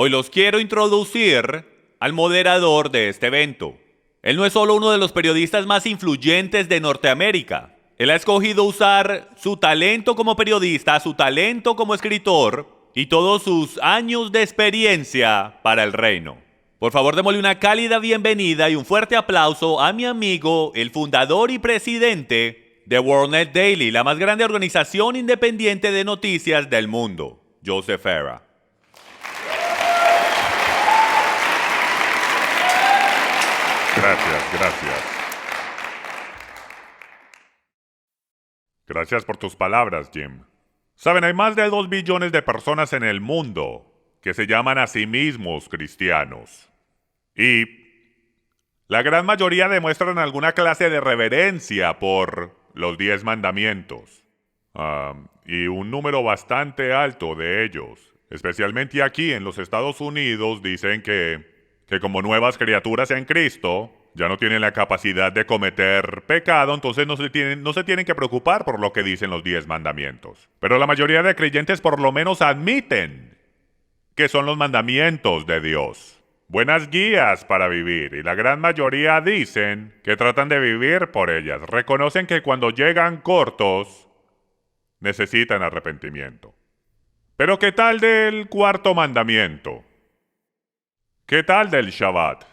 Hoy los quiero introducir al moderador de este evento. Él no es solo uno de los periodistas más influyentes de Norteamérica. Él ha escogido usar su talento como periodista, su talento como escritor y todos sus años de experiencia para el reino. Por favor, démosle una cálida bienvenida y un fuerte aplauso a mi amigo, el fundador y presidente de WorldNet Daily, la más grande organización independiente de noticias del mundo, Joseph Farah. Gracias. Gracias por tus palabras, Jim. Saben, hay más de 2 billones de personas en el mundo que se llaman a sí mismos cristianos. Y la gran mayoría demuestran alguna clase de reverencia por los 10 mandamientos. Y un número bastante alto de ellos, especialmente aquí en los Estados Unidos, dicen que como nuevas criaturas en Cristo, ya no tienen la capacidad de cometer pecado, entonces no se tienen que preocupar por lo que dicen los 10 mandamientos. Pero la mayoría de creyentes por lo menos admiten que son los mandamientos de Dios. Buenas guías para vivir, y la gran mayoría dicen que tratan de vivir por ellas. Reconocen que cuando llegan cortos, necesitan arrepentimiento. Pero ¿qué tal del 4º mandamiento? ¿Qué tal del Shabbat?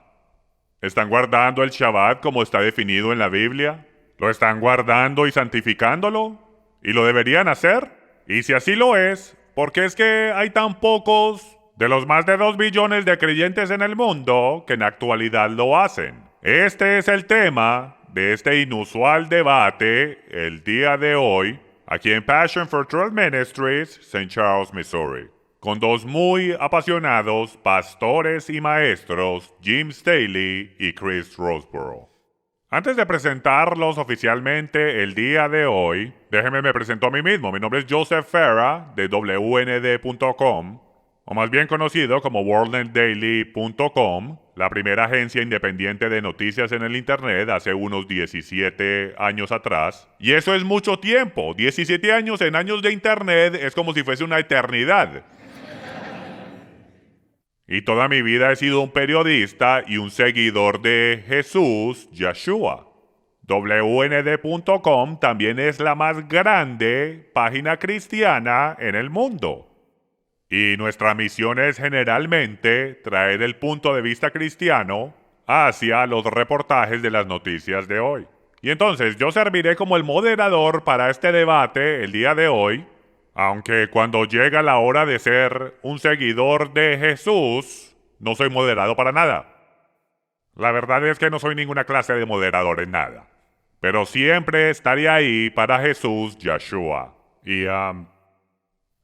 ¿Están guardando el Shabbat como está definido en la Biblia? ¿Lo están guardando y santificándolo? ¿Y lo deberían hacer? Y si así lo es, ¿por qué es que hay tan pocos de los más de 2 billones de creyentes en el mundo que en actualidad lo hacen? Este es el tema de este inusual debate el día de hoy, aquí en Passion for Truth Ministries, St. Charles, Missouri, con 2 muy apasionados pastores y maestros, Jim Staley y Chris Roseborough. Antes de presentarlos oficialmente el día de hoy, déjenme me presento a mí mismo. Mi nombre es Joseph Farah de WND.com, o más bien conocido como WorldNetDaily.com, la primera agencia independiente de noticias en el Internet hace unos 17 años atrás. Y eso es mucho tiempo. 17 años en años de Internet es como si fuese una eternidad. Y toda mi vida he sido un periodista y un seguidor de Jesús, Yeshua. WND.com también es la más grande página cristiana en el mundo. Y nuestra misión es generalmente traer el punto de vista cristiano hacia los reportajes de las noticias de hoy. Y entonces yo serviré como el moderador para este debate el día de hoy, aunque cuando llega la hora de ser un seguidor de Jesús, no soy moderado para nada. La verdad es que no soy ninguna clase de moderador en nada. Pero siempre estaré ahí para Jesús, Yeshua. Y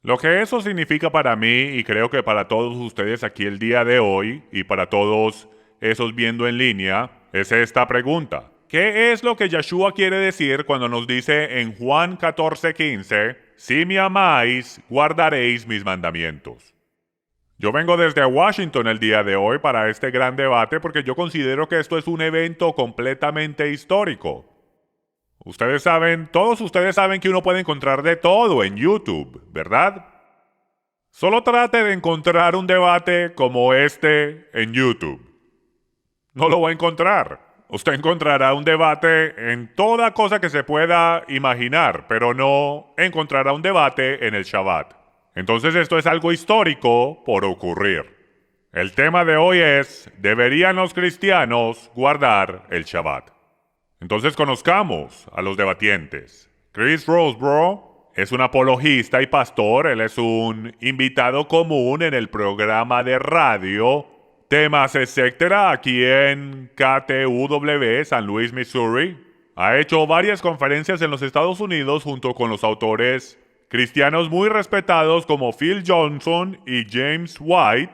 lo que eso significa para mí, y creo que para todos ustedes aquí el día de hoy, y para todos esos viendo en línea, es esta pregunta. ¿Qué es lo que Yeshua quiere decir cuando nos dice en Juan 14:15, si me amáis, guardaréis mis mandamientos? Yo vengo desde Washington el día de hoy para este gran debate porque yo considero que esto es un evento completamente histórico. Todos ustedes saben que uno puede encontrar de todo en YouTube, ¿verdad? Solo trate de encontrar un debate como este en YouTube. No lo va a encontrar. Usted encontrará un debate en toda cosa que se pueda imaginar, pero no encontrará un debate en el Shabbat. Entonces esto es algo histórico por ocurrir. El tema de hoy es, ¿deberían los cristianos guardar el Shabbat? Entonces conozcamos a los debatientes. Chris Roseborough es un apologista y pastor. Él es un invitado común en el programa de radio Temas Etcétera, aquí en KTUW, San Luis, Missouri. Ha hecho varias conferencias en los Estados Unidos junto con los autores cristianos muy respetados como Phil Johnson y James White.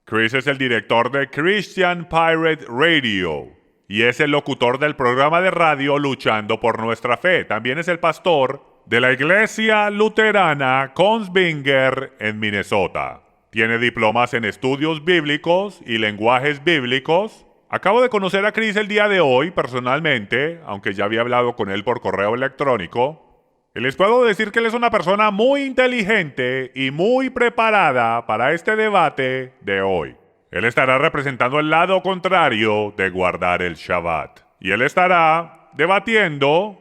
Chris es el director de Christian Pirate Radio y es el locutor del programa de radio Luchando por Nuestra Fe. También es el pastor de la Iglesia Luterana Kongsvinger en Minnesota. Tiene diplomas en estudios bíblicos y lenguajes bíblicos. Acabo de conocer a Chris el día de hoy personalmente, aunque ya había hablado con él por correo electrónico. Y les puedo decir que él es una persona muy inteligente y muy preparada para este debate de hoy. Él estará representando el lado contrario de guardar el Shabbat. Y él estará debatiendo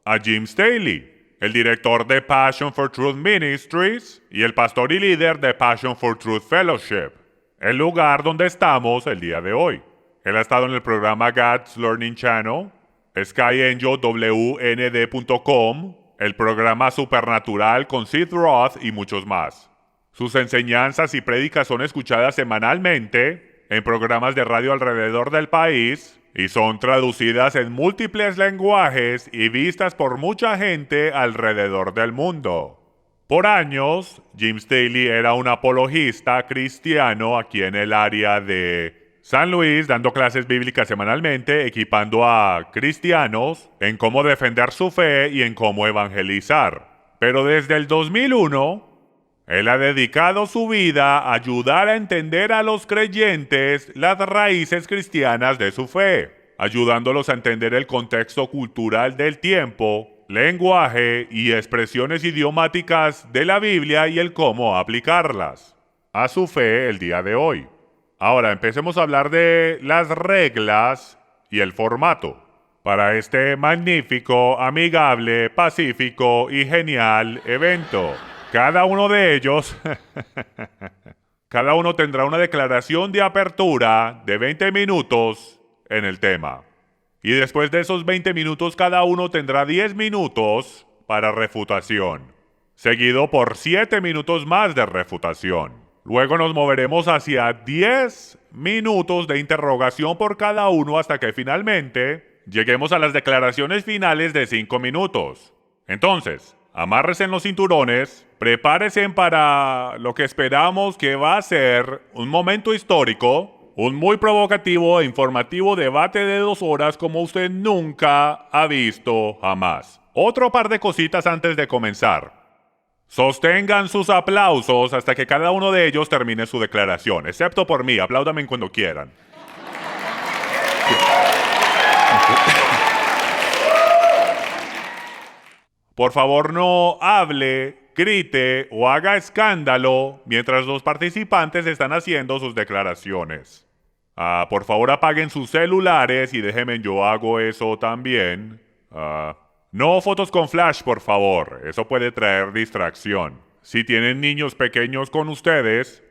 a Jim Staley, el director de Passion for Truth Ministries y el pastor y líder de Passion for Truth Fellowship, el lugar donde estamos el día de hoy. Él ha estado en el programa God's Learning Channel, SkyAngelWND.com, el programa Supernatural con Sid Roth y muchos más. Sus enseñanzas y prédicas son escuchadas semanalmente en programas de radio alrededor del país y son traducidas en múltiples lenguajes y vistas por mucha gente alrededor del mundo. Por años, Jim Staley era un apologista cristiano aquí en el área de San Luis, dando clases bíblicas semanalmente, equipando a cristianos en cómo defender su fe y en cómo evangelizar. Pero desde el 2001, él ha dedicado su vida a ayudar a entender a los creyentes las raíces cristianas de su fe, ayudándolos a entender el contexto cultural del tiempo, lenguaje y expresiones idiomáticas de la Biblia y el cómo aplicarlas a su fe el día de hoy. Ahora empecemos a hablar de las reglas y el formato para este magnífico, amigable, pacífico y genial evento. Cada uno de ellos, cada uno tendrá una declaración de apertura de 20 minutos en el tema. Y después de esos 20 minutos, cada uno tendrá 10 minutos para refutación, seguido por 7 minutos más de refutación. Luego nos moveremos hacia 10 minutos de interrogación por cada uno hasta que finalmente lleguemos a las declaraciones finales de 5 minutos. Entonces, amárrese en los cinturones, prepárese para lo que esperamos que va a ser un momento histórico, un muy provocativo e informativo debate de 2 horas como usted nunca ha visto jamás. Otro par de cositas antes de comenzar. Sostengan sus aplausos hasta que cada uno de ellos termine su declaración, excepto por mí, apláudame cuando quieran. Por favor, no hable, grite o haga escándalo mientras los participantes están haciendo sus declaraciones. Por favor, apaguen sus celulares y déjenme yo hago eso también. No fotos con flash, por favor. Eso puede traer distracción. Si tienen niños pequeños con ustedes,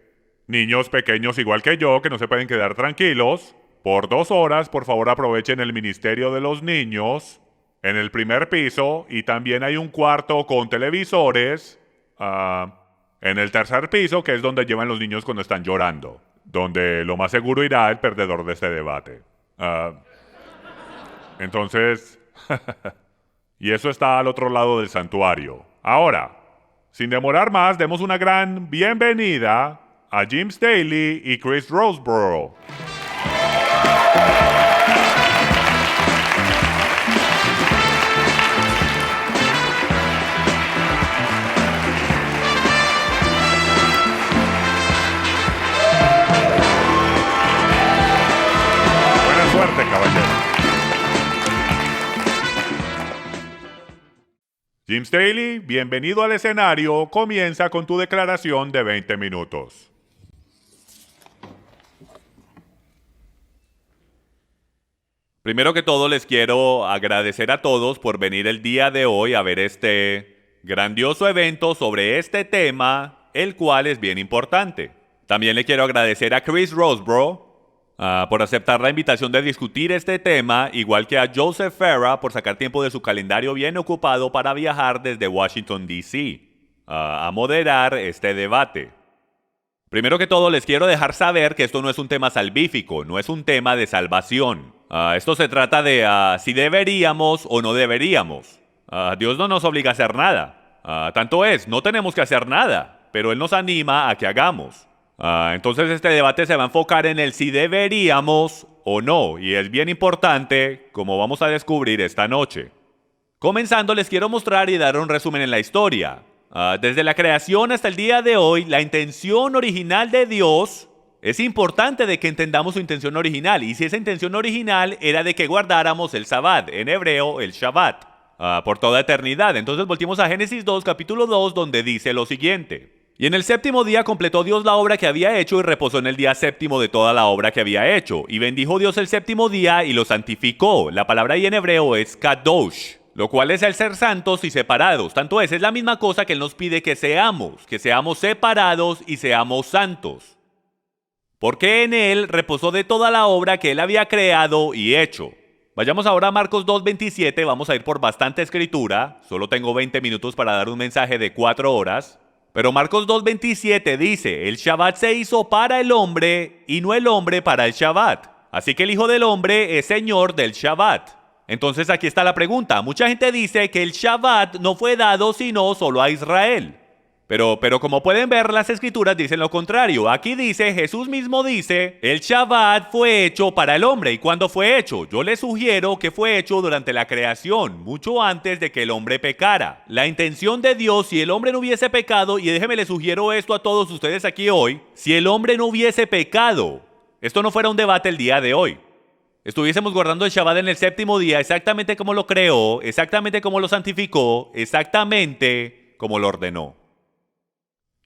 niños pequeños igual que yo, que no se pueden quedar tranquilos, por 2 horas, por favor, aprovechen el Ministerio de los Niños en el primer piso y también hay un cuarto con televisores en el tercer piso, que es donde llevan los niños cuando están llorando, donde lo más seguro irá el perdedor de este debate. Entonces... Y eso está al otro lado del santuario. Ahora, sin demorar más, demos una gran bienvenida a Jim Staley y Chris Roseborough. Buena suerte, caballero. Jim Staley, bienvenido al escenario. Comienza con tu declaración de 20 minutos. Primero que todo, les quiero agradecer a todos por venir el día de hoy a ver este grandioso evento sobre este tema, el cual es bien importante. También le quiero agradecer a Chris Roseborough por aceptar la invitación de discutir este tema, igual que a Joseph Farah por sacar tiempo de su calendario bien ocupado para viajar desde Washington, D.C. A moderar este debate. Primero que todo, les quiero dejar saber que esto no es un tema salvífico, no es un tema de salvación. Esto se trata de si deberíamos o no deberíamos. Dios no nos obliga a hacer nada. Tanto es, no tenemos que hacer nada, pero Él nos anima a que hagamos. Entonces este debate se va a enfocar en el si deberíamos o no, y es bien importante, como vamos a descubrir esta noche. Comenzando, les quiero mostrar y dar un resumen en la historia. Desde la creación hasta el día de hoy, la intención original de Dios, es importante de que entendamos su intención original, y si esa intención original era de que guardáramos el Sabbat, en hebreo el Shabbat. por toda eternidad. Entonces volvimos a Génesis 2, capítulo 2, donde dice lo siguiente. Y en el séptimo día completó Dios la obra que había hecho y reposó en el día séptimo de toda la obra que había hecho. Y bendijo Dios el séptimo día y lo santificó. La palabra ahí en hebreo es kadosh, lo cual es el ser santos y separados. Tanto es la misma cosa que Él nos pide que seamos separados y seamos santos. Porque en Él reposó de toda la obra que Él había creado y hecho. Vayamos ahora a Marcos 2:27, vamos a ir por bastante escritura. Solo tengo 20 minutos para dar un mensaje de 4 horas. Pero Marcos 2:27 dice, el Shabbat se hizo para el hombre y no el hombre para el Shabbat. Así que el Hijo del Hombre es Señor del Shabbat. Entonces aquí está la pregunta. Mucha gente dice que el Shabbat no fue dado sino solo a Israel. Pero como pueden ver, las escrituras dicen lo contrario. Aquí dice, Jesús mismo dice, el Shabbat fue hecho para el hombre. ¿Y cuándo fue hecho? Yo les sugiero que fue hecho durante la creación, mucho antes de que el hombre pecara. La intención de Dios, si el hombre no hubiese pecado, y déjeme les sugiero esto a todos ustedes aquí hoy, si el hombre no hubiese pecado, esto no fuera un debate el día de hoy. Estuviésemos guardando el Shabbat en el séptimo día exactamente como lo creó, exactamente como lo santificó, exactamente como lo ordenó.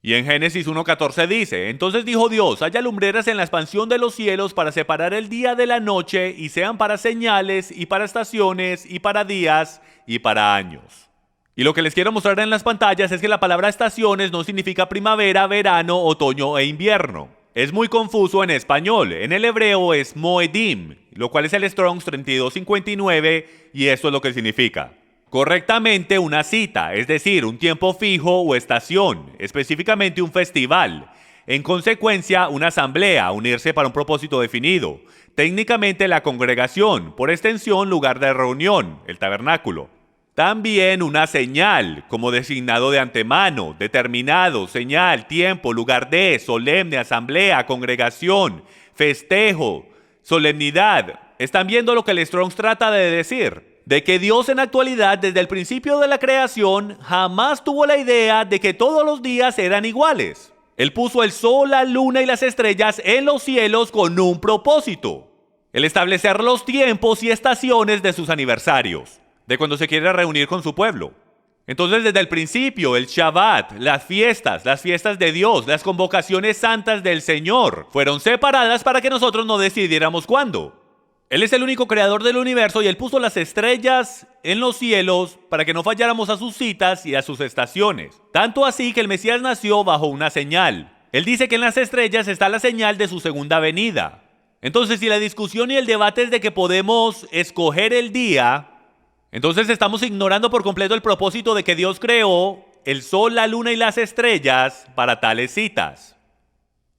Y en Génesis 1:14 dice, entonces dijo Dios, haya lumbreras en la expansión de los cielos para separar el día de la noche y sean para señales y para estaciones y para días y para años. Y lo que les quiero mostrar en las pantallas es que la palabra estaciones no significa primavera, verano, otoño e invierno. Es muy confuso en español. En el hebreo es moedim, lo cual es el Strong's 3259 y esto es lo que significa. Correctamente una cita, es decir, un tiempo fijo o estación, específicamente un festival. En consecuencia, una asamblea, unirse para un propósito definido. Técnicamente la congregación, por extensión lugar de reunión, el tabernáculo. También una señal, como designado de antemano, determinado, señal, tiempo, lugar de, solemne, asamblea, congregación, festejo, solemnidad. ¿Están viendo lo que el Strong's trata de decir? De que Dios en la actualidad, desde el principio de la creación, jamás tuvo la idea de que todos los días eran iguales. Él puso el sol, la luna y las estrellas en los cielos con un propósito. El establecer los tiempos y estaciones de sus aniversarios, de cuando se quiere reunir con su pueblo. Entonces, desde el principio, el Shabbat, las fiestas de Dios, las convocaciones santas del Señor, fueron separadas para que nosotros no decidiéramos cuándo. Él es el único creador del universo y Él puso las estrellas en los cielos para que no falláramos a sus citas y a sus estaciones. Tanto así que el Mesías nació bajo una señal. Él dice que en las estrellas está la señal de su segunda venida. Entonces, si la discusión y el debate es de que podemos escoger el día, entonces estamos ignorando por completo el propósito de que Dios creó el sol, la luna y las estrellas para tales citas.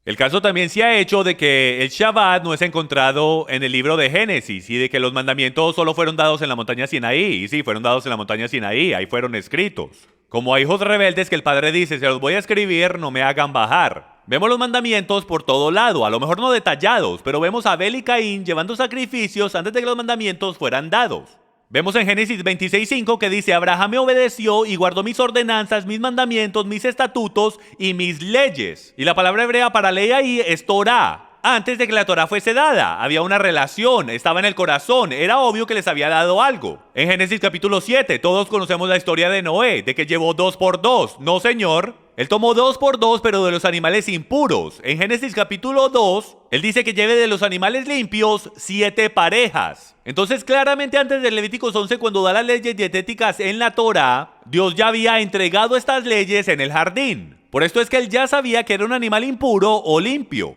El caso también se ha hecho de que el Shabbat no es encontrado en el libro de Génesis y de que los mandamientos solo fueron dados en la montaña Sinaí. Y sí, fueron dados en la montaña Sinaí, ahí fueron escritos. Como a hijos rebeldes que el padre dice, se los voy a escribir, no me hagan bajar. Vemos los mandamientos por todo lado, a lo mejor no detallados, pero vemos a Abel y Caín llevando sacrificios antes de que los mandamientos fueran dados. Vemos en Génesis 26:5 que dice, Abraham me obedeció y guardó mis ordenanzas, mis mandamientos, mis estatutos y mis leyes. Y la palabra hebrea para ley ahí es Torah. Antes de que la Torah fuese dada, había una relación, estaba en el corazón, era obvio que les había dado algo. En Génesis capítulo 7, todos conocemos la historia de Noé, de que llevó 2 por 2. No, señor. Él tomó 2 por 2, pero de los animales impuros. En Génesis capítulo 2, él dice que lleve de los animales limpios 7 parejas. Entonces, claramente antes de Levíticos 11, cuando da las leyes dietéticas en la Torah, Dios ya había entregado estas leyes en el jardín. Por esto es que él ya sabía que era un animal impuro o limpio.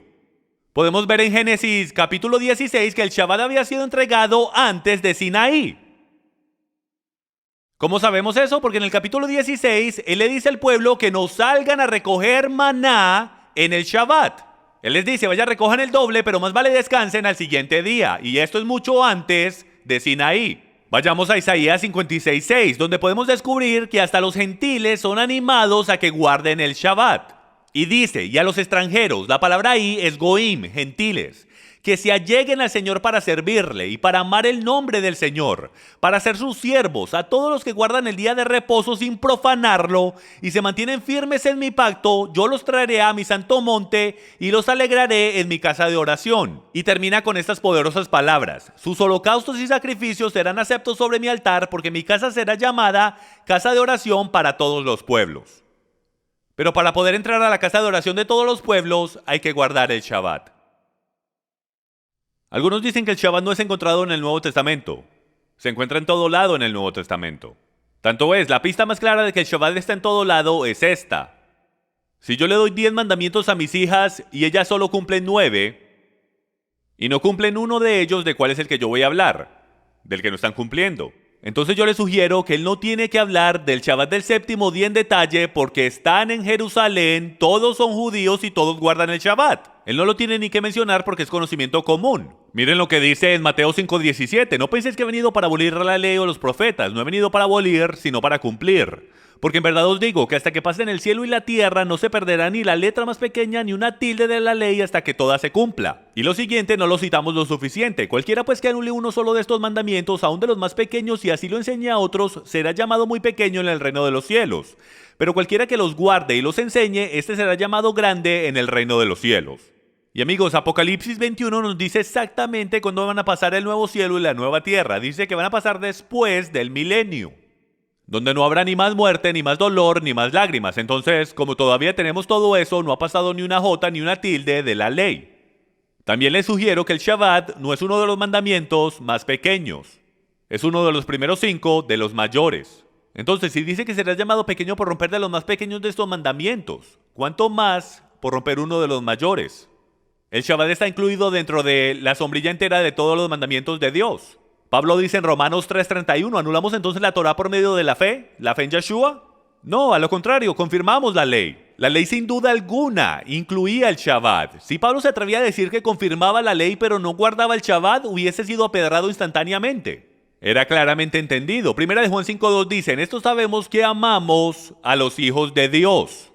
Podemos ver en Génesis capítulo 16 que el Shabbat había sido entregado antes de Sinaí. ¿Cómo sabemos eso? Porque en el capítulo 16, él le dice al pueblo que no salgan a recoger maná en el Shabbat. Él les dice, vaya, recojan el doble, pero más vale descansen al siguiente día. Y esto es mucho antes de Sinaí. Vayamos a Isaías 56:6, donde podemos descubrir que hasta los gentiles son animados a que guarden el Shabbat. Y dice, y a los extranjeros, la palabra ahí es goim, gentiles, que se alleguen al Señor para servirle y para amar el nombre del Señor, para ser sus siervos, a todos los que guardan el día de reposo sin profanarlo y se mantienen firmes en mi pacto, yo los traeré a mi santo monte y los alegraré en mi casa de oración. Y termina con estas poderosas palabras: sus holocaustos y sacrificios serán aceptos sobre mi altar, porque mi casa será llamada casa de oración para todos los pueblos. Pero para poder entrar a la casa de oración de todos los pueblos hay que guardar el Shabbat. Algunos dicen que el Shabbat no es encontrado en el Nuevo Testamento. Se encuentra en todo lado en el Nuevo Testamento. Tanto es, la pista más clara de que el Shabbat está en todo lado es esta. Si yo le doy 10 mandamientos a mis hijas y ellas solo cumplen 9, y no cumplen uno de ellos, ¿de cuál es el que yo voy a hablar? Del que no están cumpliendo. Entonces yo le sugiero que él no tiene que hablar del Shabbat del séptimo día en detalle, porque están en Jerusalén, todos son judíos y todos guardan el Shabbat. Él no lo tiene ni que mencionar porque es conocimiento común. Miren lo que dice en Mateo 5:17. No penséis que he venido para abolir la ley o los profetas. No he venido para abolir, sino para cumplir. Porque en verdad os digo que hasta que pasen el cielo y la tierra no se perderá ni la letra más pequeña ni una tilde de la ley hasta que toda se cumpla. Y lo siguiente no lo citamos lo suficiente. Cualquiera pues que anule uno solo de estos mandamientos, aun de los más pequeños, y así lo enseñe a otros, será llamado muy pequeño en el reino de los cielos. Pero cualquiera que los guarde y los enseñe, este será llamado grande en el reino de los cielos. Y amigos, Apocalipsis 21 nos dice exactamente cuándo van a pasar el nuevo cielo y la nueva tierra. Dice que van a pasar después del milenio, donde no habrá ni más muerte, ni más dolor, ni más lágrimas. Entonces, como todavía tenemos todo eso, no ha pasado ni una jota ni una tilde de la ley. También les sugiero que el Shabbat no es uno de los mandamientos más pequeños. Es uno de los primeros 5 de los mayores. Entonces, si dice que será llamado pequeño por romper de los más pequeños de estos mandamientos, ¿cuánto más por romper uno de los mayores? El Shabbat está incluido dentro de la sombrilla entera de todos los mandamientos de Dios. Pablo dice en Romanos 3:31, ¿anulamos entonces la Torá por medio de la fe en Yeshua? No, a lo contrario, confirmamos la ley. La ley sin duda alguna incluía el Shabbat. Si Pablo se atrevía a decir que confirmaba la ley pero no guardaba el Shabbat, hubiese sido apedrado instantáneamente. Era claramente entendido. Primera de Juan 5:2 dice, en esto sabemos que amamos a los hijos de Dios,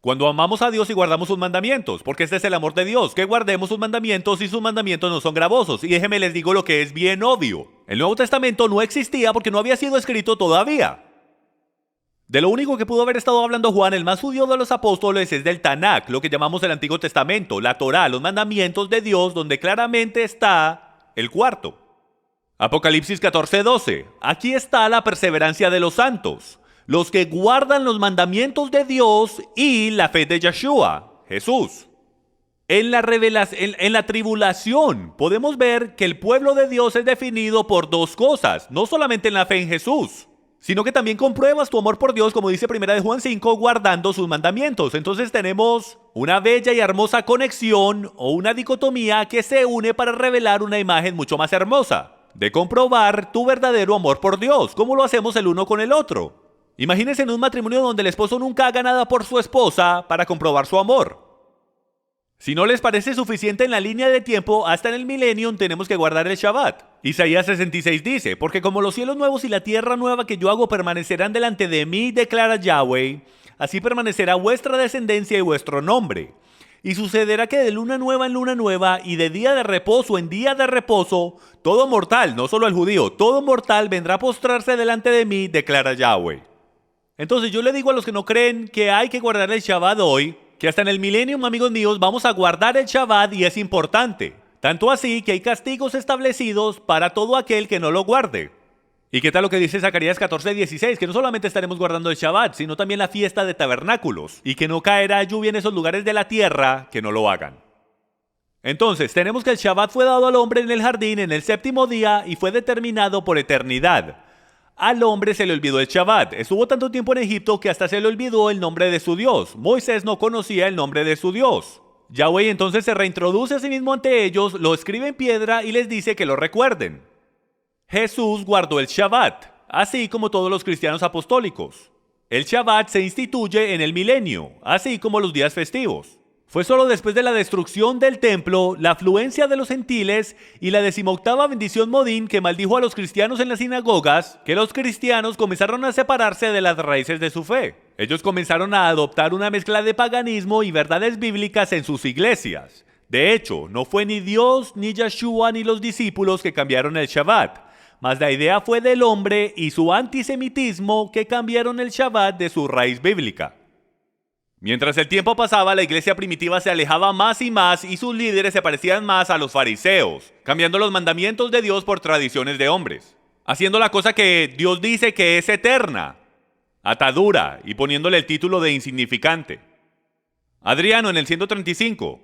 cuando amamos a Dios y guardamos sus mandamientos, porque este es el amor de Dios, que guardemos sus mandamientos y sus mandamientos no son gravosos. Y déjenme les digo lo que es bien obvio. El Nuevo Testamento no existía porque no había sido escrito todavía. De lo único que pudo haber estado hablando Juan, el más judío de los apóstoles, es del Tanakh, lo que llamamos el Antiguo Testamento, la Torá, los mandamientos de Dios, donde claramente está el cuarto. Apocalipsis 14:12. Aquí está la perseverancia de los santos, los que guardan los mandamientos de Dios y la fe de Yeshua, Jesús. En la tribulación podemos ver que el pueblo de Dios es definido por dos cosas, no solamente en la fe en Jesús, sino que también compruebas tu amor por Dios, como dice 1 de Juan 5, guardando sus mandamientos. Entonces tenemos una bella y hermosa conexión o una dicotomía que se une para revelar una imagen mucho más hermosa, de comprobar tu verdadero amor por Dios, como lo hacemos el uno con el otro. Imagínense en un matrimonio donde el esposo nunca haga nada por su esposa para comprobar su amor. Si no les parece suficiente en la línea de tiempo, hasta en el milenio tenemos que guardar el Shabbat. Isaías 66 dice, porque como los cielos nuevos y la tierra nueva que yo hago permanecerán delante de mí, declara Yahweh, así permanecerá vuestra descendencia y vuestro nombre. Y sucederá que de luna nueva en luna nueva y de día de reposo en día de reposo, todo mortal, no solo el judío, todo mortal vendrá a postrarse delante de mí, declara Yahweh. Entonces yo le digo a los que no creen que hay que guardar el Shabbat hoy, que hasta en el milenio, amigos míos, vamos a guardar el Shabbat y es importante. Tanto así que hay castigos establecidos para todo aquel que no lo guarde. ¿Y qué tal lo que dice Zacarías 14:16? Que no solamente estaremos guardando el Shabbat, sino también la fiesta de tabernáculos, y que no caerá lluvia en esos lugares de la tierra que no lo hagan. Entonces, tenemos que el Shabbat fue dado al hombre en el jardín en el séptimo día y fue determinado por eternidad. Al hombre se le olvidó el Shabbat. Estuvo tanto tiempo en Egipto que hasta se le olvidó el nombre de su Dios. Moisés no conocía el nombre de su Dios. Yahweh entonces se reintroduce a sí mismo ante ellos, lo escribe en piedra y les dice que lo recuerden. Jesús guardó el Shabbat, así como todos los cristianos apostólicos. El Shabbat se instituye en el milenio, así como los días festivos. Fue solo después de la destrucción del templo, la afluencia de los gentiles y la 18ª bendición Modín que maldijo a los cristianos en las sinagogas, que los cristianos comenzaron a separarse de las raíces de su fe. Ellos comenzaron a adoptar una mezcla de paganismo y verdades bíblicas en sus iglesias. De hecho, no fue ni Dios, ni Yeshua, ni los discípulos que cambiaron el Shabbat, mas la idea fue del hombre y su antisemitismo que cambiaron el Shabbat de su raíz bíblica. Mientras el tiempo pasaba, la iglesia primitiva se alejaba más y más y sus líderes se parecían más a los fariseos, cambiando los mandamientos de Dios por tradiciones de hombres, haciendo la cosa que Dios dice que es eterna, atadura, y poniéndole el título de insignificante. Adriano, en el 135,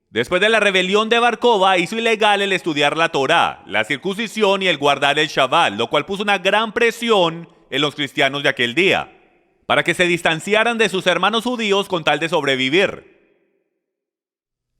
después de la rebelión de Bar Kokhba, hizo ilegal el estudiar la Torá, la circuncisión y el guardar el Shabbat, lo cual puso una gran presión en los cristianos de aquel día, para que se distanciaran de sus hermanos judíos con tal de sobrevivir.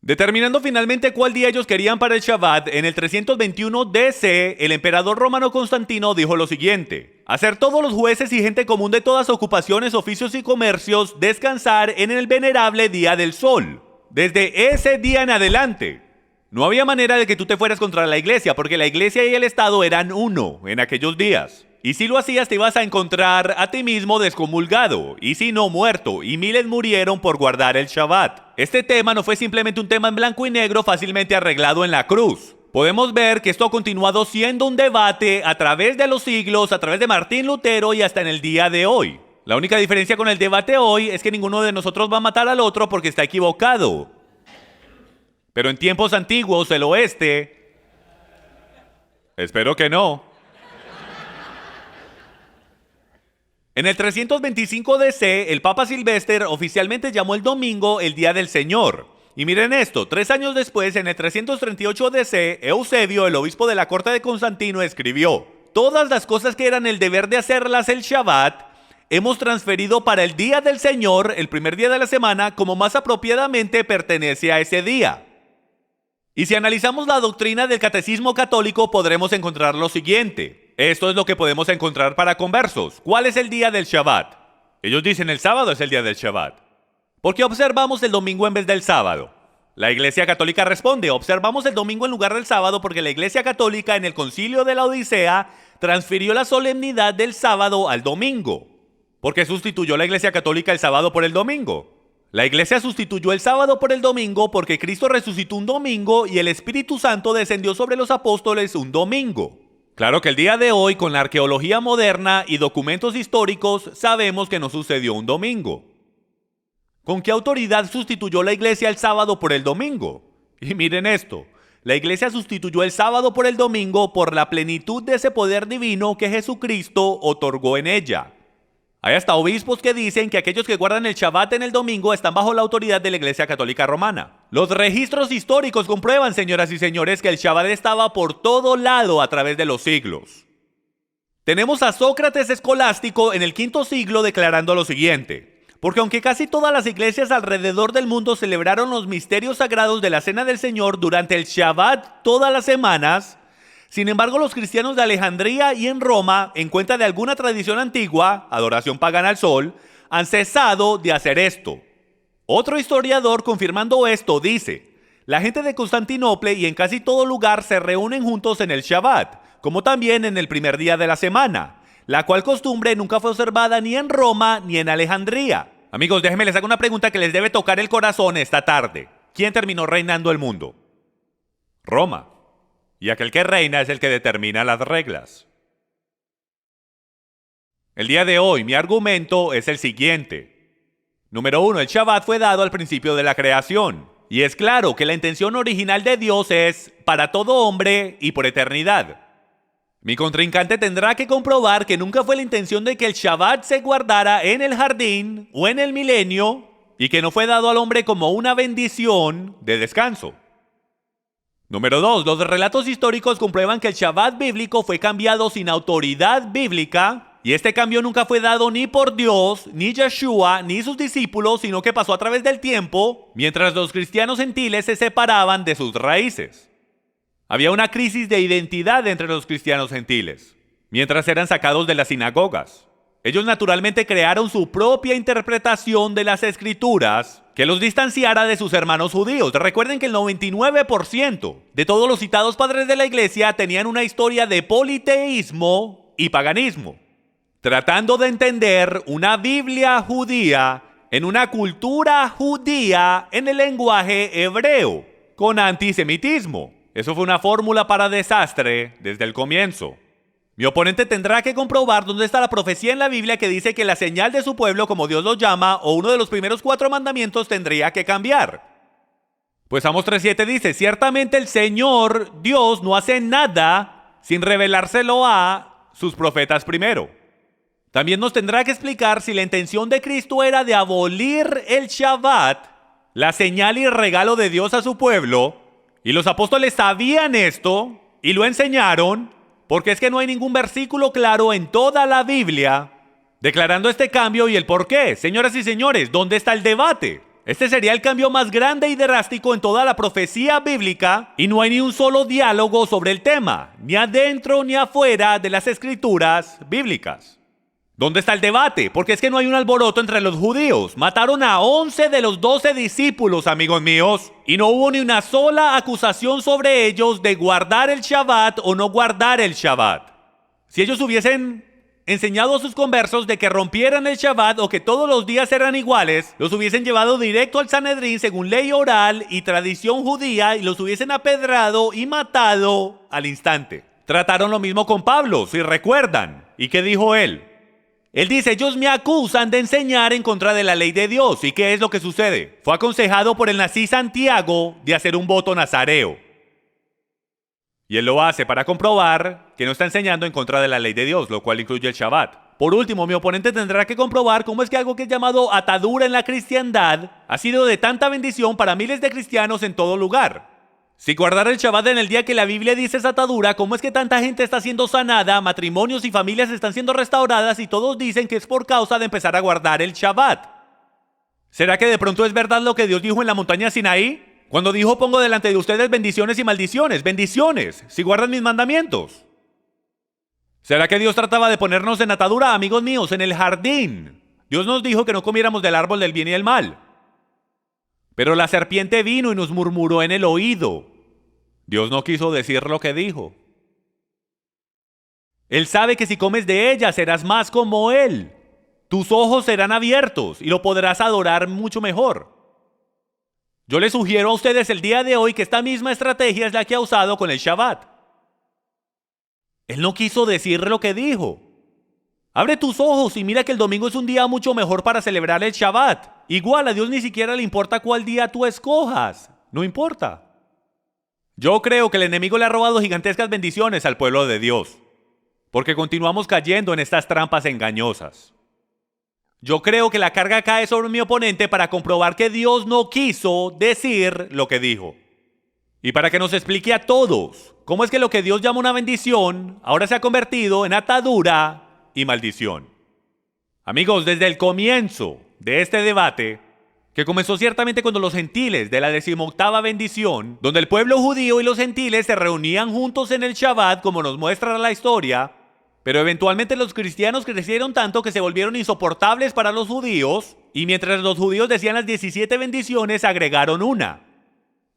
Determinando finalmente cuál día ellos querían para el Shabbat, en el 321 DC, el emperador romano Constantino dijo lo siguiente: hacer todos los jueces y gente común de todas ocupaciones, oficios y comercios descansar en el venerable día del sol. Desde ese día en adelante, no había manera de que tú te fueras contra la iglesia, porque la iglesia y el Estado eran uno en aquellos días. Y si lo hacías, te ibas a encontrar a ti mismo descomulgado, y si no, muerto, y miles murieron por guardar el Shabbat. Este tema no fue simplemente un tema en blanco y negro fácilmente arreglado en la cruz. Podemos ver que esto ha continuado siendo un debate a través de los siglos, a través de Martín Lutero y hasta en el día de hoy. La única diferencia con el debate hoy es que ninguno de nosotros va a matar al otro porque está equivocado. Pero en tiempos antiguos, el oeste, espero que no. En el 325 DC, el Papa Silvestre oficialmente llamó el domingo el Día del Señor. Y miren esto, 3 años después, en el 338 DC, Eusebio, el obispo de la corte de Constantino, escribió: todas las cosas que eran el deber de hacerlas el Shabbat, hemos transferido para el Día del Señor, el primer día de la semana, como más apropiadamente pertenece a ese día. Y si analizamos la doctrina del catecismo católico, podremos encontrar lo siguiente. Esto es lo que podemos encontrar para conversos. ¿Cuál es el día del Shabbat? Ellos dicen el sábado es el día del Shabbat. ¿Por qué observamos el domingo en vez del sábado? La Iglesia Católica responde: observamos el domingo en lugar del sábado porque la Iglesia Católica en el Concilio de la Odisea transfirió la solemnidad del sábado al domingo. ¿Por qué sustituyó la Iglesia Católica el sábado por el domingo? La Iglesia sustituyó el sábado por el domingo porque Cristo resucitó un domingo y el Espíritu Santo descendió sobre los apóstoles un domingo. Claro que el día de hoy, con la arqueología moderna y documentos históricos, sabemos que no sucedió un domingo. ¿Con qué autoridad sustituyó la Iglesia el sábado por el domingo? Y miren esto, la Iglesia sustituyó el sábado por el domingo por la plenitud de ese poder divino que Jesucristo otorgó en ella. Hay hasta obispos que dicen que aquellos que guardan el Shabbat en el domingo están bajo la autoridad de la Iglesia Católica Romana. Los registros históricos comprueban, señoras y señores, que el Shabbat estaba por todo lado a través de los siglos. Tenemos a Sócrates escolástico en el V siglo declarando lo siguiente: porque aunque casi todas las iglesias alrededor del mundo celebraron los misterios sagrados de la Cena del Señor durante el Shabbat todas las semanas, sin embargo, los cristianos de Alejandría y en Roma, en cuenta de alguna tradición antigua, adoración pagana al sol, han cesado de hacer esto. Otro historiador, confirmando esto, dice: la gente de Constantinopla y en casi todo lugar se reúnen juntos en el Shabbat, como también en el primer día de la semana, la cual costumbre nunca fue observada ni en Roma ni en Alejandría. Amigos, déjenme les hago una pregunta que les debe tocar el corazón esta tarde. ¿Quién terminó reinando el mundo? Roma. Y aquel que reina es el que determina las reglas. El día de hoy, mi argumento es el siguiente. Número 1, el Shabbat fue dado al principio de la creación. Y es claro que la intención original de Dios es para todo hombre y por eternidad. Mi contrincante tendrá que comprobar que nunca fue la intención de que el Shabbat se guardara en el jardín o en el milenio y que no fue dado al hombre como una bendición de descanso. Número 2, los relatos históricos comprueban que el Shabbat bíblico fue cambiado sin autoridad bíblica y este cambio nunca fue dado ni por Dios, ni Yeshua, ni sus discípulos, sino que pasó a través del tiempo mientras los cristianos gentiles se separaban de sus raíces. Había una crisis de identidad entre los cristianos gentiles, mientras eran sacados de las sinagogas. Ellos naturalmente crearon su propia interpretación de las escrituras que los distanciara de sus hermanos judíos. Recuerden que el 99% de todos los citados padres de la iglesia tenían una historia de politeísmo y paganismo, tratando de entender una Biblia judía en una cultura judía en el lenguaje hebreo, con antisemitismo. Eso fue una fórmula para desastre desde el comienzo. Mi oponente tendrá que comprobar dónde está la profecía en la Biblia que dice que la señal de su pueblo, como Dios lo llama, o uno de los primeros 4 mandamientos tendría que cambiar. Pues Amos 3:7 dice, ciertamente el Señor Dios no hace nada sin revelárselo a sus profetas primero. También nos tendrá que explicar si la intención de Cristo era de abolir el Shabbat, la señal y regalo de Dios a su pueblo, y los apóstoles sabían esto y lo enseñaron, porque es que no hay ningún versículo claro en toda la Biblia declarando este cambio y el por qué. Señoras y señores, ¿dónde está el debate? Este sería el cambio más grande y drástico en toda la profecía bíblica y no hay ni un solo diálogo sobre el tema, ni adentro ni afuera de las escrituras bíblicas. ¿Dónde está el debate? Porque es que no hay un alboroto entre los judíos. Mataron a 11 de los 12 discípulos, amigos míos, y no hubo ni una sola acusación sobre ellos de guardar el Shabbat o no guardar el Shabbat. Si ellos hubiesen enseñado a sus conversos de que rompieran el Shabbat o que todos los días eran iguales, los hubiesen llevado directo al Sanedrín según ley oral y tradición judía y los hubiesen apedrado y matado al instante. Trataron lo mismo con Pablo, si recuerdan. ¿Y qué dijo él? Él dice, ellos me acusan de enseñar en contra de la ley de Dios. ¿Y qué es lo que sucede? Fue aconsejado por el nací Santiago de hacer un voto nazareo. Y él lo hace para comprobar que no está enseñando en contra de la ley de Dios, lo cual incluye el Shabbat. Por último, mi oponente tendrá que comprobar cómo es que algo que es llamado atadura en la cristiandad ha sido de tanta bendición para miles de cristianos en todo lugar. Si guardar el Shabbat en el día que la Biblia dice es atadura, ¿cómo es que tanta gente está siendo sanada, matrimonios y familias están siendo restauradas y todos dicen que es por causa de empezar a guardar el Shabbat? ¿Será que de pronto es verdad lo que Dios dijo en la montaña Sinaí? Cuando dijo, pongo delante de ustedes bendiciones y maldiciones, bendiciones, si guardan mis mandamientos. ¿Será que Dios trataba de ponernos en atadura, amigos míos, en el jardín? Dios nos dijo que no comiéramos del árbol del bien y del mal. Pero la serpiente vino y nos murmuró en el oído. Dios no quiso decir lo que dijo. Él sabe que si comes de ella serás más como Él. Tus ojos serán abiertos y lo podrás adorar mucho mejor. Yo les sugiero a ustedes el día de hoy que esta misma estrategia es la que ha usado con el Shabbat. Él no quiso decir lo que dijo. Abre tus ojos y mira que el domingo es un día mucho mejor para celebrar el Shabbat. Igual a Dios ni siquiera le importa cuál día tú escojas. No importa. Yo creo que el enemigo le ha robado gigantescas bendiciones al pueblo de Dios, porque continuamos cayendo en estas trampas engañosas. Yo creo que la carga cae sobre mi oponente para comprobar que Dios no quiso decir lo que dijo. Y para que nos explique a todos cómo es que lo que Dios llama una bendición ahora se ha convertido en atadura y maldición. Amigos, desde el comienzo de este debate, que comenzó ciertamente cuando los gentiles de la 18ª bendición, donde el pueblo judío y los gentiles se reunían juntos en el Shabbat, como nos muestra la historia, pero eventualmente los cristianos crecieron tanto que se volvieron insoportables para los judíos, y mientras los judíos decían las 17 bendiciones, agregaron una.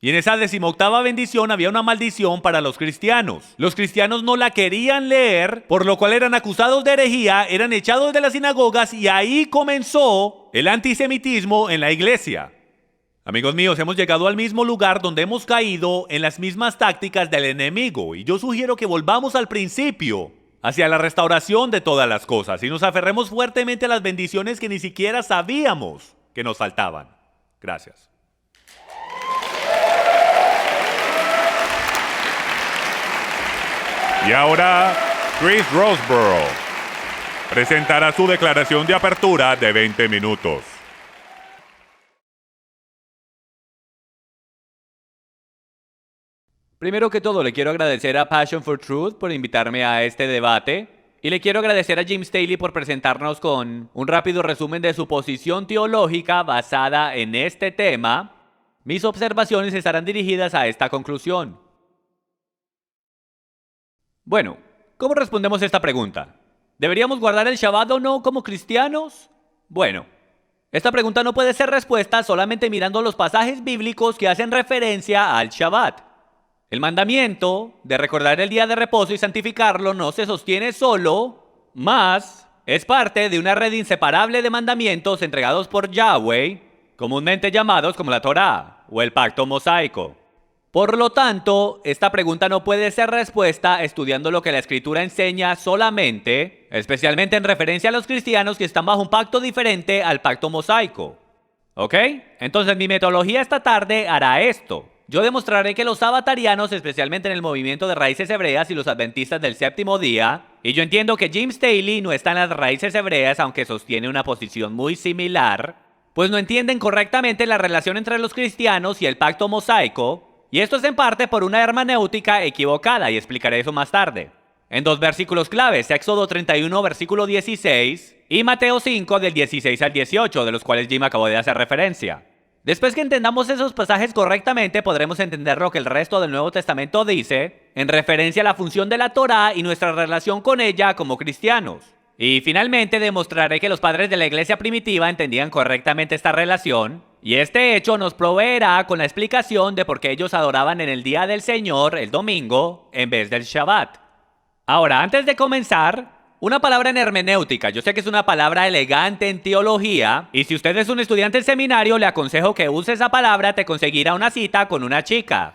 Y en esa 18ª bendición había una maldición para los cristianos. Los cristianos no la querían leer, por lo cual eran acusados de herejía, eran echados de las sinagogas y ahí comenzó el antisemitismo en la iglesia. Amigos míos, hemos llegado al mismo lugar donde hemos caído en las mismas tácticas del enemigo y yo sugiero que volvamos al principio, hacia la restauración de todas las cosas y nos aferremos fuertemente a las bendiciones que ni siquiera sabíamos que nos faltaban. Gracias. Y ahora, Chris Roseborough presentará su declaración de apertura de 20 minutos. Primero que todo, le quiero agradecer a Passion for Truth por invitarme a este debate. Y le quiero agradecer a Jim Staley por presentarnos con un rápido resumen de su posición teológica basada en este tema. Mis observaciones estarán dirigidas a esta conclusión. Bueno, ¿cómo respondemos esta pregunta? ¿Deberíamos guardar el Shabbat o no como cristianos? Bueno, esta pregunta no puede ser respuesta solamente mirando los pasajes bíblicos que hacen referencia al Shabbat. El mandamiento de recordar el día de reposo y santificarlo no se sostiene solo, más es parte de una red inseparable de mandamientos entregados por Yahweh, comúnmente llamados como la Torá o el pacto mosaico. Por lo tanto, esta pregunta no puede ser respuesta estudiando lo que la Escritura enseña solamente, especialmente en referencia a los cristianos que están bajo un pacto diferente al pacto mosaico. ¿Ok? Entonces mi metodología esta tarde hará esto. Yo demostraré que los sabatarianos, especialmente en el movimiento de raíces hebreas y los adventistas del séptimo día, y yo entiendo que James Staley no está en las raíces hebreas, aunque sostiene una posición muy similar, pues no entienden correctamente la relación entre los cristianos y el pacto mosaico, y esto es en parte por una hermenéutica equivocada, y explicaré eso más tarde. En dos versículos claves, Éxodo 31, versículo 16, y Mateo 5, del 16 al 18, de los cuales Jim acabó de hacer referencia. Después que entendamos esos pasajes correctamente, podremos entender lo que el resto del Nuevo Testamento dice en referencia a la función de la Torá y nuestra relación con ella como cristianos. Y finalmente demostraré que los padres de la iglesia primitiva entendían correctamente esta relación, y este hecho nos proveerá con la explicación de por qué ellos adoraban en el día del Señor, el domingo, en vez del Shabbat. Ahora, antes de comenzar, una palabra en hermenéutica. Yo sé que es una palabra elegante en teología, y si usted es un estudiante en seminario, le aconsejo que use esa palabra, te conseguirá una cita con una chica.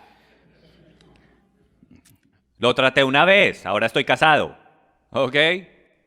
Lo traté una vez, ahora estoy casado. ¿Ok?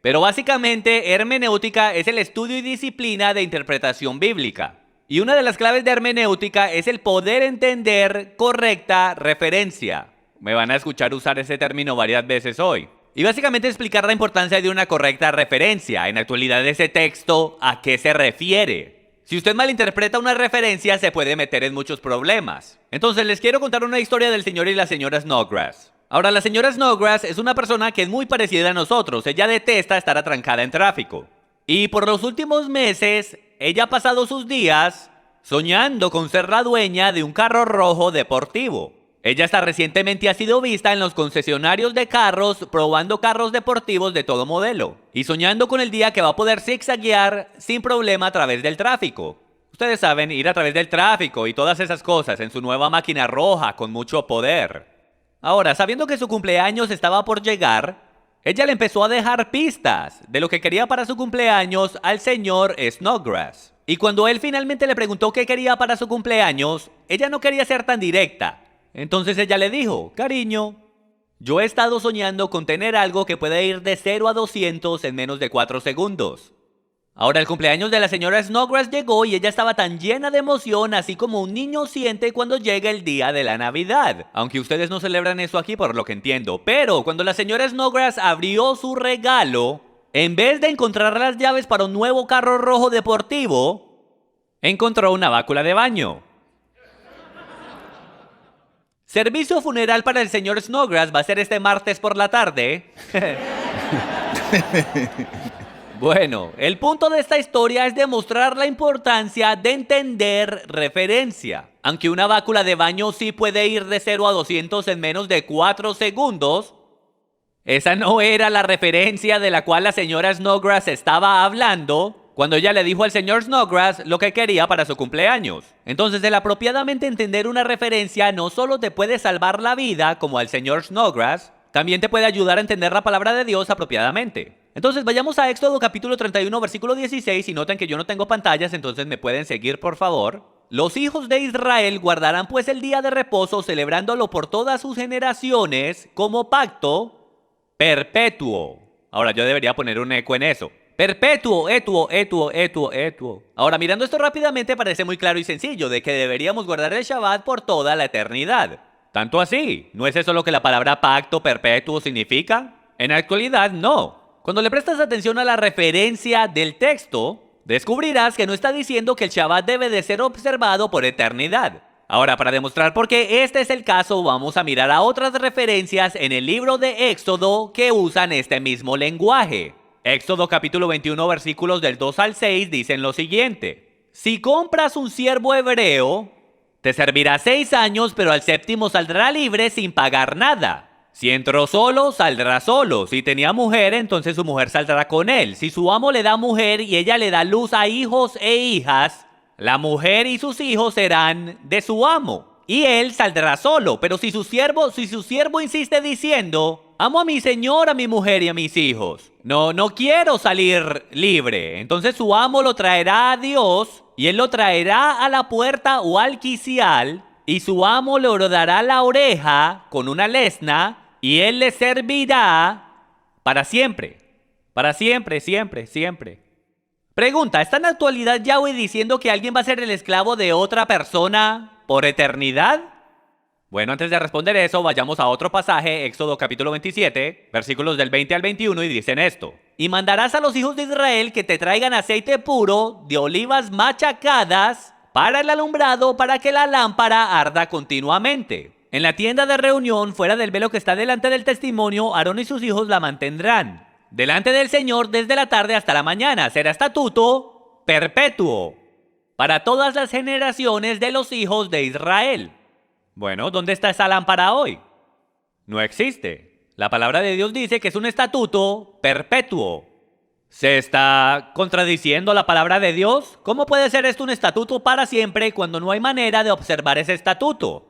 Pero básicamente, hermenéutica es el estudio y disciplina de interpretación bíblica. Y una de las claves de hermenéutica es el poder entender correcta referencia. Me van a escuchar usar ese término varias veces hoy. Y básicamente explicar la importancia de una correcta referencia, en la actualidad de ese texto, a qué se refiere. Si usted malinterpreta una referencia, se puede meter en muchos problemas. Entonces les quiero contar una historia del señor y la señora Snodgrass. Ahora, la señora Snodgrass es una persona que es muy parecida a nosotros. Ella detesta estar atrancada en tráfico. Y por los últimos meses, ella ha pasado sus días soñando con ser la dueña de un carro rojo deportivo. Ella hasta recientemente ha sido vista en los concesionarios de carros probando carros deportivos de todo modelo y soñando con el día que va a poder zigzaguear sin problema a través del tráfico. Ustedes saben, ir a través del tráfico y todas esas cosas en su nueva máquina roja con mucho poder. Ahora, sabiendo que su cumpleaños estaba por llegar, ella le empezó a dejar pistas de lo que quería para su cumpleaños al señor Snodgrass. Y cuando él finalmente le preguntó qué quería para su cumpleaños, ella no quería ser tan directa. Entonces ella le dijo: cariño, yo he estado soñando con tener algo que pueda ir de 0 a 200 en menos de 4 segundos. Ahora el cumpleaños de la señora Snodgrass llegó y ella estaba tan llena de emoción, así como un niño siente cuando llega el día de la Navidad. Aunque ustedes no celebran eso aquí por lo que entiendo. Pero cuando la señora Snodgrass abrió su regalo, en vez de encontrar las llaves para un nuevo carro rojo deportivo, encontró una bácula de baño. Servicio funeral para el señor Snodgrass va a ser este martes por la tarde. Bueno, el punto de esta historia es demostrar la importancia de entender referencia. Aunque una bácula de baño sí puede ir de 0 a 200 en menos de 4 segundos, esa no era la referencia de la cual la señora Snodgrass estaba hablando cuando ella le dijo al señor Snodgrass lo que quería para su cumpleaños. Entonces, el apropiadamente entender una referencia no solo te puede salvar la vida, como al señor Snodgrass, también te puede ayudar a entender la palabra de Dios apropiadamente. Entonces, vayamos a Éxodo capítulo 31, versículo 16, y noten que yo no tengo pantallas, entonces me pueden seguir, por favor. Los hijos de Israel guardarán pues el día de reposo, celebrándolo por todas sus generaciones, como pacto perpetuo. Ahora, yo debería poner un eco en eso. Perpetuo, etuo. Ahora, mirando esto rápidamente, parece muy claro y sencillo, de que deberíamos guardar el Shabbat por toda la eternidad. Tanto así, ¿no es eso lo que la palabra pacto perpetuo significa? En la actualidad, no. Cuando le prestas atención a la referencia del texto, descubrirás que no está diciendo que el Shabbat debe de ser observado por eternidad. Ahora, para demostrar por qué este es el caso, vamos a mirar a otras referencias en el libro de Éxodo que usan este mismo lenguaje. Éxodo capítulo 21, versículos del 2 al 6 dicen lo siguiente: si compras un siervo hebreo, te servirá 6 años, pero al séptimo saldrá libre sin pagar nada. Si entró solo, saldrá solo. Si tenía mujer, entonces su mujer saldrá con él. Si su amo le da mujer y ella le da luz a hijos e hijas, la mujer y sus hijos serán de su amo, y él saldrá solo. Pero si su siervo insiste diciendo: amo a mi señor, a mi mujer y a mis hijos, no quiero salir libre, entonces su amo lo traerá a Dios, y él lo traerá a la puerta o al quicial, y su amo le hordará la oreja con una lesna, y él le servirá para siempre. Para siempre, siempre, siempre. Pregunta, ¿está en la actualidad Yahweh diciendo que alguien va a ser el esclavo de otra persona por eternidad? Bueno, antes de responder eso, vayamos a otro pasaje, Éxodo capítulo 27, versículos del 20 al 21, y dicen esto. Y mandarás a los hijos de Israel que te traigan aceite puro de olivas machacadas para el alumbrado, para que la lámpara arda continuamente. En la tienda de reunión, fuera del velo que está delante del testimonio, Aarón y sus hijos la mantendrán delante del Señor desde la tarde hasta la mañana. Será estatuto perpetuo para todas las generaciones de los hijos de Israel. Bueno, ¿dónde está esa lámpara hoy? No existe. La palabra de Dios dice que es un estatuto perpetuo. ¿Se está contradiciendo la palabra de Dios? ¿Cómo puede ser esto un estatuto para siempre cuando no hay manera de observar ese estatuto?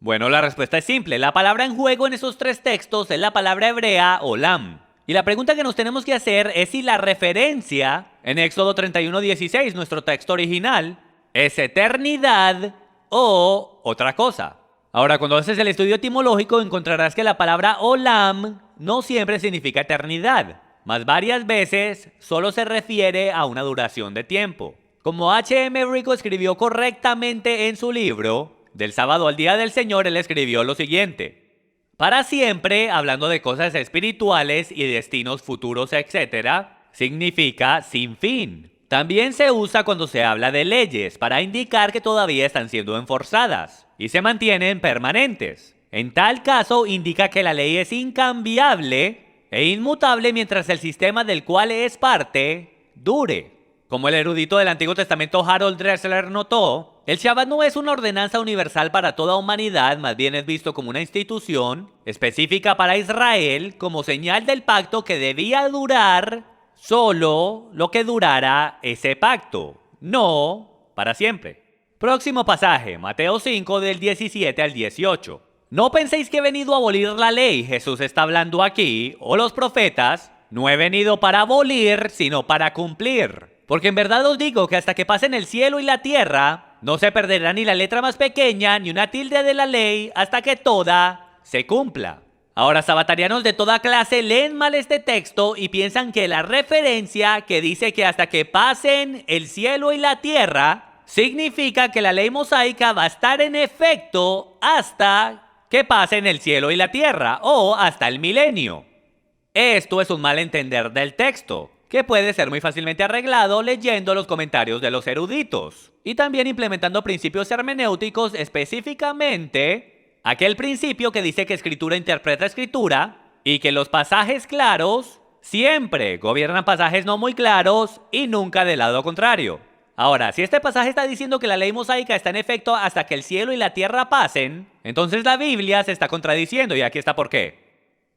Bueno, la respuesta es simple. La palabra en juego en esos tres textos es la palabra hebrea olam. Y la pregunta que nos tenemos que hacer es si la referencia en Éxodo 31:16, nuestro texto original, es eternidad o otra cosa. Ahora, cuando haces el estudio etimológico, encontrarás que la palabra olam no siempre significa eternidad, mas varias veces solo se refiere a una duración de tiempo. Como H.M. Rico escribió correctamente en su libro, Del sábado al día del Señor, él escribió lo siguiente. Para siempre, hablando de cosas espirituales y destinos futuros, etc., significa sin fin. También se usa cuando se habla de leyes para indicar que todavía están siendo enforzadas y se mantienen permanentes. En tal caso, indica que la ley es incambiable e inmutable mientras el sistema del cual es parte dure. Como el erudito del Antiguo Testamento Harold Dressler notó, el Shabbat no es una ordenanza universal para toda humanidad, más bien es visto como una institución específica para Israel, como señal del pacto que debía durar solo lo que durara ese pacto, no para siempre. Próximo pasaje, Mateo 5 del 17 al 18. No penséis que he venido a abolir la ley, Jesús está hablando aquí, o los profetas. No he venido para abolir, sino para cumplir. Porque en verdad os digo que hasta que pasen el cielo y la tierra, no se perderá ni la letra más pequeña, ni una tilde de la ley, hasta que toda se cumpla. Ahora, sabatarianos de toda clase leen mal este texto y piensan que la referencia que dice que hasta que pasen el cielo y la tierra, significa que la ley mosaica va a estar en efecto hasta que pasen el cielo y la tierra, o hasta el milenio. Esto es un mal entender del texto, que puede ser muy fácilmente arreglado leyendo los comentarios de los eruditos y también implementando principios hermenéuticos, específicamente aquel principio que dice que escritura interpreta escritura y que los pasajes claros siempre gobiernan pasajes no muy claros y nunca del lado contrario. Ahora, si este pasaje está diciendo que la ley mosaica está en efecto hasta que el cielo y la tierra pasen, entonces la Biblia se está contradiciendo y aquí está por qué.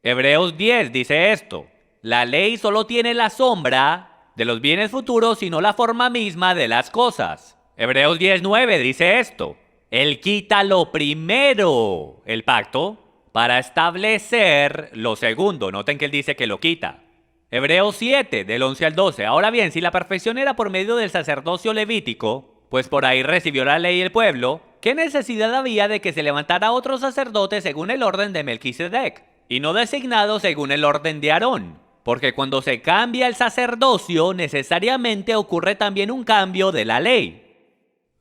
Hebreos 10 dice esto. La ley solo tiene la sombra de los bienes futuros y no la forma misma de las cosas. Hebreos 10:9 dice esto. Él quita lo primero, el pacto, para establecer lo segundo. Noten que él dice que lo quita. Hebreos 7, del 11 al 12. Ahora bien, si la perfección era por medio del sacerdocio levítico, pues por ahí recibió la ley el pueblo, ¿qué necesidad había de que se levantara otro sacerdote según el orden de Melquisedec, y no designado según el orden de Aarón? Porque cuando se cambia el sacerdocio, necesariamente ocurre también un cambio de la ley.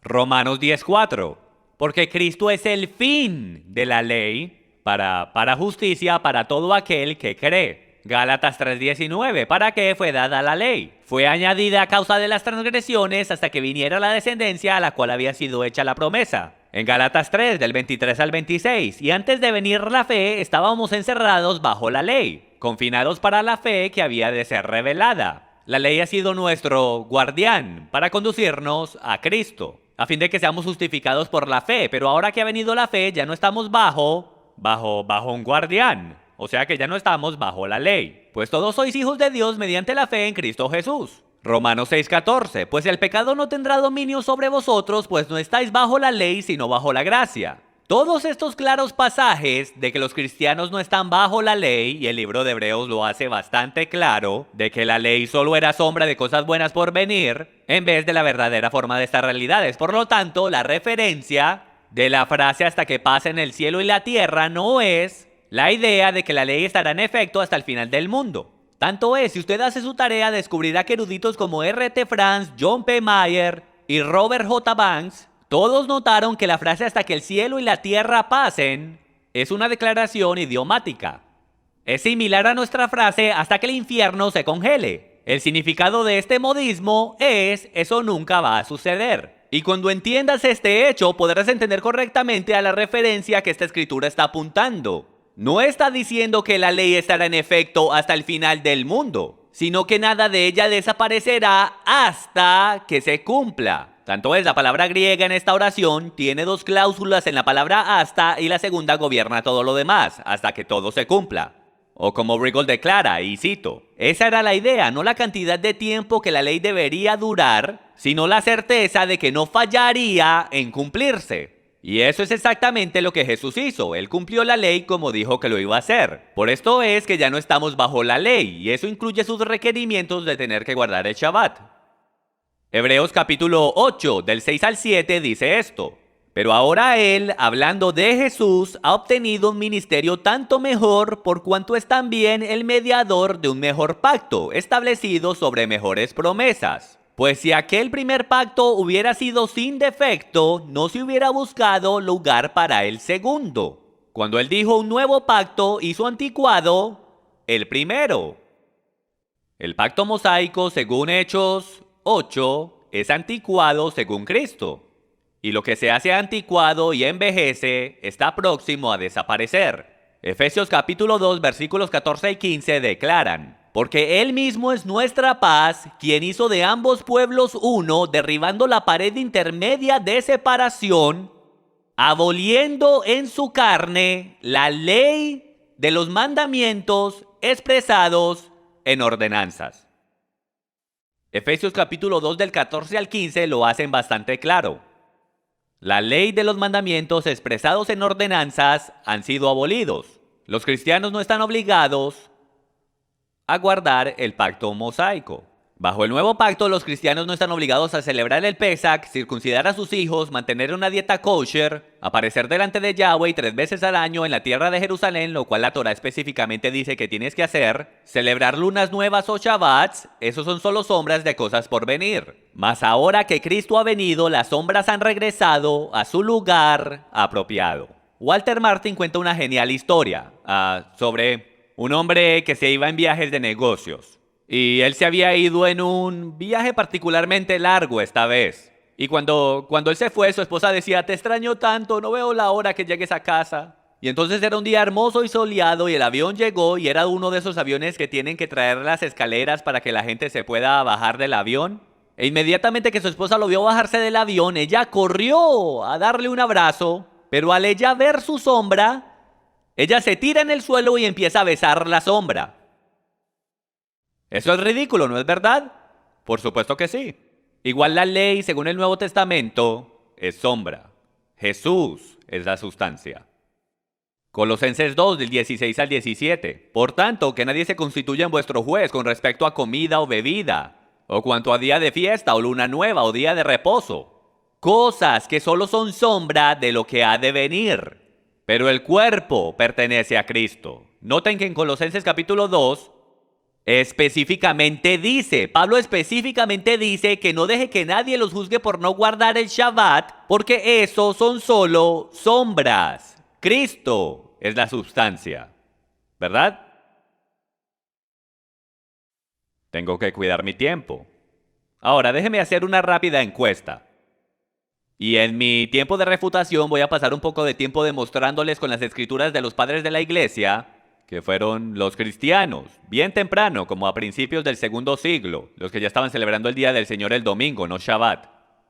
Romanos 10:4. Porque Cristo es el fin de la ley para justicia para todo aquel que cree. Gálatas 3:19. ¿Para qué fue dada la ley? Fue añadida a causa de las transgresiones hasta que viniera la descendencia a la cual había sido hecha la promesa. En Gálatas 3, del 23 al 26. Y antes de venir la fe, estábamos encerrados bajo la ley, confinados para la fe que había de ser revelada. La ley ha sido nuestro guardián para conducirnos a Cristo, a fin de que seamos justificados por la fe. Pero ahora que ha venido la fe, ya no estamos bajo un guardián. O sea que ya no estamos bajo la ley. Pues todos sois hijos de Dios mediante la fe en Cristo Jesús. Romanos 6:14. Pues el pecado no tendrá dominio sobre vosotros, pues no estáis bajo la ley, sino bajo la gracia. Todos estos claros pasajes de que los cristianos no están bajo la ley, y el libro de Hebreos lo hace bastante claro, de que la ley solo era sombra de cosas buenas por venir, en vez de la verdadera forma de estas realidades. Por lo tanto, la referencia de la frase hasta que pasen el cielo y la tierra no es la idea de que la ley estará en efecto hasta el final del mundo. Tanto es, si usted hace su tarea, descubrirá que eruditos como R.T. France, John P. Mayer y Robert J. Banks, todos notaron que la frase hasta que el cielo y la tierra pasen es una declaración idiomática. Es similar a nuestra frase hasta que el infierno se congele. El significado de este modismo es eso nunca va a suceder. Y cuando entiendas este hecho, podrás entender correctamente a la referencia que esta escritura está apuntando. No está diciendo que la ley estará en efecto hasta el final del mundo, sino que nada de ella desaparecerá hasta que se cumpla. Tanto es, la palabra griega en esta oración tiene dos cláusulas en la palabra hasta y la segunda gobierna todo lo demás, hasta que todo se cumpla. O como Riggle declara, y cito, esa era la idea, no la cantidad de tiempo que la ley debería durar, sino la certeza de que no fallaría en cumplirse. Y eso es exactamente lo que Jesús hizo. Él cumplió la ley como dijo que lo iba a hacer. Por esto es que ya no estamos bajo la ley, y eso incluye sus requerimientos de tener que guardar el Shabbat. Hebreos capítulo 8, del 6 al 7 dice esto. Pero ahora él, hablando de Jesús, ha obtenido un ministerio tanto mejor por cuanto es también el mediador de un mejor pacto, establecido sobre mejores promesas. Pues si aquel primer pacto hubiera sido sin defecto, no se hubiera buscado lugar para el segundo. Cuando él dijo un nuevo pacto, hizo anticuado el primero. El pacto mosaico, según Hechos 8, es anticuado según Cristo. Y lo que se hace anticuado y envejece está próximo a desaparecer. Efesios capítulo 2, versículos 14 y 15 declaran: porque Él mismo es nuestra paz, quien hizo de ambos pueblos uno, derribando la pared intermedia de separación, aboliendo en su carne la ley de los mandamientos expresados en ordenanzas. Efesios capítulo 2 del 14 al 15 lo hacen bastante claro. La ley de los mandamientos expresados en ordenanzas han sido abolidos. Los cristianos no están obligados a guardar el pacto mosaico. Bajo el nuevo pacto, los cristianos no están obligados a celebrar el Pesach, circuncidar a sus hijos, mantener una dieta kosher, aparecer delante de Yahweh 3 veces al año en la tierra de Jerusalén, lo cual la Torah específicamente dice que tienes que hacer, celebrar lunas nuevas o Shabbats, esos son solo sombras de cosas por venir. Mas ahora que Cristo ha venido, las sombras han regresado a su lugar apropiado. Walter Martin cuenta una genial historia sobre un hombre que se iba en viajes de negocios. Y él se había ido en un viaje particularmente largo esta vez. Y cuando él se fue, su esposa decía: te extraño tanto, no veo la hora que llegues a casa. Y entonces era un día hermoso y soleado y el avión llegó y era uno de esos aviones que tienen que traer las escaleras para que la gente se pueda bajar del avión. E inmediatamente que su esposa lo vio bajarse del avión, ella corrió a darle un abrazo, pero al ella ver su sombra, ella se tira en el suelo y empieza a besar la sombra. Eso es ridículo, ¿no es verdad? Por supuesto que sí. Igual la ley, según el Nuevo Testamento, es sombra. Jesús es la sustancia. Colosenses 2, del 16 al 17. Por tanto, que nadie se constituya en vuestro juez con respecto a comida o bebida, o cuanto a día de fiesta o luna nueva o día de reposo. Cosas que solo son sombra de lo que ha de venir. Pero el cuerpo pertenece a Cristo. Noten que en Colosenses capítulo 2, Pablo específicamente dice que no deje que nadie los juzgue por no guardar el Shabbat, porque eso son solo sombras. Cristo es la sustancia, ¿verdad? Tengo que cuidar mi tiempo. Ahora, déjeme hacer una rápida encuesta. Y en mi tiempo de refutación voy a pasar un poco de tiempo demostrándoles con las escrituras de los padres de la iglesia, que fueron los cristianos, bien temprano, como a principios del segundo siglo, los que ya estaban celebrando el Día del Señor el domingo, no Shabbat.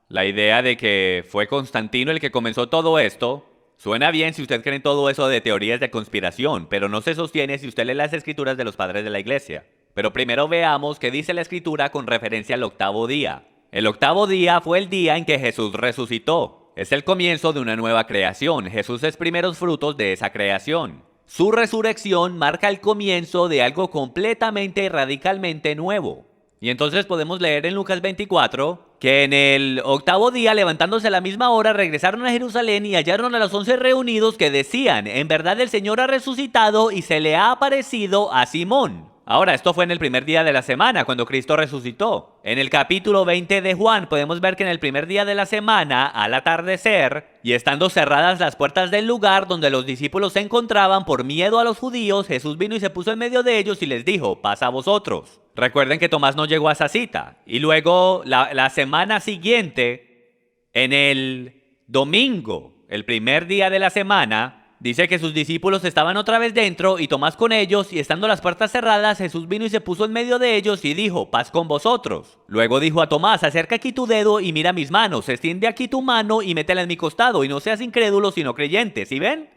La idea de que fue Constantino el que comenzó todo esto, suena bien si usted cree en todo eso de teorías de conspiración, pero no se sostiene si usted lee las escrituras de los padres de la iglesia. Pero primero veamos qué dice la escritura con referencia al octavo día. El octavo día fue el día en que Jesús resucitó. Es el comienzo de una nueva creación. Jesús es primeros frutos de esa creación. Su resurrección marca el comienzo de algo completamente y radicalmente nuevo. Y entonces podemos leer en Lucas 24 que en el 8º día, levantándose a la misma hora, regresaron a Jerusalén y hallaron a los 11 reunidos que decían: en verdad el Señor ha resucitado y se le ha aparecido a Simón. Ahora, esto fue en el primer día de la semana, cuando Cristo resucitó. En el capítulo 20 de Juan podemos ver que en el primer día de la semana, al atardecer, y estando cerradas las puertas del lugar donde los discípulos se encontraban por miedo a los judíos, Jesús vino y se puso en medio de ellos y les dijo: paz a vosotros. Recuerden que Tomás no llegó a esa cita. Y luego, la semana siguiente, en el domingo, el primer día de la semana, dice que sus discípulos estaban otra vez dentro y Tomás con ellos, y estando las puertas cerradas, Jesús vino y se puso en medio de ellos y dijo: paz con vosotros. Luego dijo a Tomás: acerca aquí tu dedo y mira mis manos, extiende aquí tu mano y métela en mi costado, y no seas incrédulo sino creyente. ¿Sí ven?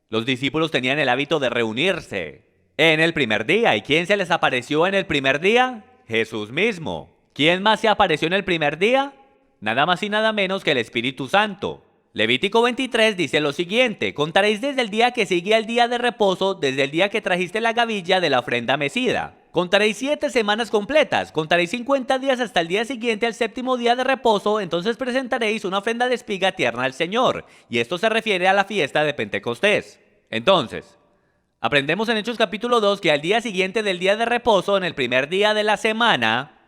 Los discípulos tenían el hábito de reunirse en el primer día. ¿Y quién se les apareció en el primer día? Jesús mismo. ¿Quién más se apareció en el primer día? Nada más y nada menos que el Espíritu Santo. Levítico 23 dice lo siguiente: contaréis desde el día que sigue al día de reposo, desde el día que trajiste la gavilla de la ofrenda mecida. Contaréis 7 semanas completas, contaréis 50 días hasta el día siguiente al 7º día de reposo, entonces presentaréis una ofrenda de espiga tierna al Señor. Y esto se refiere a la fiesta de Pentecostés. Entonces, aprendemos en Hechos capítulo 2 que al día siguiente del día de reposo, en el primer día de la semana,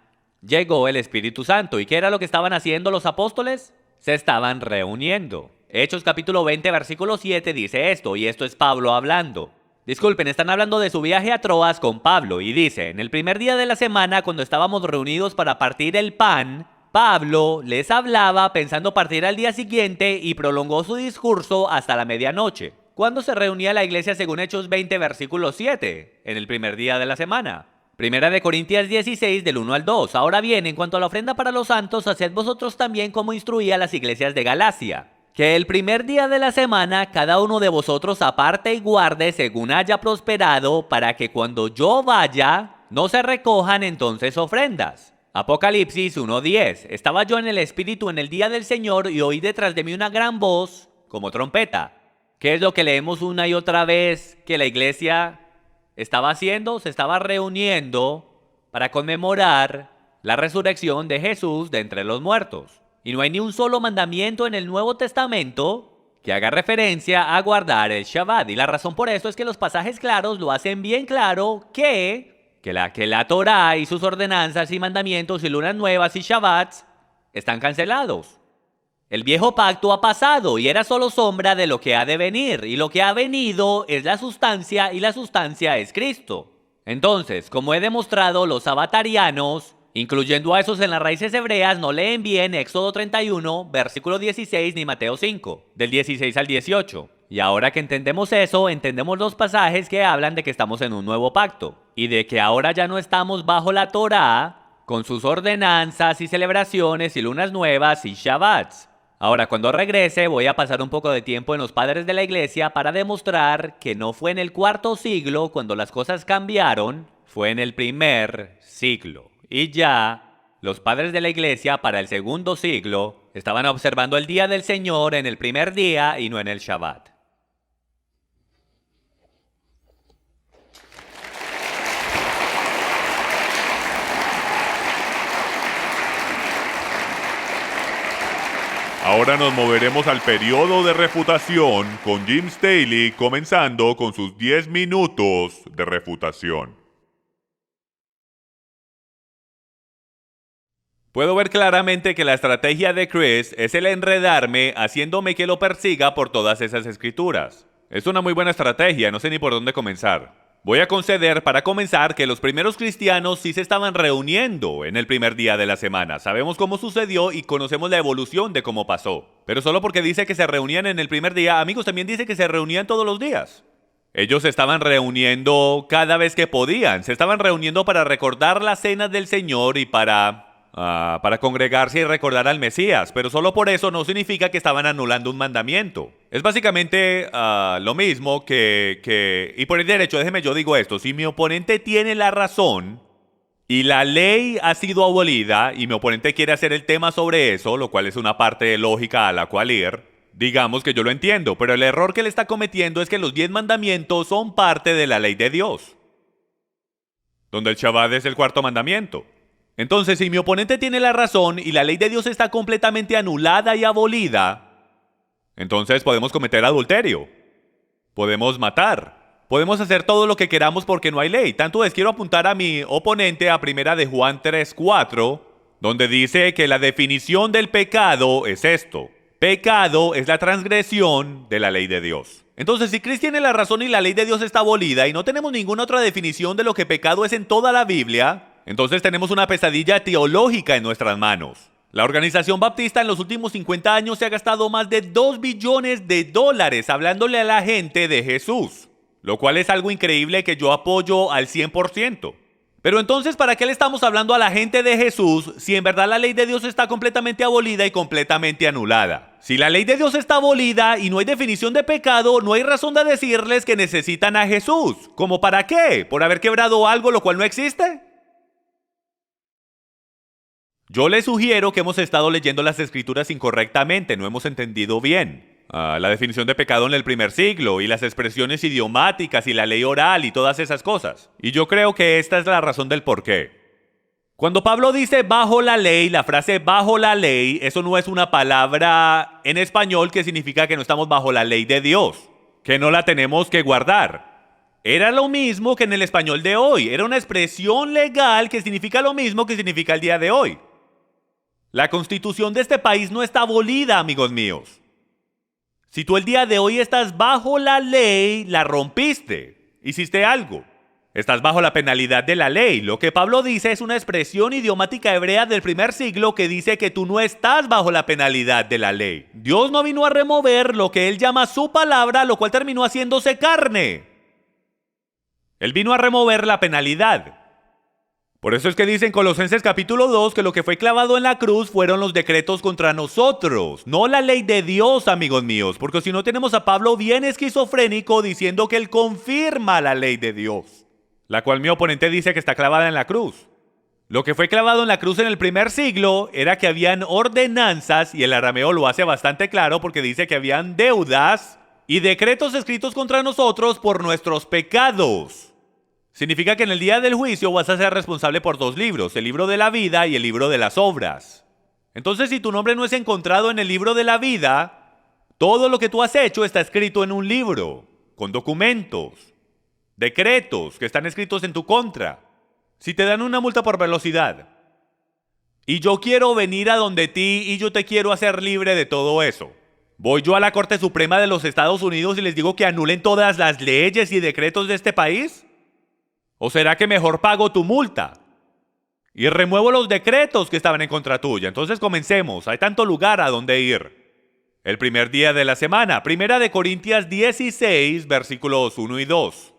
llegó el Espíritu Santo. ¿Y qué era lo que estaban haciendo los apóstoles? Se estaban reuniendo. Hechos capítulo 20 versículo 7 dice esto, y esto es Pablo hablando. Disculpen, están hablando de su viaje a Troas con Pablo, y dice: en el primer día de la semana, cuando estábamos reunidos para partir el pan, Pablo les hablaba pensando partir al día siguiente y prolongó su discurso hasta la medianoche. ¿Cuándo se reunía la iglesia según Hechos 20 versículo 7? En el primer día de la semana. Primera de Corintios 16 del 1 al 2. Ahora bien, en cuanto a la ofrenda para los santos, haced vosotros también como instruía a las iglesias de Galacia: que el primer día de la semana cada uno de vosotros aparte y guarde según haya prosperado, para que cuando yo vaya no se recojan entonces ofrendas. Apocalipsis 1:10. Estaba yo en el Espíritu en el día del Señor y oí detrás de mí una gran voz como trompeta. ¿Qué es lo que leemos una y otra vez que la iglesia estaba haciendo? Se estaba reuniendo para conmemorar la resurrección de Jesús de entre los muertos. Y no hay ni un solo mandamiento en el Nuevo Testamento que haga referencia a guardar el Shabbat. Y la razón por eso es que los pasajes claros lo hacen bien claro que la Torá y sus ordenanzas y mandamientos y lunas nuevas y Shabbats están cancelados. El viejo pacto ha pasado y era solo sombra de lo que ha de venir, y lo que ha venido es la sustancia, y la sustancia es Cristo. Entonces, como he demostrado, los sabatarianos, incluyendo a esos en las raíces hebreas, no leen bien Éxodo 31, versículo 16, ni Mateo 5, del 16 al 18. Y ahora que entendemos eso, entendemos los pasajes que hablan de que estamos en un nuevo pacto, y de que ahora ya no estamos bajo la Torá, con sus ordenanzas y celebraciones y lunas nuevas y Shabbats. Ahora, cuando regrese, voy a pasar un poco de tiempo en los padres de la iglesia para demostrar que no fue en el 4º siglo cuando las cosas cambiaron, fue en el primer siglo. Y ya, los padres de la iglesia para el 2º siglo estaban observando el día del Señor en el primer día y no en el Shabbat. Ahora nos moveremos al periodo de refutación con Jim Staley, comenzando con sus 10 minutos de refutación. Puedo ver claramente que la estrategia de Chris es el enredarme haciéndome que lo persiga por todas esas escrituras. Es una muy buena estrategia, no sé ni por dónde comenzar. Voy a conceder para comenzar que los primeros cristianos sí se estaban reuniendo en el primer día de la semana. Sabemos cómo sucedió y conocemos la evolución de cómo pasó. Pero solo porque dice que se reunían en el primer día, amigos, también dice que se reunían todos los días. Ellos se estaban reuniendo cada vez que podían. Se estaban reuniendo para recordar la cena del Señor y para congregarse y recordar al Mesías, pero solo por eso no significa que estaban anulando un mandamiento. Es básicamente lo mismo que... Y por el derecho, déjeme yo digo esto, si mi oponente tiene la razón y la ley ha sido abolida y mi oponente quiere hacer el tema sobre eso, lo cual es una parte lógica a la cual ir, digamos que yo lo entiendo, pero el error que le está cometiendo es que los 10 mandamientos son parte de la ley de Dios, donde el Shabbat es el 4º mandamiento. Entonces, si mi oponente tiene la razón y la ley de Dios está completamente anulada y abolida, entonces podemos cometer adulterio, podemos matar, podemos hacer todo lo que queramos porque no hay ley. Tanto es, quiero apuntar a mi oponente a 1 de Juan 3:4, donde dice que la definición del pecado es esto: pecado es la transgresión de la ley de Dios. Entonces, si Chris tiene la razón y la ley de Dios está abolida y no tenemos ninguna otra definición de lo que pecado es en toda la Biblia, entonces tenemos una pesadilla teológica en nuestras manos. La organización baptista en los últimos 50 años se ha gastado más de $2 billones hablándole a la gente de Jesús, lo cual es algo increíble que yo apoyo al 100%. Pero entonces, ¿para qué le estamos hablando a la gente de Jesús si en verdad la ley de Dios está completamente abolida y completamente anulada? Si la ley de Dios está abolida y no hay definición de pecado, no hay razón de decirles que necesitan a Jesús. ¿Cómo para qué? ¿Por haber quebrado algo lo cual no existe? Yo les sugiero que hemos estado leyendo las escrituras incorrectamente, no hemos entendido bien la definición de pecado en el primer siglo y las expresiones idiomáticas y la ley oral y todas esas cosas. Y yo creo que esta es la razón del por qué. Cuando Pablo dice bajo la ley, la frase bajo la ley, eso no es una palabra en español que significa que no estamos bajo la ley de Dios, que no la tenemos que guardar. Era lo mismo que en el español de hoy, era una expresión legal que significa lo mismo que significa el día de hoy. La constitución de este país no está abolida, amigos míos. Si tú el día de hoy estás bajo la ley, la rompiste, hiciste algo. Estás bajo la penalidad de la ley. Lo que Pablo dice es una expresión idiomática hebrea del primer siglo que dice que tú no estás bajo la penalidad de la ley. Dios no vino a remover lo que él llama su palabra, lo cual terminó haciéndose carne. Él vino a remover la penalidad. Por eso es que dice en Colosenses capítulo 2 que lo que fue clavado en la cruz fueron los decretos contra nosotros, no la ley de Dios, amigos míos, porque si no tenemos a Pablo bien esquizofrénico diciendo que él confirma la ley de Dios, la cual mi oponente dice que está clavada en la cruz. Lo que fue clavado en la cruz en el primer siglo era que habían ordenanzas, y el arameo lo hace bastante claro porque dice que habían deudas y decretos escritos contra nosotros por nuestros pecados. Significa que en el día del juicio vas a ser responsable por 2 libros, el libro de la vida y el libro de las obras. Entonces, si tu nombre no es encontrado en el libro de la vida, todo lo que tú has hecho está escrito en un libro, con documentos, decretos que están escritos en tu contra. Si te dan una multa por velocidad, y yo quiero venir a donde ti y yo te quiero hacer libre de todo eso, ¿voy yo a la Corte Suprema de los Estados Unidos y les digo que anulen todas las leyes y decretos de este país? ¿O será que mejor pago tu multa y remuevo los decretos que estaban en contra tuya? Entonces comencemos, hay tanto lugar a donde ir. El primer día de la semana, 1 Corintios 16, versículos 1 y 2.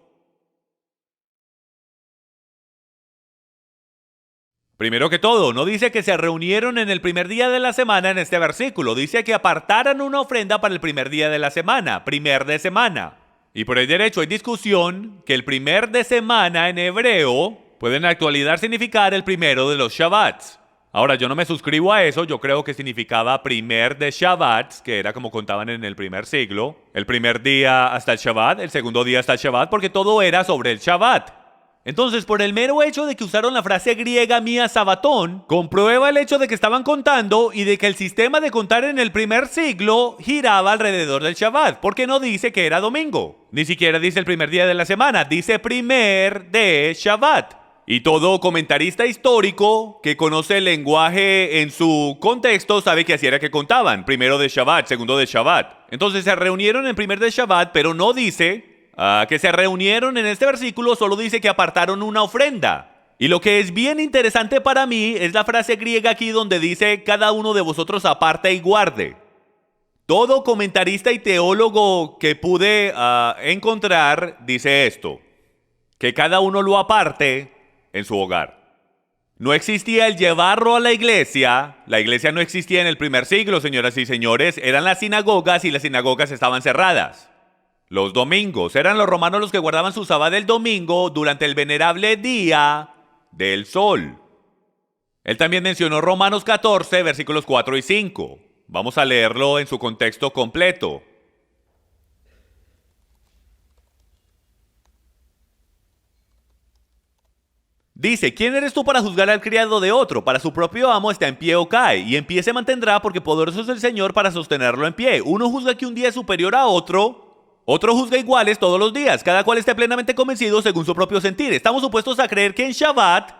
Primero que todo, no dice que se reunieron en el primer día de la semana en este versículo, dice que apartaran una ofrenda para el primer día de la semana, primer de semana. Y por el derecho hay discusión que el primer de semana en hebreo puede en la actualidad significar el primero de los Shabbats. Ahora, yo no me suscribo a eso, yo creo que significaba primer de Shabbats, que era como contaban en el primer siglo. El primer día hasta el Shabbat, el segundo día hasta el Shabbat, porque todo era sobre el Shabbat. Entonces, por el mero hecho de que usaron la frase griega mía sabatón, comprueba el hecho de que estaban contando y de que el sistema de contar en el primer siglo giraba alrededor del Shabbat, porque no dice que era domingo. Ni siquiera dice el primer día de la semana, dice primer de Shabbat. Y todo comentarista histórico que conoce el lenguaje en su contexto sabe que así era que contaban, primero de Shabbat, segundo de Shabbat. Entonces se reunieron en primer de Shabbat, pero no dice que se reunieron en este versículo, solo dice que apartaron una ofrenda. Y lo que es bien interesante para mí es la frase griega aquí donde dice cada uno de vosotros aparta y guarde. Todo comentarista y teólogo que pude encontrar dice esto, que cada uno lo aparte en su hogar. No existía el llevarlo a la iglesia no existía en el primer siglo, señoras y señores, eran las sinagogas y las sinagogas estaban cerradas. Los domingos, eran los romanos los que guardaban su sabbat del domingo durante el venerable día del sol. Él también mencionó Romanos 14, versículos 4 y 5. Vamos a leerlo en su contexto completo. Dice, ¿quién eres tú para juzgar al criado de otro? Para su propio amo está en pie o cae, y en pie se mantendrá porque poderoso es el Señor para sostenerlo en pie. Uno juzga que un día es superior a otro juzga iguales todos los días, cada cual esté plenamente convencido según su propio sentir. Estamos supuestos a creer que en Shabbat,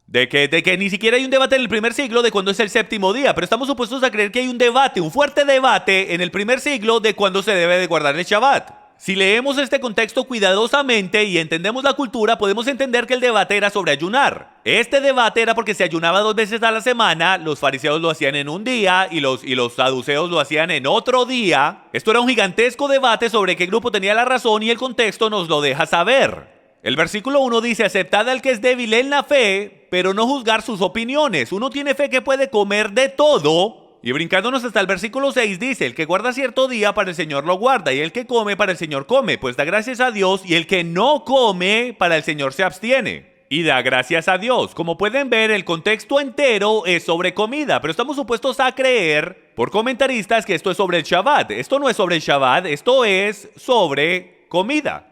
de que ni siquiera hay un debate en el primer siglo de cuándo es el séptimo día, pero estamos supuestos a creer que hay un debate, un fuerte debate en el primer siglo de cuándo se debe de guardar el Shabbat. Si leemos este contexto cuidadosamente y entendemos la cultura, podemos entender que el debate era sobre ayunar. Este debate era porque se ayunaba 2 veces a la semana, los fariseos lo hacían en un día y los saduceos lo hacían en otro día. Esto era un gigantesco debate sobre qué grupo tenía la razón y el contexto nos lo deja saber. El versículo 1 dice, aceptad al que es débil en la fe, pero no juzgar sus opiniones. Uno tiene fe que puede comer de todo. Y brincándonos hasta el versículo 6 dice, el que guarda cierto día para el Señor lo guarda, y el que come para el Señor come, pues da gracias a Dios, y el que no come para el Señor se abstiene, y da gracias a Dios. Como pueden ver, el contexto entero es sobre comida, pero estamos supuestos a creer, por comentaristas, que esto es sobre el Shabbat. Esto no es sobre el Shabbat, esto es sobre comida.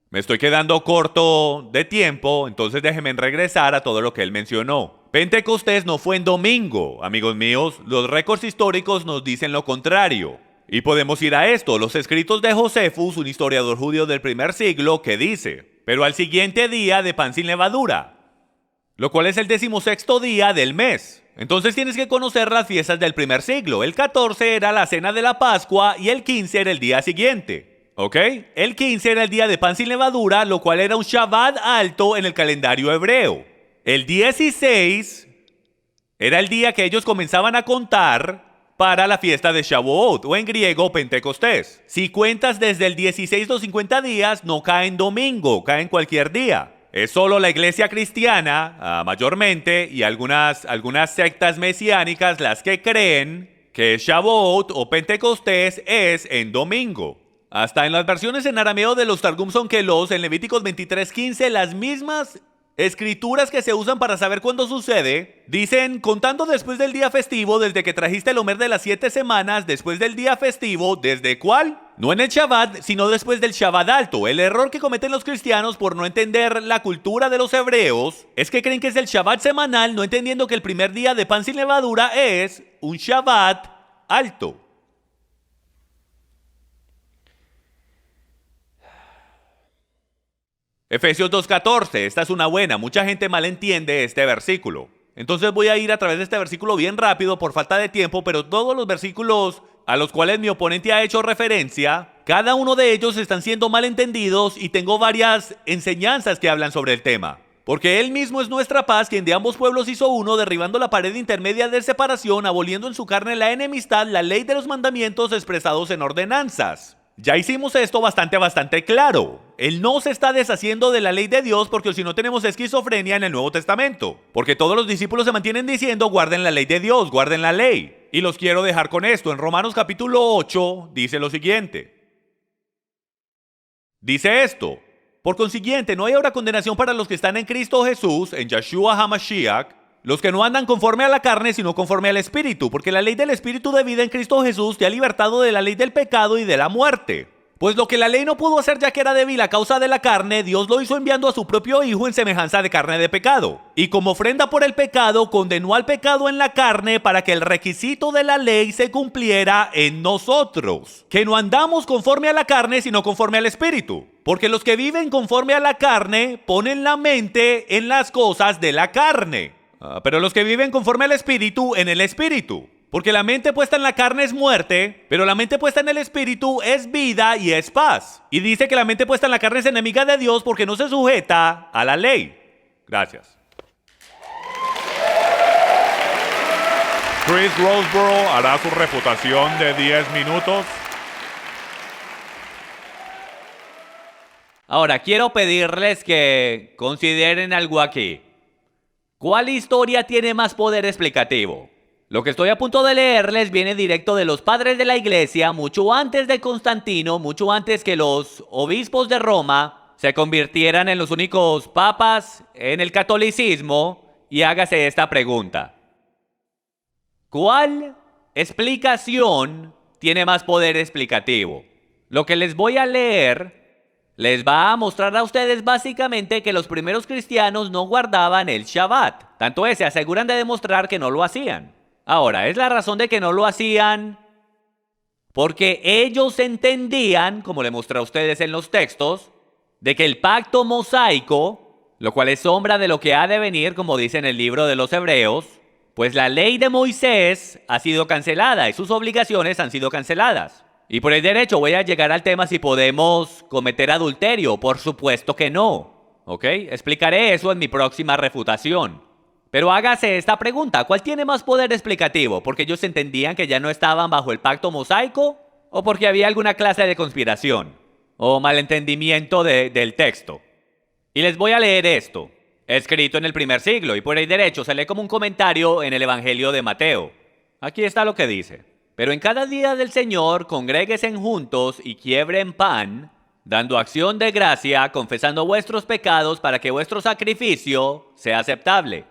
Me estoy quedando corto de tiempo, entonces déjenme regresar a todo lo que él mencionó. Pentecostés no fue en domingo, amigos míos. Los récords históricos nos dicen lo contrario. Y podemos ir a esto, los escritos de Josefus, un historiador judío del primer siglo, que dice, pero al siguiente día de pan sin levadura, lo cual es el 16º día del mes. Entonces tienes que conocer las fiestas del primer siglo. El 14 era la cena de la Pascua y el 15 era el día siguiente. ¿Ok? El 15 era el día de pan sin levadura, lo cual era un Shabbat alto en el calendario hebreo. El 16 era el día que ellos comenzaban a contar para la fiesta de Shavuot, o en griego Pentecostés. Si cuentas desde el 16 los 50 días, no cae en domingo, cae en cualquier día. Es solo la iglesia cristiana, mayormente, y algunas sectas mesiánicas las que creen que Shavuot o Pentecostés es en domingo. Hasta en las versiones en arameo de los Targum Onkelos, en Levíticos 23:15, las mismas escrituras que se usan para saber cuándo sucede, dicen, contando después del día festivo, desde que trajiste el Omer de las 7 semanas, después del día festivo, ¿desde cuál? No en el Shabbat, sino después del Shabbat alto. El error que cometen los cristianos por no entender la cultura de los hebreos es que creen que es el Shabbat semanal, no entendiendo que el primer día de pan sin levadura es un Shabbat alto. Efesios 2:14, esta es una buena, mucha gente malentiende este versículo. Entonces voy a ir a través de este versículo bien rápido por falta de tiempo, pero todos los versículos a los cuales mi oponente ha hecho referencia, cada uno de ellos están siendo malentendidos y tengo varias enseñanzas que hablan sobre el tema. Porque Él mismo es nuestra paz, quien de ambos pueblos hizo uno, derribando la pared intermedia de separación, aboliendo en su carne la enemistad, la ley de los mandamientos expresados en ordenanzas. Ya hicimos esto bastante claro. Él no se está deshaciendo de la ley de Dios porque si no tenemos esquizofrenia en el Nuevo Testamento. Porque todos los discípulos se mantienen diciendo guarden la ley de Dios, guarden la ley. Y los quiero dejar con esto. En Romanos capítulo 8 dice lo siguiente. Dice esto. Por consiguiente, no hay ahora condenación para los que están en Cristo Jesús, en Yeshua HaMashiach, los que no andan conforme a la carne, sino conforme al Espíritu, porque la ley del Espíritu de vida en Cristo Jesús te ha libertado de la ley del pecado y de la muerte. Pues lo que la ley no pudo hacer ya que era débil a causa de la carne, Dios lo hizo enviando a su propio Hijo en semejanza de carne de pecado. Y como ofrenda por el pecado, condenó al pecado en la carne para que el requisito de la ley se cumpliera en nosotros. Que no andamos conforme a la carne, sino conforme al Espíritu. Porque los que viven conforme a la carne ponen la mente en las cosas de la carne. Pero los que viven conforme al Espíritu, en el Espíritu. Porque la mente puesta en la carne es muerte, pero la mente puesta en el Espíritu es vida y es paz. Y dice que la mente puesta en la carne es enemiga de Dios porque no se sujeta a la ley. Gracias. Chris Roseborough hará su refutación de 10 minutos. Ahora, quiero pedirles que consideren algo aquí. ¿Cuál historia tiene más poder explicativo? Lo que estoy a punto de leerles viene directo de los padres de la iglesia, mucho antes de Constantino, mucho antes que los obispos de Roma se convirtieran en los únicos papas en el catolicismo, y hágase esta pregunta. ¿Cuál explicación tiene más poder explicativo? Lo que les voy a leer les va a mostrar a ustedes básicamente que los primeros cristianos no guardaban el Shabbat. Tanto es, se aseguran de demostrar que no lo hacían. Ahora, ¿es la razón de que no lo hacían? Porque ellos entendían, como le mostré a ustedes en los textos, de que el pacto mosaico, lo cual es sombra de lo que ha de venir, como dice en el libro de los Hebreos, pues la ley de Moisés ha sido cancelada y sus obligaciones han sido canceladas. Y por el derecho voy a llegar al tema si podemos cometer adulterio. Por supuesto que no. ¿Ok? Explicaré eso en mi próxima refutación. Pero hágase esta pregunta, ¿cuál tiene más poder explicativo? ¿Porque ellos entendían que ya no estaban bajo el pacto mosaico? ¿O porque había alguna clase de conspiración? ¿O malentendimiento del texto? Y les voy a leer esto, escrito en el primer siglo, y por el derecho se lee como un comentario en el Evangelio de Mateo. Aquí está lo que dice. Pero en cada día del Señor congréguesen juntos y quiebren pan, dando acción de gracia, confesando vuestros pecados para que vuestro sacrificio sea aceptable.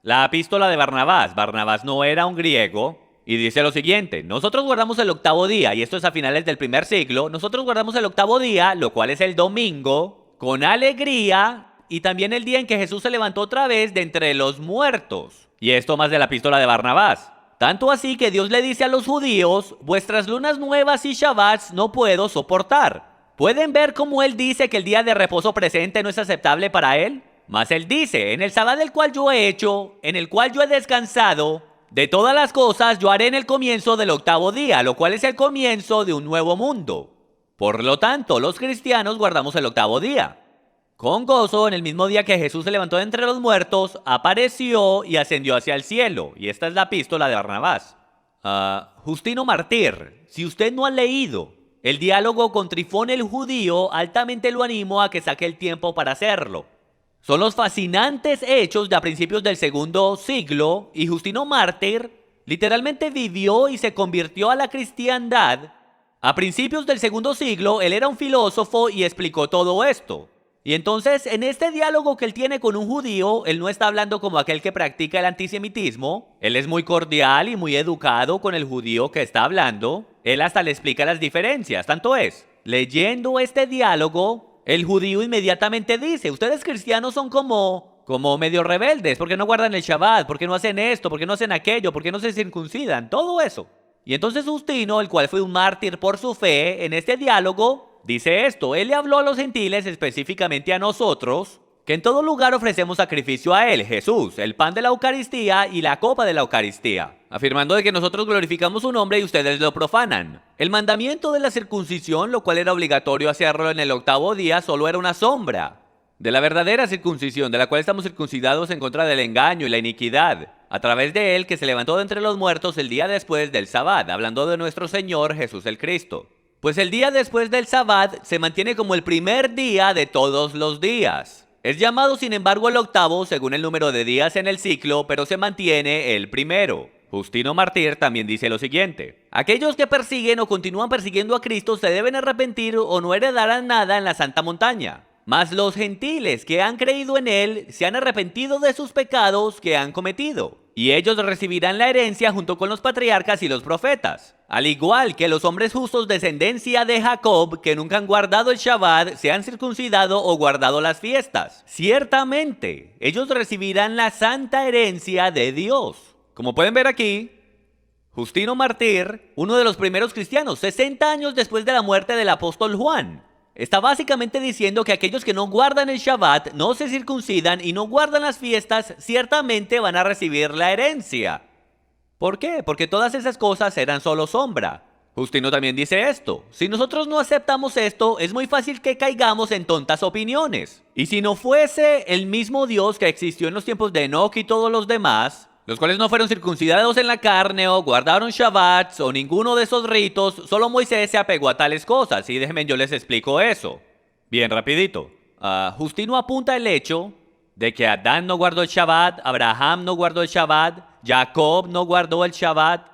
La epístola de Barnabás. Barnabás no era un griego. Y dice lo siguiente: nosotros guardamos el octavo día, y esto es a finales del primer siglo. Nosotros guardamos el octavo día, lo cual es el domingo, con alegría, y también el día en que Jesús se levantó otra vez de entre los muertos. Y esto más de la epístola de Barnabás. Tanto así que Dios le dice a los judíos: vuestras lunas nuevas y Shabbats no puedo soportar. ¿Pueden ver cómo él dice que el día de reposo presente no es aceptable para él? Mas él dice: en el sábado del cual yo he hecho, en el cual yo he descansado, de todas las cosas yo haré en el comienzo del octavo día, lo cual es el comienzo de un nuevo mundo. Por lo tanto, los cristianos guardamos el octavo día. Con gozo, en el mismo día que Jesús se levantó de entre los muertos, apareció y ascendió hacia el cielo. Y esta es la epístola de Barnabás. Justino Martir, si usted no ha leído el diálogo con Trifón el judío, altamente lo animo a que saque el tiempo para hacerlo. Son los fascinantes hechos de a principios del segundo siglo, y Justino Mártir literalmente vivió y se convirtió a la cristiandad. A principios del segundo siglo, él era un filósofo y explicó todo esto. Y entonces, en este diálogo que él tiene con un judío, él no está hablando como aquel que practica el antisemitismo. Él es muy cordial y muy educado con el judío que está hablando. Él hasta le explica las diferencias. Tanto es, leyendo este diálogo, el judío inmediatamente dice: ustedes cristianos son como medio rebeldes, porque no guardan el Shabbat, porque no hacen esto, porque no hacen aquello, porque no se circuncidan, todo eso. Y entonces Justino, el cual fue un mártir por su fe, en este diálogo dice esto: él le habló a los gentiles, específicamente a nosotros, que en todo lugar ofrecemos sacrificio a él, Jesús, el pan de la Eucaristía y la copa de la Eucaristía, afirmando de que nosotros glorificamos su nombre y ustedes lo profanan. El mandamiento de la circuncisión, lo cual era obligatorio hacerlo en el octavo día, solo era una sombra de la verdadera circuncisión, de la cual estamos circuncidados en contra del engaño y la iniquidad, a través de él que se levantó de entre los muertos el día después del Sabbat, hablando de nuestro Señor Jesús el Cristo. Pues el día después del Sabbat se mantiene como el primer día de todos los días. Es llamado, sin embargo, el octavo según el número de días en el ciclo, pero se mantiene el primero. Justino Mártir también dice lo siguiente: aquellos que persiguen o continúan persiguiendo a Cristo se deben arrepentir o no heredarán nada en la santa montaña. Mas los gentiles que han creído en él se han arrepentido de sus pecados que han cometido, y ellos recibirán la herencia junto con los patriarcas y los profetas, al igual que los hombres justos descendencia de Jacob que nunca han guardado el Shabbat, se han circuncidado o guardado las fiestas. Ciertamente, ellos recibirán la santa herencia de Dios. Como pueden ver aquí, Justino Mártir, uno de los primeros cristianos, 60 años después de la muerte del apóstol Juan, está básicamente diciendo que aquellos que no guardan el Shabbat, no se circuncidan y no guardan las fiestas, ciertamente van a recibir la herencia. ¿Por qué? Porque todas esas cosas eran solo sombra. Justino también dice esto: si nosotros no aceptamos esto, es muy fácil que caigamos en tontas opiniones. Y si no fuese el mismo Dios que existió en los tiempos de Enoc y todos los demás, los cuales no fueron circuncidados en la carne o guardaron Shabbats o ninguno de esos ritos, solo Moisés se apegó a tales cosas. Y déjenme, yo les explico eso. Bien, rapidito. Justino apunta el hecho de que Adán no guardó el Shabbat, Abraham no guardó el Shabbat, Jacob no guardó el Shabbat.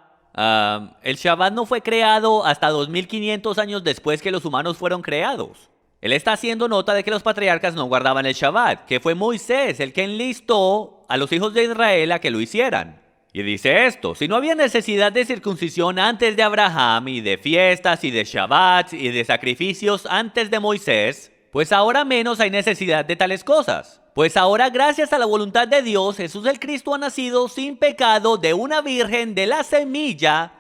El Shabbat no fue creado hasta 2500 años después que los humanos fueron creados. Él está haciendo nota de que los patriarcas no guardaban el Shabbat, que fue Moisés el que enlistó a los hijos de Israel a que lo hicieran. Y dice esto: si no había necesidad de circuncisión antes de Abraham, y de fiestas, y de Shabbats, y de sacrificios antes de Moisés, pues ahora menos hay necesidad de tales cosas. Pues ahora, gracias a la voluntad de Dios, Jesús el Cristo ha nacido sin pecado de una virgen de la semilla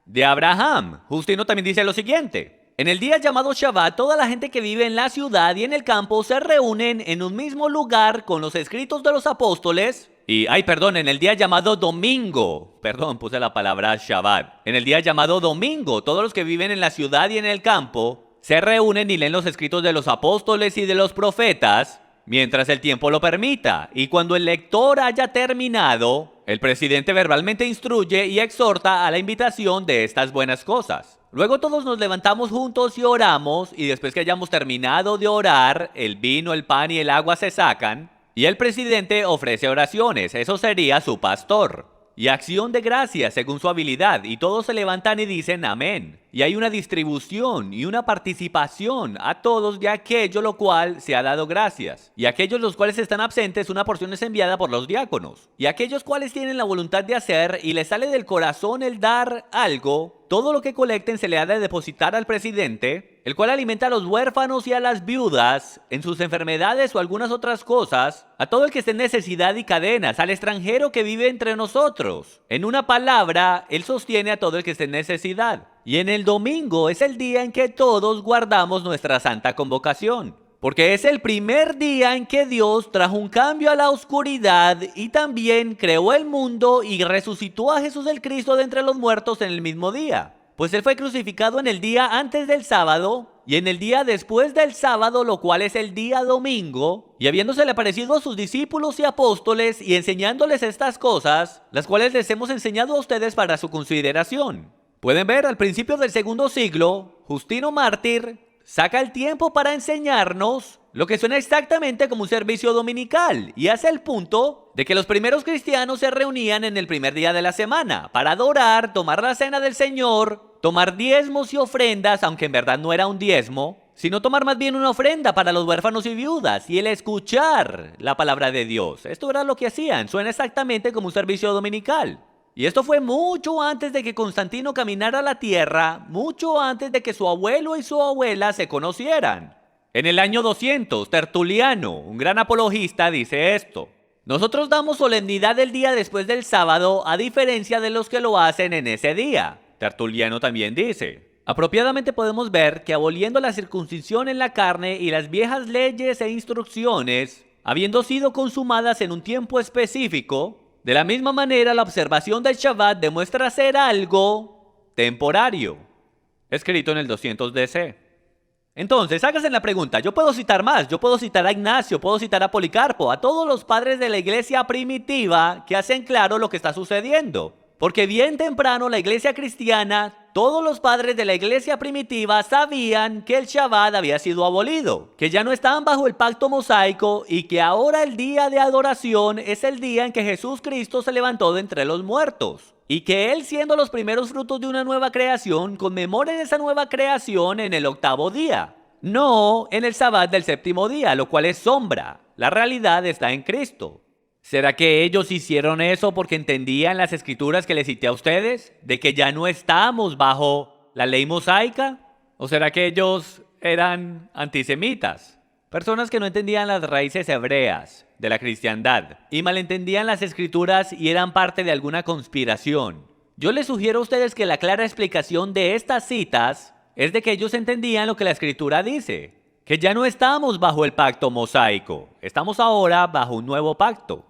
de Abraham. Justino también dice lo siguiente: en el día llamado Shabbat, toda la gente que vive en la ciudad y en el campo se reúnen en un mismo lugar con los escritos de los apóstoles. En el día llamado domingo, puse la palabra Shabbat. En el día llamado domingo, todos los que viven en la ciudad y en el campo se reúnen y leen los escritos de los apóstoles y de los profetas, mientras el tiempo lo permita. Y cuando el lector haya terminado, el presidente verbalmente instruye y exhorta a la invitación de estas buenas cosas. Luego todos nos levantamos juntos y oramos, y después que hayamos terminado de orar, el vino, el pan y el agua se sacan, y el presidente ofrece oraciones, eso sería su pastor, y acción de gracias según su habilidad, y todos se levantan y dicen amén. Y hay una distribución y una participación a todos de aquello lo cual se ha dado gracias. Y aquellos los cuales están absentes, una porción es enviada por los diáconos. Y aquellos cuales tienen la voluntad de hacer y les sale del corazón el dar algo, todo lo que colecten se le ha de depositar al presidente, el cual alimenta a los huérfanos y a las viudas en sus enfermedades o algunas otras cosas, a todo el que esté en necesidad y cadenas, al extranjero que vive entre nosotros. En una palabra, él sostiene a todo el que esté en necesidad. Y en el domingo es el día en que todos guardamos nuestra santa convocación, porque es el primer día en que Dios trajo un cambio a la oscuridad y también creó el mundo y resucitó a Jesús el Cristo de entre los muertos en el mismo día. Pues Él fue crucificado en el día antes del sábado y en el día después del sábado, lo cual es el día domingo, y habiéndosele aparecido a sus discípulos y apóstoles y enseñándoles estas cosas, las cuales les hemos enseñado a ustedes para su consideración. Pueden ver, al principio del segundo siglo, Justino Mártir saca el tiempo para enseñarnos lo que suena exactamente como un servicio dominical, y hace el punto de que los primeros cristianos se reunían en el primer día de la semana para adorar, tomar la cena del Señor, tomar diezmos y ofrendas, aunque en verdad no era un diezmo, sino tomar más bien una ofrenda para los huérfanos y viudas, y el escuchar la palabra de Dios. Esto era lo que hacían, suena exactamente como un servicio dominical. Y esto fue mucho antes de que Constantino caminara la tierra, mucho antes de que su abuelo y su abuela se conocieran. En el año 200, Tertuliano, un gran apologista, dice esto: nosotros damos solemnidad el día después del sábado, a diferencia de los que lo hacen en ese día. Tertuliano también dice: apropiadamente podemos ver que aboliendo la circuncisión en la carne y las viejas leyes e instrucciones, habiendo sido consumadas en un tiempo específico, de la misma manera la observación del Shabbat demuestra ser algo temporario. Escrito en el 200 DC. Entonces, hágase la pregunta. Yo puedo citar más. Yo puedo citar a Ignacio, puedo citar a Policarpo, a todos los padres de la iglesia primitiva que hacen claro lo que está sucediendo. Porque bien temprano la iglesia cristiana, todos los padres de la iglesia primitiva sabían que el Shabbat había sido abolido, que ya no estaban bajo el pacto mosaico y que ahora el día de adoración es el día en que Jesús Cristo se levantó de entre los muertos. Y que Él, siendo los primeros frutos de una nueva creación, conmemoren esa nueva creación en el 8º día, no en el Shabbat del 7º día, lo cual es sombra. La realidad está en Cristo. ¿Será que ellos hicieron eso porque entendían las escrituras que les cité a ustedes? ¿De que ya no estamos bajo la ley mosaica? ¿O será que ellos eran antisemitas? Personas que no entendían las raíces hebreas de la cristiandad y malentendían las escrituras y eran parte de alguna conspiración. Yo les sugiero a ustedes que la clara explicación de estas citas es de que ellos entendían lo que la escritura dice, que ya no estamos bajo el pacto mosaico, estamos ahora bajo un nuevo pacto.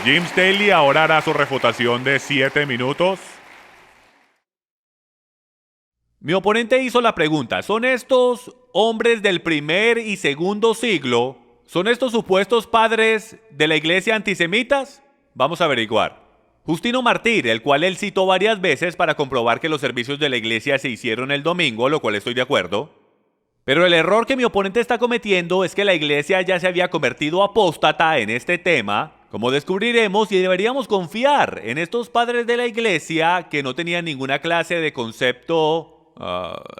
Jim Staley ahora hará su refutación de 7 minutos. Mi oponente hizo la pregunta: ¿son estos hombres del primer y segundo siglo? ¿Son estos supuestos padres de la iglesia antisemitas? Vamos a averiguar. Justino Mártir, el cual él citó varias veces para comprobar que los servicios de la iglesia se hicieron el domingo, lo cual estoy de acuerdo. Pero el error que mi oponente está cometiendo es que la iglesia ya se había convertido apóstata en este tema, como descubriremos, y deberíamos confiar en estos padres de la iglesia que no tenían ninguna clase de concepto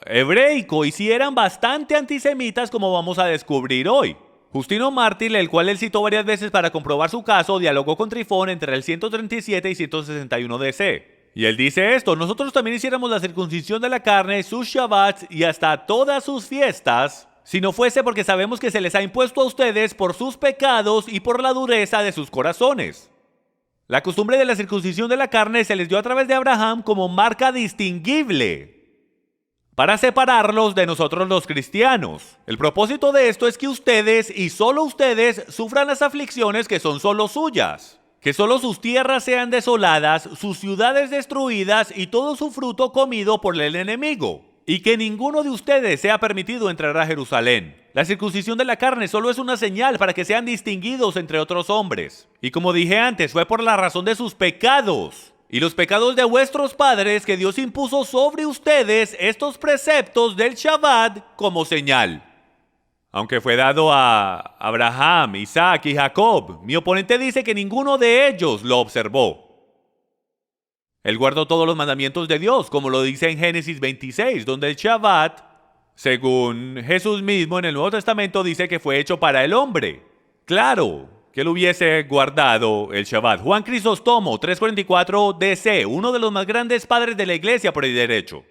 hebreico y sí eran bastante antisemitas, como vamos a descubrir hoy. Justino Mártir, el cual él citó varias veces para comprobar su caso, dialogó con Trifón entre el 137 y 161 DC. Y él dice esto: nosotros también hiciéramos la circuncisión de la carne, sus Shabbats y hasta todas sus fiestas, si no fuese porque sabemos que se les ha impuesto a ustedes por sus pecados y por la dureza de sus corazones. La costumbre de la circuncisión de la carne se les dio a través de Abraham como marca distinguible para separarlos de nosotros los cristianos. El propósito de esto es que ustedes y solo ustedes sufran las aflicciones que son solo suyas. Que solo sus tierras sean desoladas, sus ciudades destruidas y todo su fruto comido por el enemigo. Y que ninguno de ustedes sea permitido entrar a Jerusalén. La circuncisión de la carne solo es una señal para que sean distinguidos entre otros hombres. Y como dije antes, fue por la razón de sus pecados y los pecados de vuestros padres que Dios impuso sobre ustedes estos preceptos del Shabbat como señal. Aunque fue dado a Abraham, Isaac y Jacob, mi oponente dice que ninguno de ellos lo observó. Él guardó todos los mandamientos de Dios, como lo dice en Génesis 26, donde el Shabbat, según Jesús mismo en el Nuevo Testamento, dice que fue hecho para el hombre. Claro que él hubiese guardado el Shabbat. Juan Crisóstomo, 344 DC, uno de los más grandes padres de la iglesia por el derecho.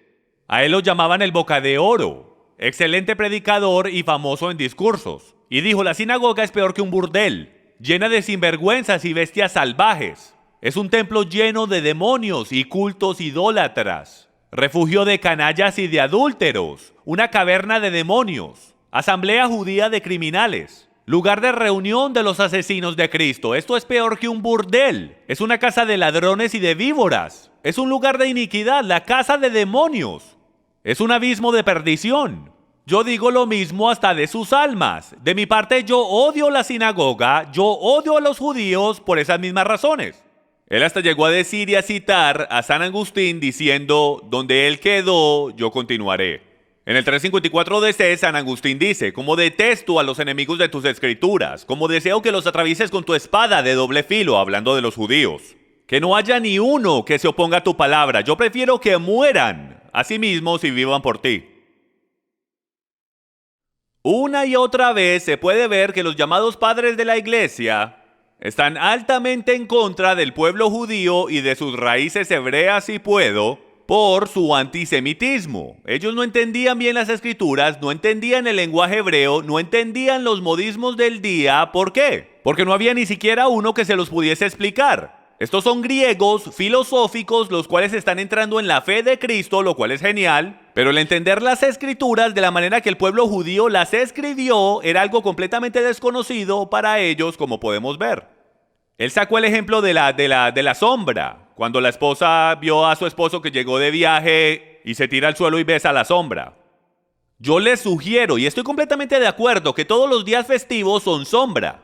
A él lo llamaban el Boca de Oro. Excelente predicador y famoso en discursos. Y dijo: la sinagoga es peor que un burdel, llena de sinvergüenzas y bestias salvajes. Es un templo lleno de demonios y cultos idólatras, refugio de canallas y de adúlteros, una caverna de demonios, asamblea judía de criminales, lugar de reunión de los asesinos de Cristo. Esto es peor que un burdel. Es una casa de ladrones y de víboras. Es un lugar de iniquidad, la casa de demonios. Es un abismo de perdición. Yo digo lo mismo hasta de sus almas. De mi parte, yo odio la sinagoga, yo odio a los judíos por esas mismas razones. Él hasta llegó a decir y a citar a San Agustín diciendo: donde él quedó, yo continuaré. En el 354 DC, San Agustín dice: como detesto a los enemigos de tus escrituras, como deseo que los atravieses con tu espada de doble filo, hablando de los judíos. Que no haya ni uno que se oponga a tu palabra. Yo prefiero que mueran a sí mismos y vivan por ti. Una y otra vez se puede ver que los llamados padres de la iglesia están altamente en contra del pueblo judío y de sus raíces hebreas, si puedo, por su antisemitismo. Ellos no entendían bien las escrituras, no entendían el lenguaje hebreo, no entendían los modismos del día. ¿Por qué? Porque no había ni siquiera uno que se los pudiese explicar. Estos son griegos filosóficos, los cuales están entrando en la fe de Cristo, lo cual es genial, pero el entender las escrituras de la manera que el pueblo judío las escribió era algo completamente desconocido para ellos, como podemos ver. Él sacó el ejemplo de la sombra, cuando la esposa vio a su esposo que llegó de viaje y se tira al suelo y besa la sombra. Yo les sugiero, y estoy completamente de acuerdo, que todos los días festivos son sombra.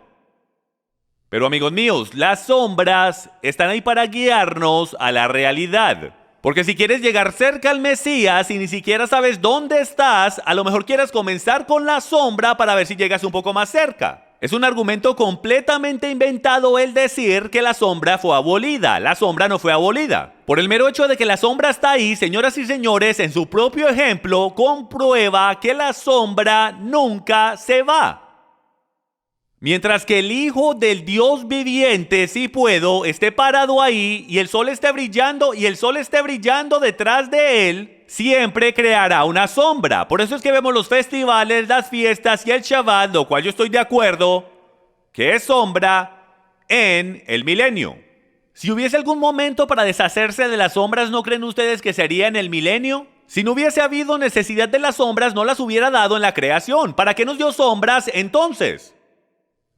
Pero amigos míos, las sombras están ahí para guiarnos a la realidad. Porque si quieres llegar cerca al Mesías y ni siquiera sabes dónde estás, a lo mejor quieras comenzar con la sombra para ver si llegas un poco más cerca. Es un argumento completamente inventado el decir que la sombra fue abolida. La sombra no fue abolida. Por el mero hecho de que la sombra está ahí, señoras y señores, en su propio ejemplo, comprueba que la sombra nunca se va. Mientras que el Hijo del Dios viviente, si puedo, esté parado ahí y el sol esté brillando detrás de él, siempre creará una sombra. Por eso es que vemos los festivales, las fiestas y el Shabbat, lo cual yo estoy de acuerdo, que es sombra en el milenio. Si hubiese algún momento para deshacerse de las sombras, ¿no creen ustedes que sería en el milenio? Si no hubiese habido necesidad de las sombras, no las hubiera dado en la creación. ¿Para qué nos dio sombras entonces?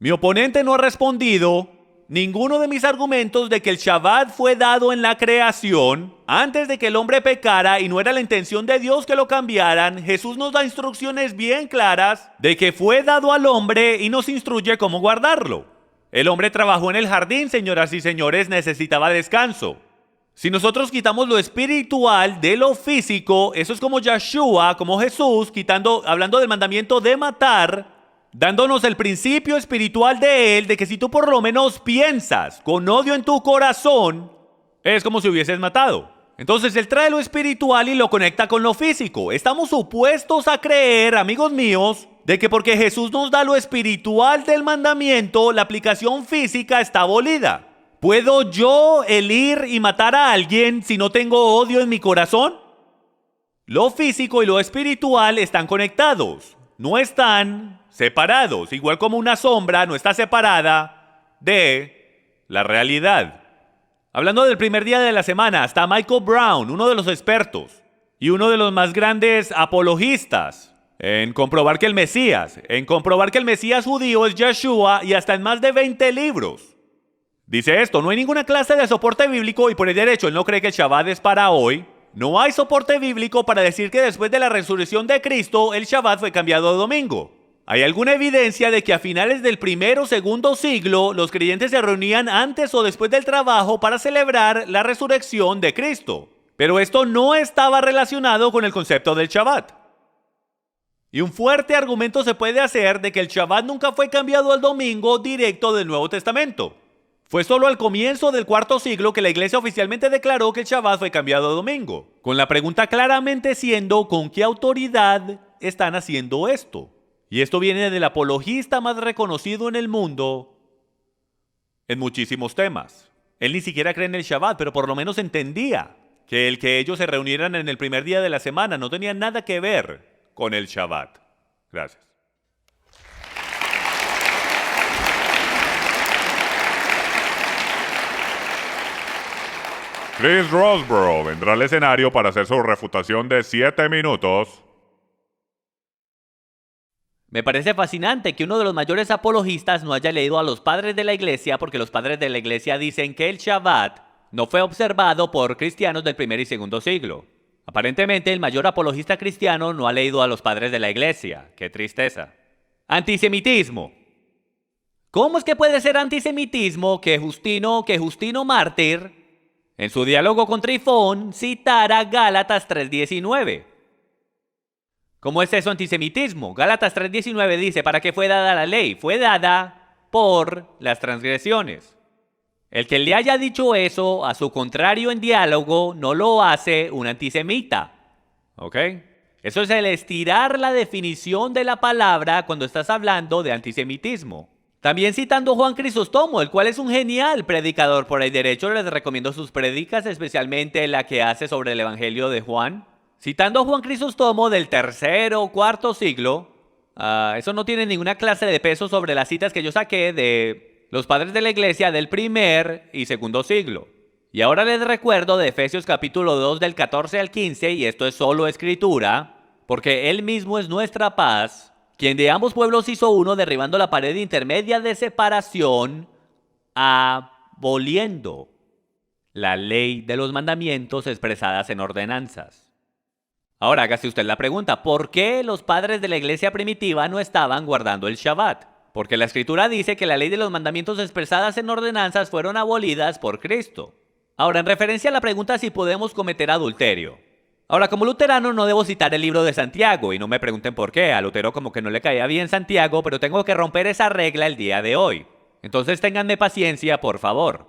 Mi oponente no ha respondido ninguno de mis argumentos de que el Shabbat fue dado en la creación antes de que el hombre pecara y no era la intención de Dios que lo cambiaran. Jesús nos da instrucciones bien claras de que fue dado al hombre y nos instruye cómo guardarlo. El hombre trabajó en el jardín, señoras y señores, necesitaba descanso. Si nosotros quitamos lo espiritual de lo físico, eso es como Yeshua, como Jesús, hablando del mandamiento de matar, dándonos el principio espiritual de él, de que si tú por lo menos piensas con odio en tu corazón, es como si hubieses matado. Entonces él trae lo espiritual y lo conecta con lo físico. Estamos supuestos a creer, amigos míos, de que porque Jesús nos da lo espiritual del mandamiento, la aplicación física está abolida. ¿Puedo yo el ir y matar a alguien si no tengo odio en mi corazón? Lo físico y lo espiritual están conectados, no están separados, igual como una sombra no está separada de la realidad. Hablando del primer día de la semana, está Michael Brown, uno de los expertos y uno de los más grandes apologistas en comprobar que el Mesías judío es Yeshua, y hasta en más de 20 libros. Dice esto: no hay ninguna clase de soporte bíblico, y por el derecho él no cree que el Shabbat es para hoy. No hay soporte bíblico para decir que después de la resurrección de Cristo el Shabbat fue cambiado a domingo. ¿Hay alguna evidencia de que a finales del primero o segundo siglo los creyentes se reunían antes o después del trabajo para celebrar la resurrección de Cristo? Pero esto no estaba relacionado con el concepto del Shabbat. Y un fuerte argumento se puede hacer de que el Shabbat nunca fue cambiado al domingo directo del Nuevo Testamento. Fue solo al comienzo del cuarto siglo que la iglesia oficialmente declaró que el Shabbat fue cambiado a domingo, con la pregunta claramente siendo: ¿con qué autoridad están haciendo esto? Y esto viene del apologista más reconocido en el mundo en muchísimos temas. Él ni siquiera cree en el Shabbat, pero por lo menos entendía que el que ellos se reunieran en el primer día de la semana no tenía nada que ver con el Shabbat. Gracias. Chris Roseborough vendrá al escenario para hacer su refutación de 7 minutos. Me parece fascinante que uno de los mayores apologistas no haya leído a los padres de la iglesia, porque los padres de la iglesia dicen que el Shabbat no fue observado por cristianos del primer y segundo siglo. Aparentemente el mayor apologista cristiano no ha leído a los padres de la iglesia. ¡Qué tristeza! Antisemitismo. ¿Cómo es que puede ser antisemitismo que Justino Mártir, en su diálogo con Trifón, citara Gálatas 3:19? ¿Cómo es eso antisemitismo? Gálatas 3:19 dice: ¿para qué fue dada la ley? Fue dada por las transgresiones. El que le haya dicho eso a su contrario en diálogo no lo hace un antisemita. ¿Ok? Eso es el estirar la definición de la palabra cuando estás hablando de antisemitismo. También citando a Juan Crisóstomo, el cual es un genial predicador. Por el derecho les recomiendo sus prédicas, especialmente la que hace sobre el Evangelio de Juan. Citando a Juan Crisóstomo del tercero o cuarto siglo, eso no tiene ninguna clase de peso sobre las citas que yo saqué de los padres de la iglesia del primer y segundo siglo. Y ahora les recuerdo de Efesios capítulo 2 del 14 al 15, y esto es solo escritura, porque Él mismo es nuestra paz, quien de ambos pueblos hizo uno, derribando la pared intermedia de separación, aboliendo la ley de los mandamientos expresadas en ordenanzas. Ahora hágase usted la pregunta: ¿por qué los padres de la iglesia primitiva no estaban guardando el Shabbat? Porque la escritura dice que la ley de los mandamientos expresadas en ordenanzas fueron abolidas por Cristo. Ahora, en referencia a la pregunta si podemos cometer adulterio. Ahora, como luterano no debo citar el libro de Santiago, y no me pregunten por qué. A Lutero como que no le caía bien Santiago, pero tengo que romper esa regla el día de hoy. Entonces ténganme paciencia, por favor.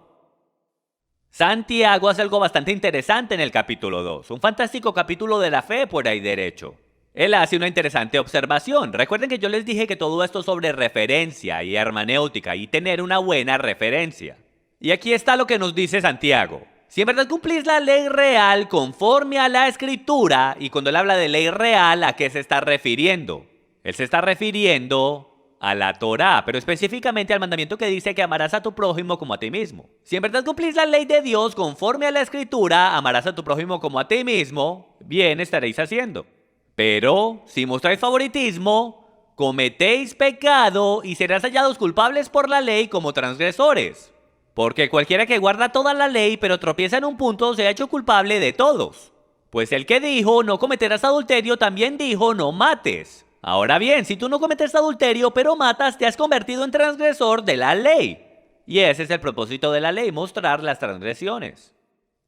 Santiago hace algo bastante interesante en el capítulo 2, un fantástico capítulo de la fe por ahí derecho. Él hace una interesante observación. Recuerden que yo les dije que todo esto es sobre referencia y hermenéutica y tener una buena referencia. Y aquí está lo que nos dice Santiago. Si en verdad cumplís la ley real conforme a la escritura, y cuando él habla de ley real, ¿a qué se está refiriendo? Él se está refiriendo a la Torá, pero específicamente al mandamiento que dice que amarás a tu prójimo como a ti mismo. Si en verdad cumplís la ley de Dios conforme a la escritura, amarás a tu prójimo como a ti mismo, bien estaréis haciendo. Pero si mostráis favoritismo, cometéis pecado y serás hallados culpables por la ley como transgresores. Porque cualquiera que guarda toda la ley pero tropieza en un punto se ha hecho culpable de todos. Pues el que dijo no cometerás adulterio también dijo no mates. Ahora bien, si tú no cometes adulterio pero matas, te has convertido en transgresor de la ley. Y ese es el propósito de la ley, mostrar las transgresiones.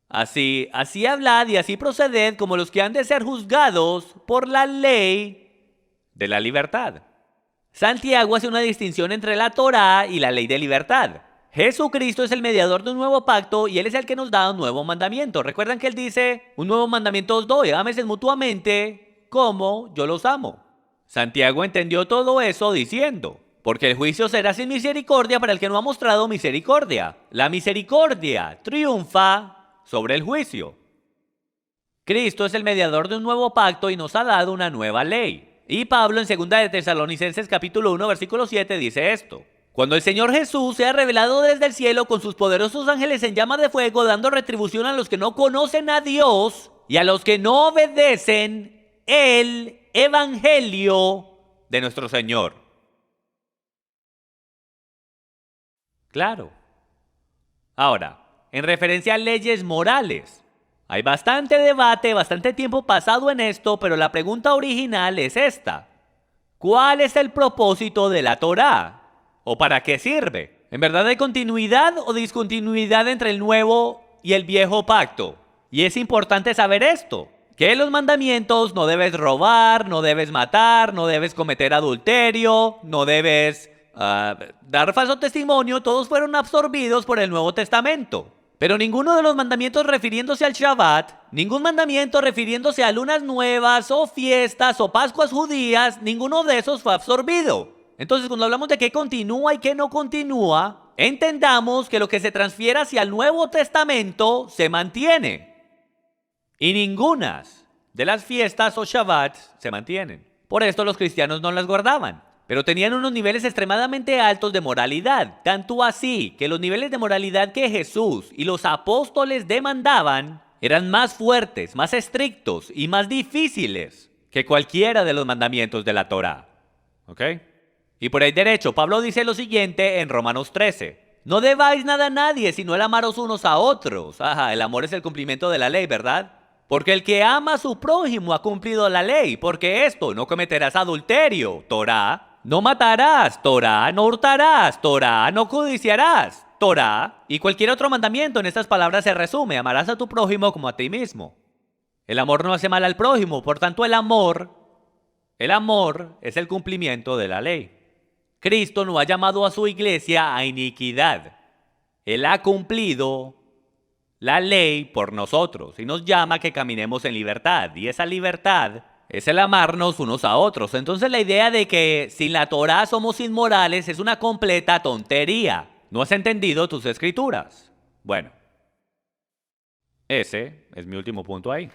Así hablad y así proceded como los que han de ser juzgados por la ley de la libertad. Santiago hace una distinción entre la Torá y la ley de libertad. Jesucristo es el mediador de un nuevo pacto y Él es el que nos da un nuevo mandamiento. Recuerdan que Él dice: un nuevo mandamiento os doy, ámense mutuamente como yo los amo. Santiago entendió todo eso diciendo: porque el juicio será sin misericordia para el que no ha mostrado misericordia. La misericordia triunfa sobre el juicio. Cristo es el mediador de un nuevo pacto y nos ha dado una nueva ley. Y Pablo en 2 de Tesalonicenses capítulo 1 versículo 7 dice esto: cuando el Señor Jesús sea revelado desde el cielo con sus poderosos ángeles en llama de fuego, dando retribución a los que no conocen a Dios y a los que no obedecen el evangelio de nuestro Señor. Claro. Ahora, en referencia a leyes morales, hay bastante debate, bastante tiempo pasado en esto, pero la pregunta original es esta: ¿cuál es el propósito de la Torá? ¿O para qué sirve? ¿En verdad hay continuidad o discontinuidad entre el nuevo y el viejo pacto? Y es importante saber esto, que los mandamientos: no debes robar, no debes matar, no debes cometer adulterio, no debes dar falso testimonio, todos fueron absorbidos por el Nuevo Testamento. Pero ninguno de los mandamientos refiriéndose al Shabbat, ningún mandamiento refiriéndose a lunas nuevas o fiestas o Pascuas judías, ninguno de esos fue absorbido. Entonces, cuando hablamos de qué continúa y qué no continúa, entendamos que lo que se transfiere hacia el Nuevo Testamento se mantiene. Y ninguna de las fiestas o Shabbats se mantienen. Por esto los cristianos no las guardaban. Pero tenían unos niveles extremadamente altos de moralidad, tanto así que los niveles de moralidad que Jesús y los apóstoles demandaban eran más fuertes, más estrictos y más difíciles que cualquiera de los mandamientos de la Torá. ¿Ok? Y por ahí derecho, Pablo dice lo siguiente en Romanos 13. No debáis nada a nadie, sino el amaros unos a otros. El amor es el cumplimiento de la ley, ¿verdad? Porque el que ama a su prójimo ha cumplido la ley, porque esto: no cometerás adulterio, Torá. No matarás, Torá. No hurtarás, Torá. No codiciarás, Torá. Y cualquier otro mandamiento en estas palabras se resume: amarás a tu prójimo como a ti mismo. El amor no hace mal al prójimo, por tanto el amor es el cumplimiento de la ley. Cristo no ha llamado a su iglesia a iniquidad. Él ha cumplido la ley por nosotros y nos llama a que caminemos en libertad. Y esa libertad es el amarnos unos a otros. Entonces la idea de que sin la Torá somos inmorales es una completa tontería. ¿No has entendido tus escrituras? Bueno, ese es mi último punto ahí.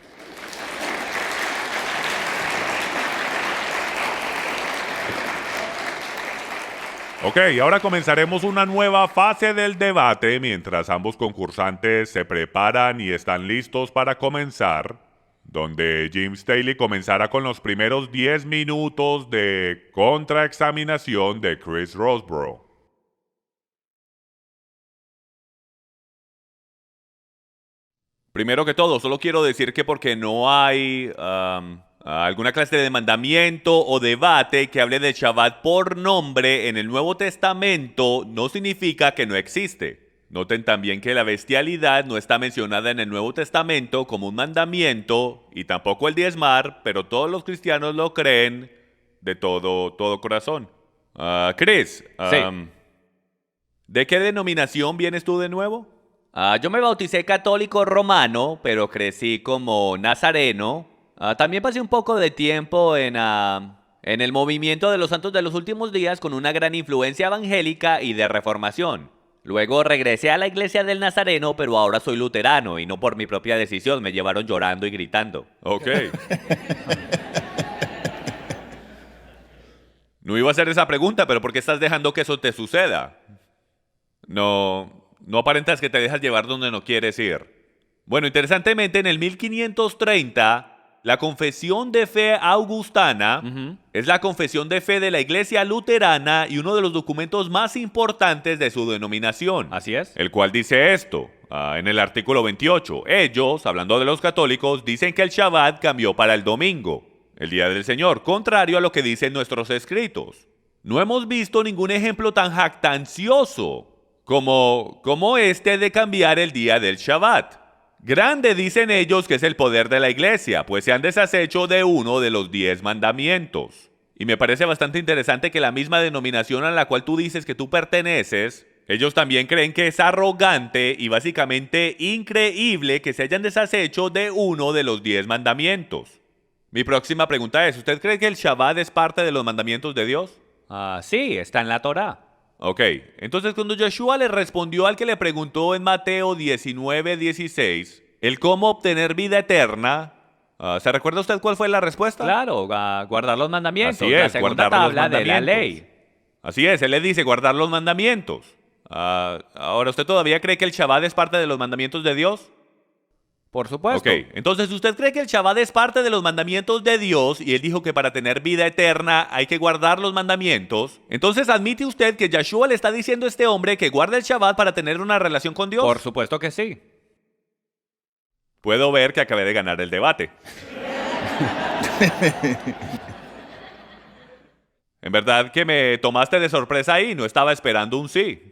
Ok, ahora comenzaremos una nueva fase del debate mientras ambos concursantes se preparan y están listos para comenzar, donde Jim Staley comenzará con los primeros 10 minutos de contraexaminación de Chris Roseborough. Primero que todo, solo quiero decir que porque no hay alguna clase de mandamiento o debate que hable de Shabbat por nombre en el Nuevo Testamento, no significa que no existe. Noten también que la bestialidad no está mencionada en el Nuevo Testamento como un mandamiento, y tampoco el diezmar, pero todos los cristianos lo creen de todo corazón. Chris, Sí. ¿de qué denominación vienes tú de nuevo? Yo me bauticé católico romano, pero crecí como nazareno. También pasé un poco de tiempo en el movimiento de los santos de los últimos días, con una gran influencia evangélica y de reformación. Luego regresé a la iglesia del Nazareno, pero ahora soy luterano y no por mi propia decisión. Me llevaron llorando y gritando. Ok. No iba a hacer esa pregunta, pero ¿por qué estás dejando que eso te suceda? No aparentas que te dejas llevar donde no quieres ir. Bueno, interesantemente, en el 1530, la confesión de fe augustana es la confesión de fe de la iglesia luterana y uno de los documentos más importantes de su denominación. Así es. El cual dice esto, en el artículo 28. Ellos, hablando de los católicos, dicen que el Shabbat cambió para el domingo, el día del Señor, contrario a lo que dicen nuestros escritos. No hemos visto ningún ejemplo tan jactancioso como este de cambiar el día del Shabbat. Grande dicen ellos que es el poder de la iglesia, pues se han deshecho de uno de los 10 mandamientos. Y me parece bastante interesante que la misma denominación a la cual tú dices que tú perteneces, ellos también creen que es arrogante y básicamente increíble que se hayan deshecho de uno de los 10 mandamientos. Mi próxima pregunta es, ¿usted cree que el Shabbat es parte de los mandamientos de Dios? Sí, está en la Torá. Ok, entonces cuando Yeshua le respondió al que le preguntó en Mateo 19:16, el cómo obtener vida eterna, ¿se recuerda usted cuál fue la respuesta? Claro, guardar los mandamientos. Así la es, segunda guardar los tabla de la mandamientos. ley. Así es, él le dice guardar los mandamientos. Ahora, ¿usted todavía cree que el Shabbat es parte de los mandamientos de Dios? Por supuesto. Ok, entonces usted cree que el Shabbat es parte de los mandamientos de Dios y él dijo que para tener vida eterna hay que guardar los mandamientos. Entonces admite usted que Yeshua le está diciendo a este hombre que guarde el Shabbat para tener una relación con Dios. Por supuesto que sí. Puedo ver que acabé de ganar el debate. En verdad que me tomaste de sorpresa ahí, no estaba esperando un sí.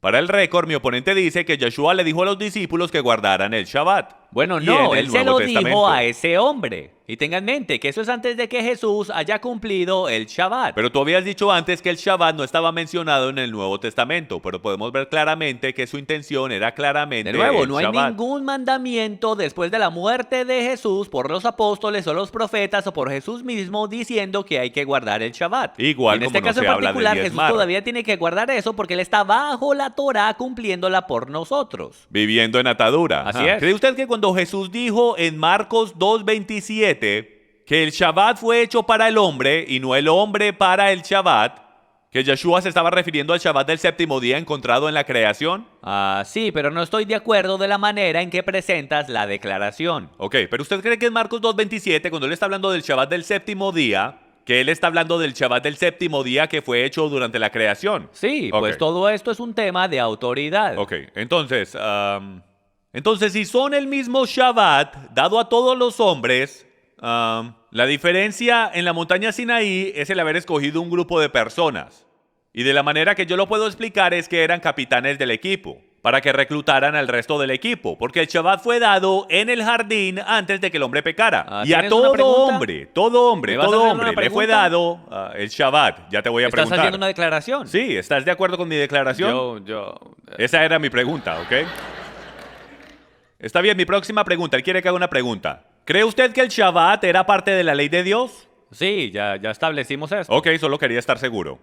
Para el récord, mi oponente dice que Yeshua le dijo a los discípulos que guardaran el Shabbat. Bueno, Y no, en el él se Nuevo lo dijo Testamento. a ese hombre. Y tenga en mente que eso es antes de que Jesús haya cumplido el Shabbat. Pero tú habías dicho antes que el Shabbat no estaba mencionado en el Nuevo Testamento, pero podemos ver claramente que su intención era claramente De nuevo, el no hay Shabbat. ningún mandamiento después de la muerte de Jesús por los apóstoles o los profetas o por Jesús mismo diciendo que hay que guardar el Shabbat. Igual en como este no caso se en habla de particular, Jesús diezmar. todavía tiene que guardar eso porque él está bajo la Torá cumpliéndola por nosotros. Viviendo en atadura. Así es. ¿Cree usted que cuando Jesús dijo en Marcos 2:27 que el Shabbat fue hecho para el hombre y no el hombre para el Shabbat, que Yeshua se estaba refiriendo al Shabbat del séptimo día encontrado en la creación? Sí, pero no estoy de acuerdo de la manera en que presentas la declaración. Ok, pero ¿usted cree que en Marcos 2:27, cuando él está hablando del Shabbat del séptimo día, que él está hablando del Shabbat del séptimo día que fue hecho durante la creación? Sí, Ok. pues todo esto es un tema de autoridad. Ok, entonces, si son el mismo Shabbat dado a todos los hombres, la diferencia en la montaña Sinaí es el haber escogido un grupo de personas. Y de la manera que yo lo puedo explicar es que eran capitanes del equipo, para que reclutaran al resto del equipo, porque el Shabbat fue dado en el jardín antes de que el hombre pecara. Y a ¿tienes una todo pregunta? hombre, todo ¿Me vas a hacer una hombre le fue pregunta? dado el Shabbat. Ya te voy a ¿Estás preguntar. haciendo una declaración? Sí, ¿estás de acuerdo con mi declaración? Esa era mi pregunta, ¿ok? Está bien, mi próxima pregunta. Él quiere que haga una pregunta. ¿Cree usted que el Shabbat era parte de la ley de Dios? Sí, ya establecimos esto. Ok, solo quería estar seguro.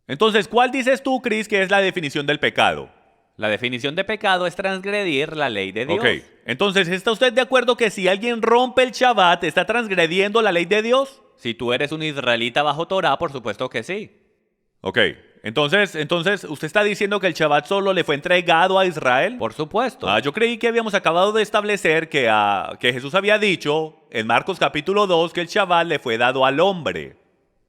Entonces, ¿cuál dices tú, Chris, que es la definición del pecado? La definición de pecado es transgredir la ley de Dios. Ok, entonces, ¿está usted de acuerdo que si alguien rompe el Shabbat, está transgrediendo la ley de Dios? Si tú eres un israelita bajo Torah, por supuesto que sí. Ok, entonces, ¿usted está diciendo que el Shabbat solo le fue entregado a Israel? Por supuesto. Yo creí que habíamos acabado de establecer que Jesús había dicho en Marcos capítulo 2 que el Shabbat le fue dado al hombre.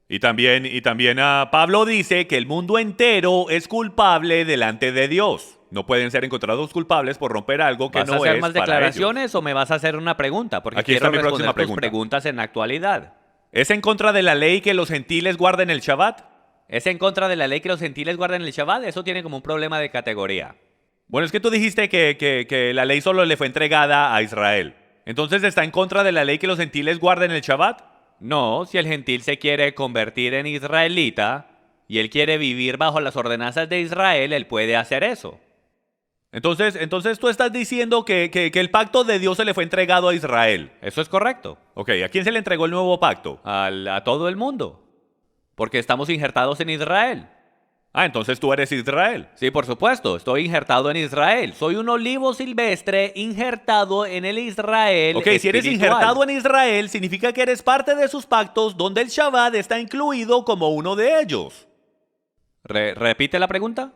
Y también Pablo dice que el mundo entero es culpable delante de Dios. No pueden ser encontrados culpables por romper algo que ¿Vas no a hacer es más para declaraciones o me vas a hacer una pregunta? Porque Aquí quiero está mi responder próxima tus pregunta. preguntas en la actualidad. ¿Es en contra de la ley que los gentiles guarden el Shabbat? ¿Es en contra de la ley que los gentiles guarden el Shabbat? Eso tiene como un problema de categoría. Bueno, es que tú dijiste que la ley solo le fue entregada a Israel. Entonces, ¿está en contra de la ley que los gentiles guarden el Shabbat? No, si el gentil se quiere convertir en israelita y él quiere vivir bajo las ordenanzas de Israel, él puede hacer eso. Entonces tú estás diciendo que el pacto de Dios se le fue entregado a Israel. Eso es correcto. Ok, ¿a quién se le entregó el nuevo pacto? A todo el mundo. Porque estamos injertados en Israel. Entonces tú eres Israel. Sí, por supuesto, estoy injertado en Israel. Soy un olivo silvestre injertado en el Israel Ok, si eres espiritual. injertado en Israel, significa que eres parte de sus pactos donde el Shabbat está incluido como uno de ellos. ¿Repite la pregunta?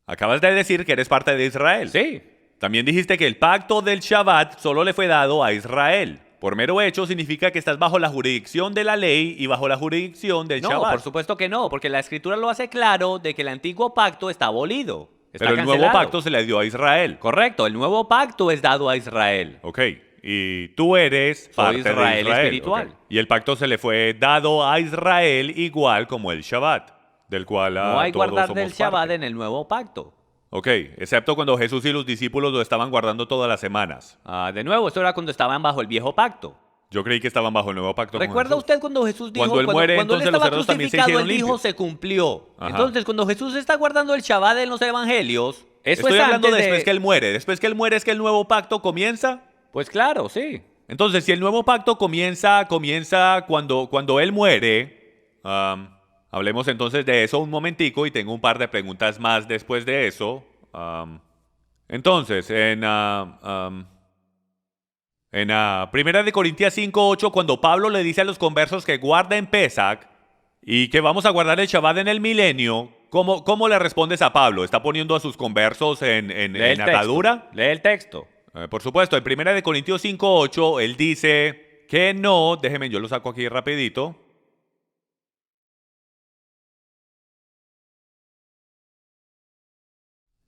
Acabas de decir que eres parte de Israel. Sí. También dijiste que el pacto del Shabbat solo le fue dado a Israel. Por mero hecho significa que estás bajo la jurisdicción de la ley y bajo la jurisdicción del No, Shabbat. por supuesto que no, porque la escritura lo hace claro de que el antiguo pacto está abolido. Está Pero el nuevo cancelado. pacto se le dio a Israel. Correcto, el nuevo pacto es dado a Israel. Ok, y tú eres parte Israel de Israel. espiritual. Ok. Y el pacto se le fue dado a Israel igual como el Shabbat, del cual No hay todos guardar somos del Shabbat parte. en el nuevo pacto. Ok, excepto cuando Jesús y los discípulos lo estaban guardando todas las semanas. De nuevo, esto era cuando estaban bajo el viejo pacto. Yo creí que estaban bajo el nuevo pacto con ¿Recuerda Jesús. usted cuando Jesús dijo, Cuando él muere, cuando él entonces los estaba cerdos también se crucificado, hicieron él dijo, limpios. se cumplió? Ajá. Entonces, cuando Jesús está guardando el Shabbat en los evangelios, eso Estoy es hablando antes después de... que él muere. Después que él muere es que el nuevo pacto comienza. Pues claro, sí. Entonces, si el nuevo pacto comienza cuando Él muere, hablemos entonces de eso un momentico y tengo un par de preguntas más después de eso. Entonces, en Primera de Corintios 5:8, cuando Pablo le dice a los conversos que guarden Pesach y que vamos a guardar el Shabbat en el milenio, ¿cómo le respondes a Pablo? ¿Está poniendo a sus conversos en atadura? Lee el texto. Por supuesto, en Primera de Corintios 5:8, él dice que no, déjenme, yo lo saco aquí rapidito.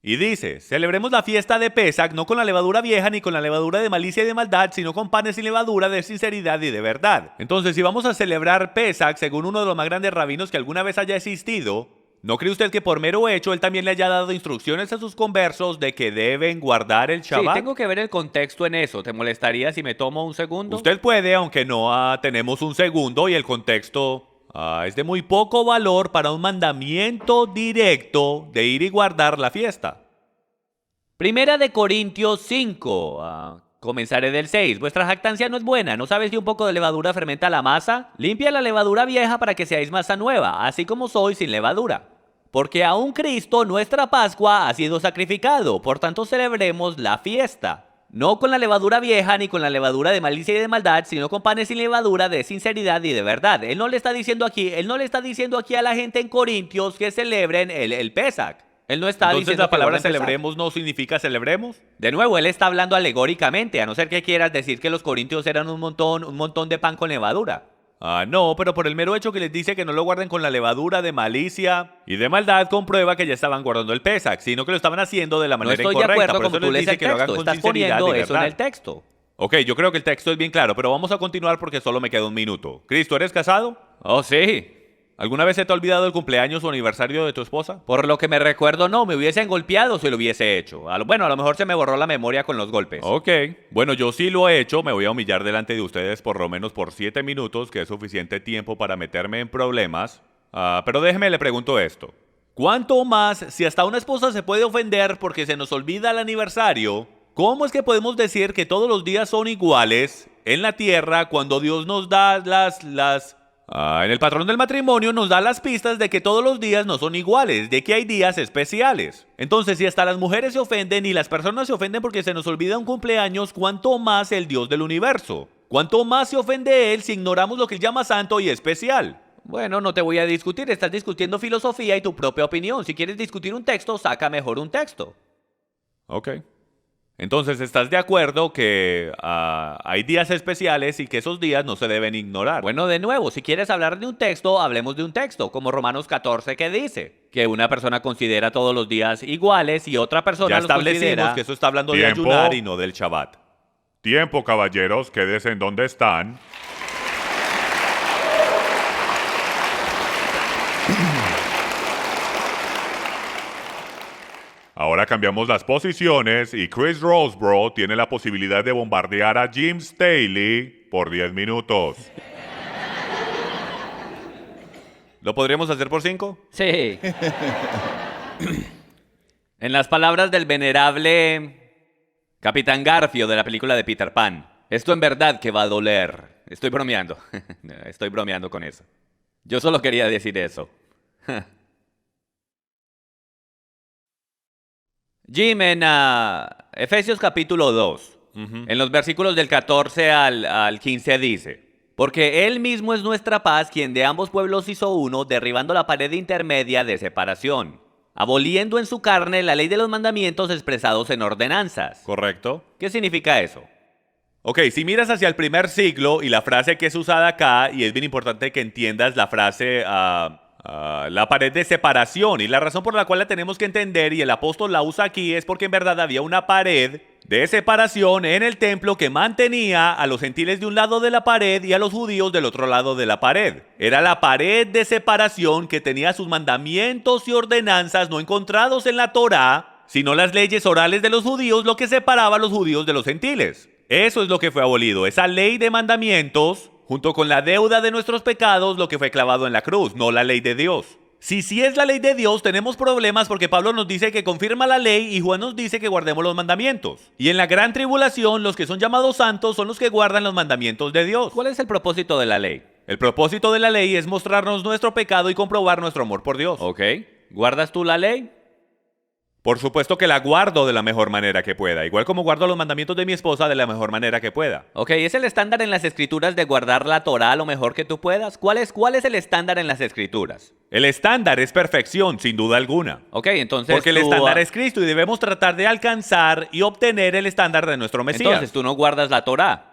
Y dice, celebremos la fiesta de Pesach no con la levadura vieja ni con la levadura de malicia y de maldad, sino con panes sin levadura de sinceridad y de verdad. Entonces, si vamos a celebrar Pesach según uno de los más grandes rabinos que alguna vez haya existido, ¿no cree usted que por mero hecho él también le haya dado instrucciones a sus conversos de que deben guardar el Shabbat? Sí, tengo que ver el contexto en eso. ¿Te molestaría si me tomo un segundo? Usted puede, aunque no tenemos un segundo y el contexto es de muy poco valor para un mandamiento directo de ir y guardar la fiesta. Primera de Corintios 5. Comenzaré del 6. Vuestra jactancia no es buena. ¿No sabes si un poco de levadura fermenta la masa? Limpia la levadura vieja para que seáis masa nueva, así como sois sin levadura. Porque aún Cristo, nuestra Pascua, ha sido sacrificado. Por tanto, celebremos la fiesta. No con la levadura vieja ni con la levadura de malicia y de maldad, sino con panes sin levadura de sinceridad y de verdad. Él no le está diciendo aquí a la gente en Corintios que celebren el Pesach. Él no está Entonces diciendo la palabra que guarden Pesach. celebremos no significa celebremos. De nuevo, él está hablando alegóricamente, a no ser que quieras decir que los corintios eran un montón de pan con levadura. No, pero por el mero hecho que les dice que no lo guarden con la levadura de malicia y de maldad, comprueba que ya estaban guardando el Pesach, sino que lo estaban haciendo de la No manera estoy incorrecta. de acuerdo Por como eso tú les lees dice el que lo hagan texto. con Estás sinceridad poniendo y eso en verdad. el texto. Ok, yo creo que el texto es bien claro, pero vamos a continuar porque solo me queda un minuto. Cristo, ¿eres casado? Oh, sí. ¿Alguna vez se te ha olvidado el cumpleaños o aniversario de tu esposa? Por lo que me recuerdo, no, me hubiesen golpeado si lo hubiese hecho. Bueno, a lo mejor se me borró la memoria con los golpes. Ok. Bueno, yo sí lo he hecho. Me voy a humillar delante de ustedes por lo menos por 7 minutos, que es suficiente tiempo para meterme en problemas. Pero déjeme, le pregunto esto. ¿Cuánto más, si hasta una esposa se puede ofender porque se nos olvida el aniversario, cómo es que podemos decir que todos los días son iguales en la tierra cuando Dios nos da en el patrón del matrimonio nos da las pistas de que todos los días no son iguales, de que hay días especiales? Entonces, si hasta las mujeres se ofenden y las personas se ofenden porque se nos olvida un cumpleaños, ¿cuánto más el Dios del universo? ¿Cuánto más se ofende Él si ignoramos lo que Él llama santo y especial? Bueno, no te voy a discutir, estás discutiendo filosofía y tu propia opinión. Si quieres discutir un texto, saca mejor un texto. Ok. Entonces, ¿estás de acuerdo que hay días especiales y que esos días no se deben ignorar? Bueno, de nuevo, si quieres hablar de un texto, hablemos de un texto, como Romanos 14 que dice que una persona considera todos los días iguales y otra persona ya los establecimos considera... que eso está hablando de Tiempo. ayunar y no del Shabbat. Tiempo, caballeros, quédense en donde están. Ahora cambiamos las posiciones y Chris Roseborough tiene la posibilidad de bombardear a Jim Staley por 10 minutos. ¿Lo podríamos hacer por 5? Sí. En las palabras del venerable Capitán Garfio de la película de Peter Pan, esto en verdad que va a doler. Estoy bromeando. Estoy bromeando con eso. Yo solo quería decir eso. Jim, en Efesios capítulo 2, en los versículos del 14 al 15 dice: porque Él mismo es nuestra paz, quien de ambos pueblos hizo uno, derribando la pared intermedia de separación, aboliendo en su carne la ley de los mandamientos expresados en ordenanzas. ¿Correcto? ¿Qué significa eso? Ok, si miras hacia el primer siglo y la frase que es usada acá, y es bien importante que entiendas la frase, la pared de separación, y la razón por la cual la tenemos que entender, y el apóstol la usa aquí, es porque en verdad había una pared de separación en el templo que mantenía a los gentiles de un lado de la pared y a los judíos del otro lado de la pared. Era la pared de separación que tenía sus mandamientos y ordenanzas no encontrados en la Torá, sino las leyes orales de los judíos, lo que separaba a los judíos de los gentiles. Eso es lo que fue abolido, esa ley de mandamientos, junto con la deuda de nuestros pecados, lo que fue clavado en la cruz, no la ley de Dios. Si sí es la ley de Dios, tenemos problemas porque Pablo nos dice que confirma la ley y Juan nos dice que guardemos los mandamientos. Y en la gran tribulación, los que son llamados santos son los que guardan los mandamientos de Dios. ¿Cuál es el propósito de la ley? El propósito de la ley es mostrarnos nuestro pecado y comprobar nuestro amor por Dios. Ok. ¿Guardas tú la ley? Por supuesto que la guardo de la mejor manera que pueda, igual como guardo los mandamientos de mi esposa de la mejor manera que pueda. Ok, ¿es el estándar en las escrituras de guardar la Torá lo mejor que tú puedas? ¿Cuál es el estándar en las escrituras? El estándar es perfección, sin duda alguna. Ok, entonces Porque el estándar es Cristo y debemos tratar de alcanzar y obtener el estándar de nuestro Mesías. Entonces tú no guardas la Torá.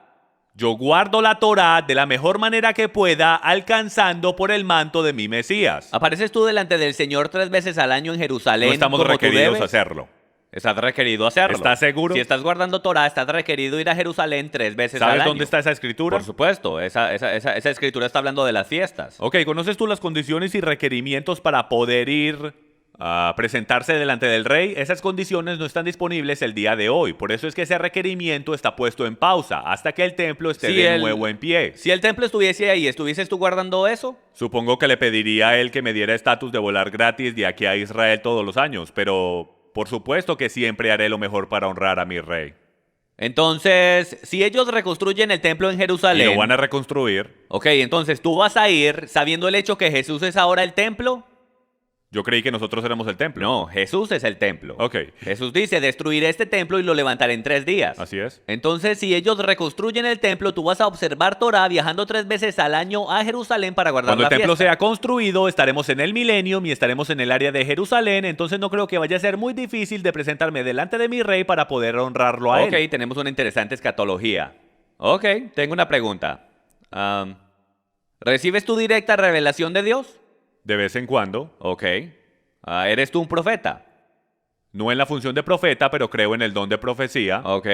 Yo guardo la Torá de la mejor manera que pueda, alcanzando por el manto de mi Mesías. ¿Apareces tú delante del Señor 3 veces al año en Jerusalén? No estamos como tú requeridos debes? a hacerlo. Estás requerido hacerlo. ¿Estás seguro? Si estás guardando Torá, estás requerido ir a Jerusalén 3 veces al ¿Sabes año. dónde está esa escritura? Por supuesto, esa escritura está hablando de las fiestas. Ok, ¿conoces tú las condiciones y requerimientos para poder ir a presentarse delante del rey? Esas condiciones no están disponibles el día de hoy. Por eso es que ese requerimiento está puesto en pausa hasta que el templo esté de nuevo en pie. Si el templo estuviese ahí, ¿estuvieses tú guardando eso? Supongo que le pediría a él que me diera estatus de volar gratis de aquí a Israel todos los años, pero por supuesto que siempre haré lo mejor para honrar a mi rey. Entonces, si ellos reconstruyen el templo en Jerusalén... ¿Y lo van a reconstruir? Ok, entonces tú vas a ir sabiendo el hecho que Jesús es ahora el templo. Yo creí que nosotros éramos el templo. No, Jesús es el templo. Ok. Jesús dice, destruiré este templo y lo levantaré en 3 días. Así es. Entonces, si ellos reconstruyen el templo, tú vas a observar Torá viajando 3 veces al año a Jerusalén para guardar Cuando la el templo fiesta. sea construido, estaremos en el milenio y estaremos en el área de Jerusalén, entonces no creo que vaya a ser muy difícil de presentarme delante de mi rey para poder honrarlo a Ok, él. tenemos una interesante escatología. Ok, tengo una pregunta. ¿Recibes tu directa revelación de Dios? De vez en cuando. Ok. ¿Eres tú un profeta? No en la función de profeta, pero creo en el don de profecía. Ok.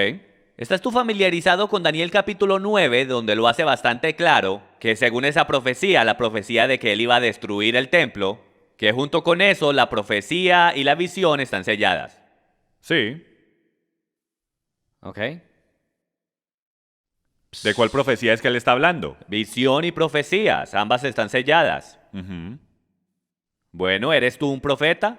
¿Estás tú familiarizado con Daniel capítulo 9, donde lo hace bastante claro que según esa profecía, la profecía de que él iba a destruir el templo, que junto con eso la profecía y la visión están selladas? Sí. Ok. ¿De cuál profecía es que él está hablando? Visión y profecías, ambas están selladas. Ujú. Bueno, ¿eres tú un profeta?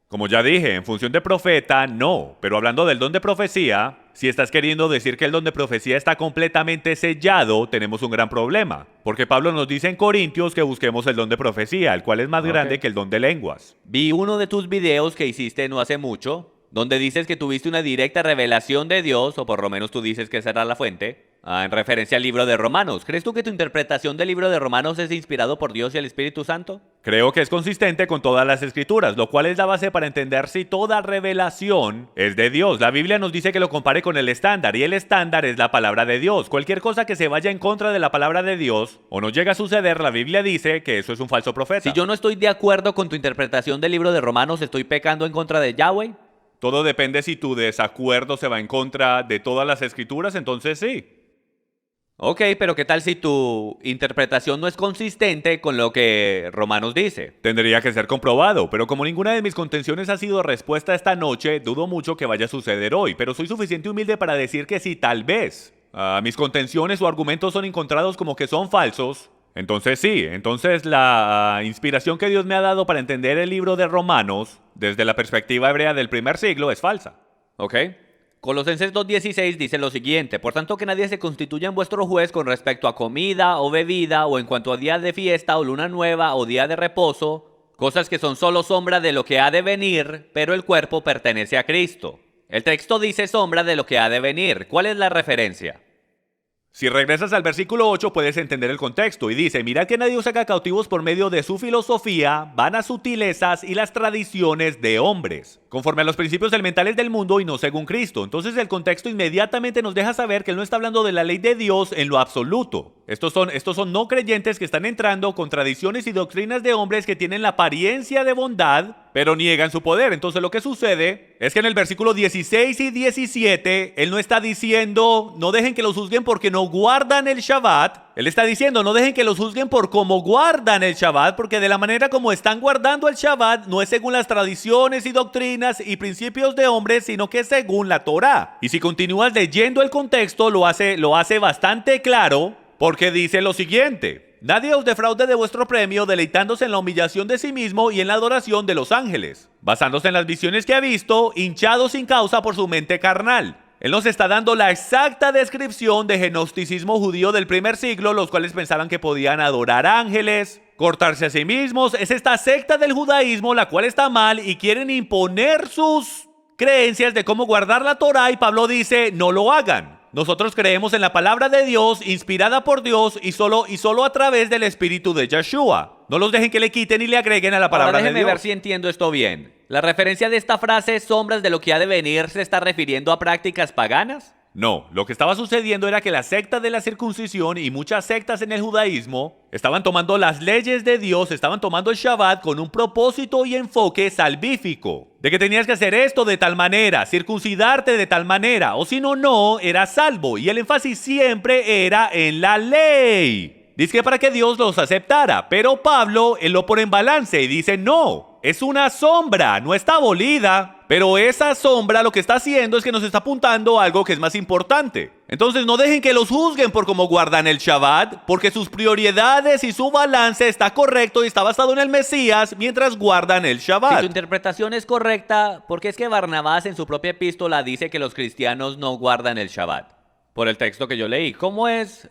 Como ya dije, en función de profeta, no. Pero hablando del don de profecía, si estás queriendo decir que el don de profecía está completamente sellado, tenemos un gran problema. Porque Pablo nos dice en Corintios que busquemos el don de profecía, el cual es más grande que el don de lenguas. Vi uno de tus videos que hiciste no hace mucho, donde dices que tuviste una directa revelación de Dios, o por lo menos tú dices que esa era la fuente, en referencia al libro de Romanos. ¿Crees tú que tu interpretación del libro de Romanos es inspirado por Dios y el Espíritu Santo? Creo que es consistente con todas las escrituras, lo cual es la base para entender si toda revelación es de Dios. La Biblia nos dice que lo compare con el estándar, y el estándar es la palabra de Dios. Cualquier cosa que se vaya en contra de la palabra de Dios, o no llega a suceder, la Biblia dice que eso es un falso profeta. Si yo no estoy de acuerdo con tu interpretación del libro de Romanos, ¿estoy pecando en contra de Yahweh? Todo depende si tu desacuerdo se va en contra de todas las escrituras, entonces sí. Ok, pero ¿qué tal si tu interpretación no es consistente con lo que Romanos dice? Tendría que ser comprobado, pero como ninguna de mis contenciones ha sido respuesta esta noche, dudo mucho que vaya a suceder hoy, pero soy suficiente humilde para decir que si tal vez mis contenciones o argumentos son encontrados como que son falsos, entonces sí, entonces la inspiración que Dios me ha dado para entender el libro de Romanos, desde la perspectiva hebrea del primer siglo, es falsa. Ok. Colosenses 2:16 dice lo siguiente: por tanto que nadie se constituya en vuestro juez con respecto a comida o bebida, o en cuanto a día de fiesta o luna nueva o día de reposo, cosas que son solo sombra de lo que ha de venir, pero el cuerpo pertenece a Cristo. El texto dice sombra de lo que ha de venir. ¿Cuál es la referencia? Si regresas al versículo 8 puedes entender el contexto y dice: mirad que nadie os haga cautivos por medio de su filosofía, vanas sutilezas y las tradiciones de hombres, conforme a los principios elementales del mundo y no según Cristo. Entonces el contexto inmediatamente nos deja saber que él no está hablando de la ley de Dios en lo absoluto. Estos son no creyentes que están entrando con tradiciones y doctrinas de hombres que tienen la apariencia de bondad, pero niegan su poder. Entonces lo que sucede es que en el versículo 16 y 17, él no está diciendo no dejen que los juzguen porque no guardan el Shabbat. Él está diciendo no dejen que los juzguen por cómo guardan el Shabbat, porque de la manera como están guardando el Shabbat no es según las tradiciones y doctrinas y principios de hombres, sino que es según la Torá. Y si continúas leyendo el contexto, lo hace bastante claro, porque dice lo siguiente: nadie os defraude de vuestro premio deleitándose en la humillación de sí mismo y en la adoración de los ángeles, basándose en las visiones que ha visto, hinchado sin causa por su mente carnal. Él nos está dando la exacta descripción de gnosticismo judío del primer siglo, los cuales pensaban que podían adorar ángeles, cortarse a sí mismos. Es esta secta del judaísmo la cual está mal y quieren imponer sus creencias de cómo guardar la Torá, y Pablo dice, no lo hagan. Nosotros creemos en la palabra de Dios, inspirada por Dios y solo a través del espíritu de Yeshua. No los dejen que le quiten y le agreguen a la palabra de Dios. Déjeme ver si entiendo esto bien. ¿La referencia de esta frase, sombras de lo que ha de venir, se está refiriendo a prácticas paganas? No, lo que estaba sucediendo era que la secta de la circuncisión y muchas sectas en el judaísmo estaban tomando las leyes de Dios, estaban tomando el Shabbat con un propósito y enfoque salvífico. De que tenías que hacer esto de tal manera, circuncidarte de tal manera, o si no, no, eras salvo. Y el énfasis siempre era en la ley. Dice que para que Dios los aceptara, pero Pablo, él lo pone en balance y dice, no, es una sombra, no está abolida. Pero esa sombra lo que está haciendo es que nos está apuntando a algo que es más importante. Entonces no dejen que los juzguen por cómo guardan el Shabbat, porque sus prioridades y su balance está correcto y está basado en el Mesías mientras guardan el Shabbat. Si tu interpretación es correcta, ¿por qué es que Barnabás en su propia epístola dice que los cristianos no guardan el Shabbat? Por el texto que yo leí. ¿Cómo es?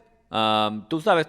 Tú sabes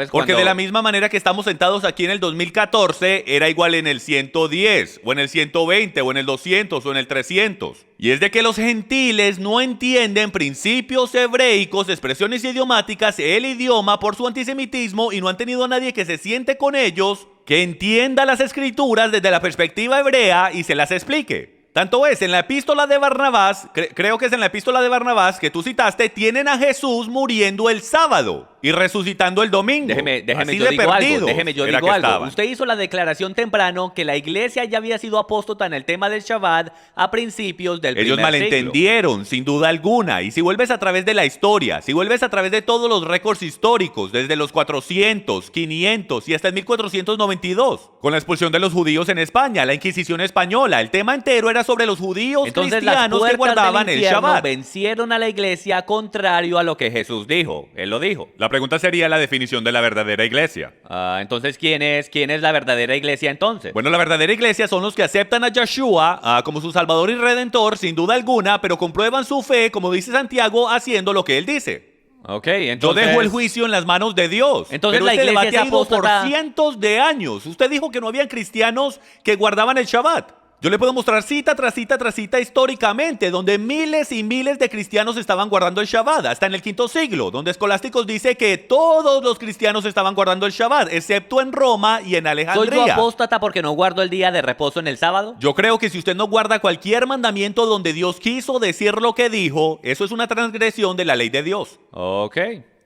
Porque cuando... de la misma manera que estamos sentados aquí en el 2014, era igual en el 110, o en el 120, o en el 200, o en el 300. Y es de que los gentiles no entienden principios hebreicos, expresiones idiomáticas, el idioma por su antisemitismo, y no han tenido a nadie que se siente con ellos, que entienda las escrituras desde la perspectiva hebrea y se las explique. Tanto es, en la epístola de Barnabás, creo que es en la epístola de Barnabás que tú citaste, tienen a Jesús muriendo el sábado y resucitando el domingo. Déjeme, Así yo de digo algo, perdidos déjeme, yo era digo que algo. estaban. Usted hizo la declaración temprano que la iglesia ya había sido apóstata en el tema del Shabbat a principios del Ellos primer siglo. malentendieron, sin duda alguna. Y si vuelves a través de la historia, si vuelves a través de todos los récords históricos, desde los 400, 500 y hasta el 1492, con la expulsión de los judíos en España, la Inquisición española, el tema entero era sobre los judíos Entonces las cristianos que puertas guardaban del el infierno Shabbat. vencieron a la iglesia contrario a lo que Jesús dijo. Él lo dijo. La pregunta sería la definición de la verdadera iglesia. Entonces, ¿quién es la verdadera iglesia entonces? Bueno, la verdadera iglesia son los que aceptan a Yeshua como su Salvador y Redentor, sin duda alguna, pero comprueban su fe, como dice Santiago, haciendo lo que él dice. Ok, Yo entonces... dejo el juicio en las manos de Dios. Entonces pero la este iglesia debate es ha ido por apóstata. cientos de años. Usted dijo que no habían cristianos que guardaban el Shabbat. Yo le puedo mostrar cita tras cita tras cita históricamente, donde miles y miles de cristianos estaban guardando el Shabbat, hasta en el V siglo, donde Escolásticos dice que todos los cristianos estaban guardando el Shabbat, excepto en Roma y en ¿Soy yo Alejandría. apóstata porque no guardo el día de reposo en el sábado? Yo creo que si usted no guarda cualquier mandamiento donde Dios quiso decir lo que dijo, eso es una transgresión de la ley de Dios. Ok.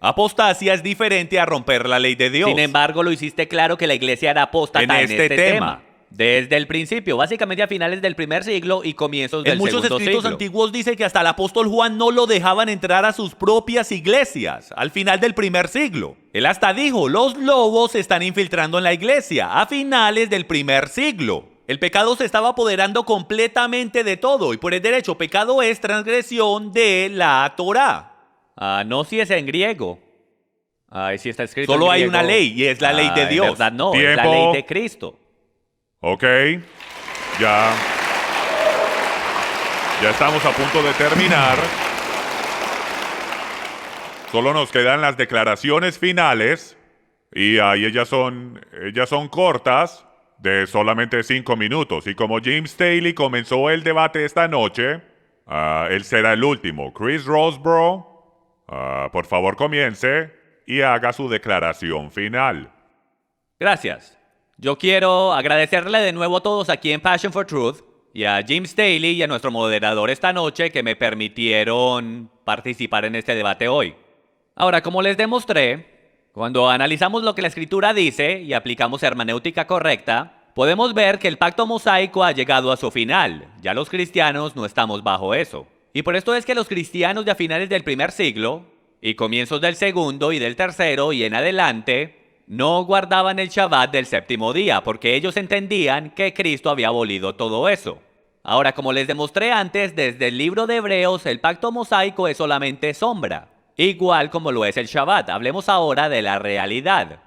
Apostasia es diferente a romper la ley de Dios. Sin embargo, lo hiciste claro que la iglesia era apóstata En en este este tema. Desde el principio, básicamente a finales del primer siglo y comienzos del En muchos segundo escritos siglo. antiguos dice que hasta el apóstol Juan no lo dejaban entrar a sus propias iglesias al final del primer siglo. Él hasta dijo, los lobos se están infiltrando en la iglesia a finales del primer siglo. El pecado se estaba apoderando completamente de todo y por el derecho, pecado es transgresión de la Torá. No, si es en griego. Si está escrito Solo en hay griego. una ley y es la ley de En Dios. verdad no, es la Tiempo. ley de Cristo. Ok, ya estamos a punto de terminar. Solo nos quedan las declaraciones finales y ahí ellas son cortas, de solamente 5 minutos. Y como James Staley comenzó el debate esta noche, él será el último. Chris Roseborough, por favor comience y haga su declaración final. Gracias. Yo quiero agradecerle de nuevo a todos aquí en Passion for Truth y a Jim Staley y a nuestro moderador esta noche que me permitieron participar en este debate hoy. Ahora, como les demostré, cuando analizamos lo que la Escritura dice y aplicamos hermenéutica correcta, podemos ver que el pacto mosaico ha llegado a su final. Ya los cristianos no estamos bajo eso. Y por esto es que los cristianos de a finales del primer siglo y comienzos del segundo y del tercero y en adelante no guardaban el Shabbat del séptimo día, porque ellos entendían que Cristo había abolido todo eso. Ahora, como les demostré antes, desde el libro de Hebreos, el pacto mosaico es solamente sombra. igual como lo es el Shabbat. Hablemos ahora de la realidad.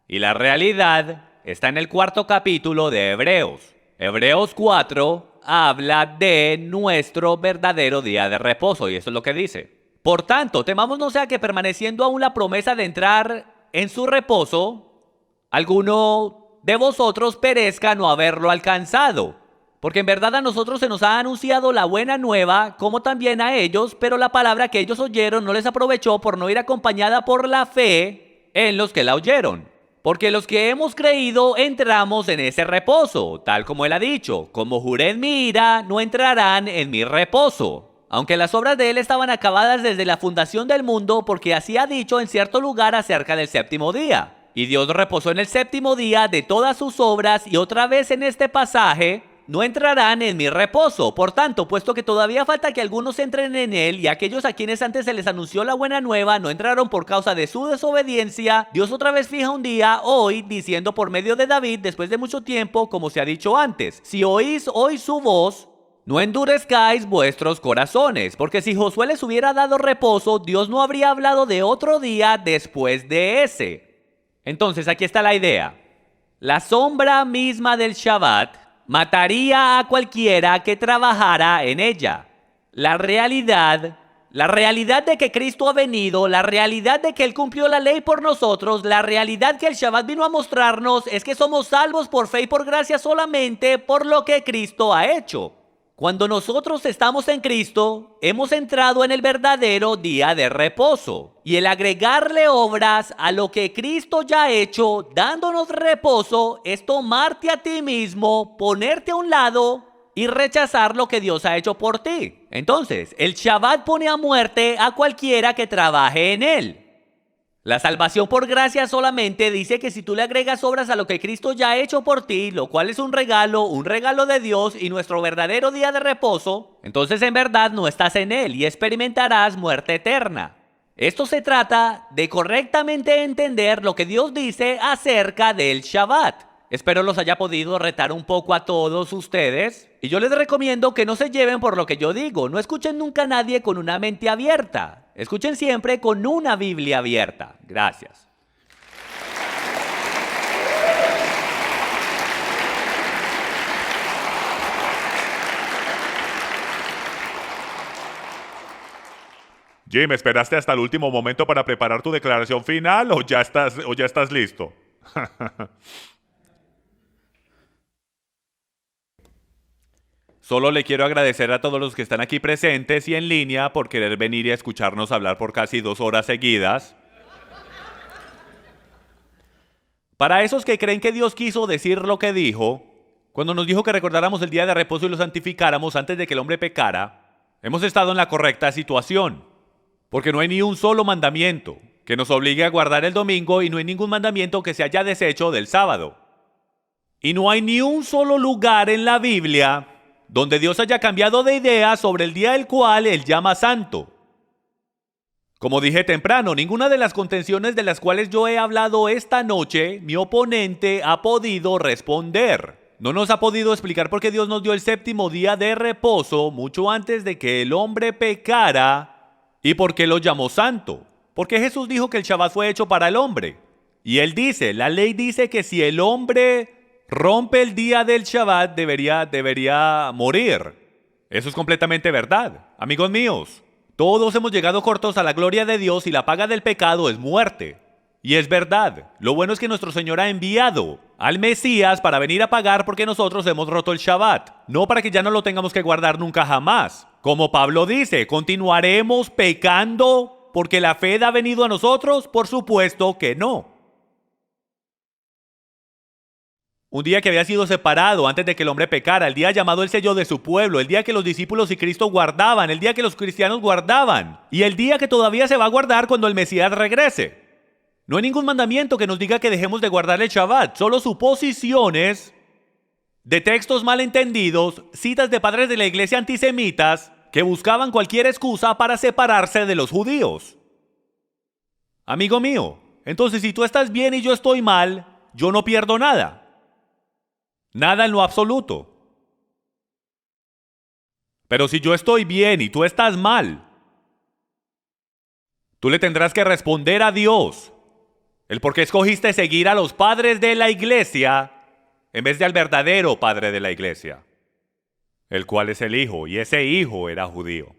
Y la realidad está en el 4º capítulo de Hebreos. Hebreos 4 habla de nuestro verdadero día de reposo, y eso es lo que dice. Por tanto, temamos no sea que permaneciendo aún la promesa de entrar en su reposo, alguno de vosotros perezca no haberlo alcanzado. Porque en verdad a nosotros se nos ha anunciado la buena nueva, como también a ellos, pero la palabra que ellos oyeron no les aprovechó por no ir acompañada por la fe en los que la oyeron. Porque los que hemos creído entramos en ese reposo, tal como él ha dicho, como juré en mi ira, no entrarán en mi reposo. Aunque las obras de él estaban acabadas desde la fundación del mundo, porque así ha dicho en cierto lugar acerca del séptimo día. Y Dios reposó en el séptimo día de todas sus obras, y otra vez en este pasaje, no entrarán en mi reposo. Por tanto, puesto que todavía falta que algunos entren en él, y aquellos a quienes antes se les anunció la buena nueva no entraron por causa de su desobediencia, Dios otra vez fija un día, hoy, diciendo por medio de David, después de mucho tiempo, como se ha dicho antes: si oís hoy su voz, no endurezcáis vuestros corazones, porque si Josué les hubiera dado reposo, Dios no habría hablado de otro día después de ese. Entonces, aquí está la idea. La sombra misma del Shabbat mataría a cualquiera que trabajara en ella. La realidad de que Cristo ha venido, la realidad de que Él cumplió la ley por nosotros, la realidad que el Shabbat vino a mostrarnos es que somos salvos por fe y por gracia solamente por lo que Cristo ha hecho. Cuando nosotros estamos en Cristo, hemos entrado en el verdadero día de reposo. Y el agregarle obras a lo que Cristo ya ha hecho, dándonos reposo, es tomarte a ti mismo, ponerte a un lado y rechazar lo que Dios ha hecho por ti. Entonces, el Shabbat pone a muerte a cualquiera que trabaje en él. La salvación por gracia solamente dice que si tú le agregas obras a lo que Cristo ya ha hecho por ti, lo cual es un regalo de Dios y nuestro verdadero día de reposo, entonces en verdad no estás en él y experimentarás muerte eterna. Esto se trata de correctamente entender lo que Dios dice acerca del Shabbat. Espero los haya podido retar un poco a todos ustedes. Y yo les recomiendo que no se lleven por lo que yo digo. No escuchen nunca a nadie con una mente abierta. Escuchen siempre con una Biblia abierta. Gracias. Jim, ¿esperaste hasta el último momento para preparar tu declaración final o ya estás listo? Solo le quiero agradecer a todos los que están aquí presentes y en línea por querer venir y escucharnos hablar por casi 2 horas seguidas. Para esos que creen que Dios quiso decir lo que dijo, cuando nos dijo que recordáramos el día de reposo y lo santificáramos antes de que el hombre pecara, hemos estado en la correcta situación. Porque no hay ni un solo mandamiento que nos obligue a guardar el domingo y no hay ningún mandamiento que se haya deshecho del sábado. Y no hay ni un solo lugar en la Biblia donde Dios haya cambiado de idea sobre el día del cual Él llama santo. Como dije temprano, ninguna de las contenciones de las cuales yo he hablado esta noche, mi oponente ha podido responder. No nos ha podido explicar por qué Dios nos dio el séptimo día de reposo mucho antes de que el hombre pecara y por qué lo llamó santo. Porque Jesús dijo que el Shabbat fue hecho para el hombre. Y Él dice, la ley dice que si el hombre rompe el día del Shabbat, debería morir. Eso es completamente verdad. Amigos míos, todos hemos llegado cortos a la gloria de Dios y la paga del pecado es muerte. Y es verdad. Lo bueno es que nuestro Señor ha enviado al Mesías para venir a pagar porque nosotros hemos roto el Shabbat. No para que ya no lo tengamos que guardar nunca jamás. Como Pablo dice, ¿continuaremos pecando porque la fe ha venido a nosotros? Por supuesto que no. Un día que había sido separado antes de que el hombre pecara, el día llamado el sello de su pueblo, el día que los discípulos y Cristo guardaban, el día que los cristianos guardaban, y el día que todavía se va a guardar cuando el Mesías regrese. No hay ningún mandamiento que nos diga que dejemos de guardar el Shabbat, solo suposiciones de textos malentendidos, citas de padres de la iglesia antisemitas que buscaban cualquier excusa para separarse de los judíos. Amigo mío, entonces si tú estás bien y yo estoy mal, yo no pierdo nada. Nada en lo absoluto. Pero si yo estoy bien y tú estás mal, Tú le tendrás que responder a Dios el por qué escogiste seguir a los padres de la iglesia en vez de al verdadero padre de la iglesia, el cual es el Hijo, y ese Hijo era judío.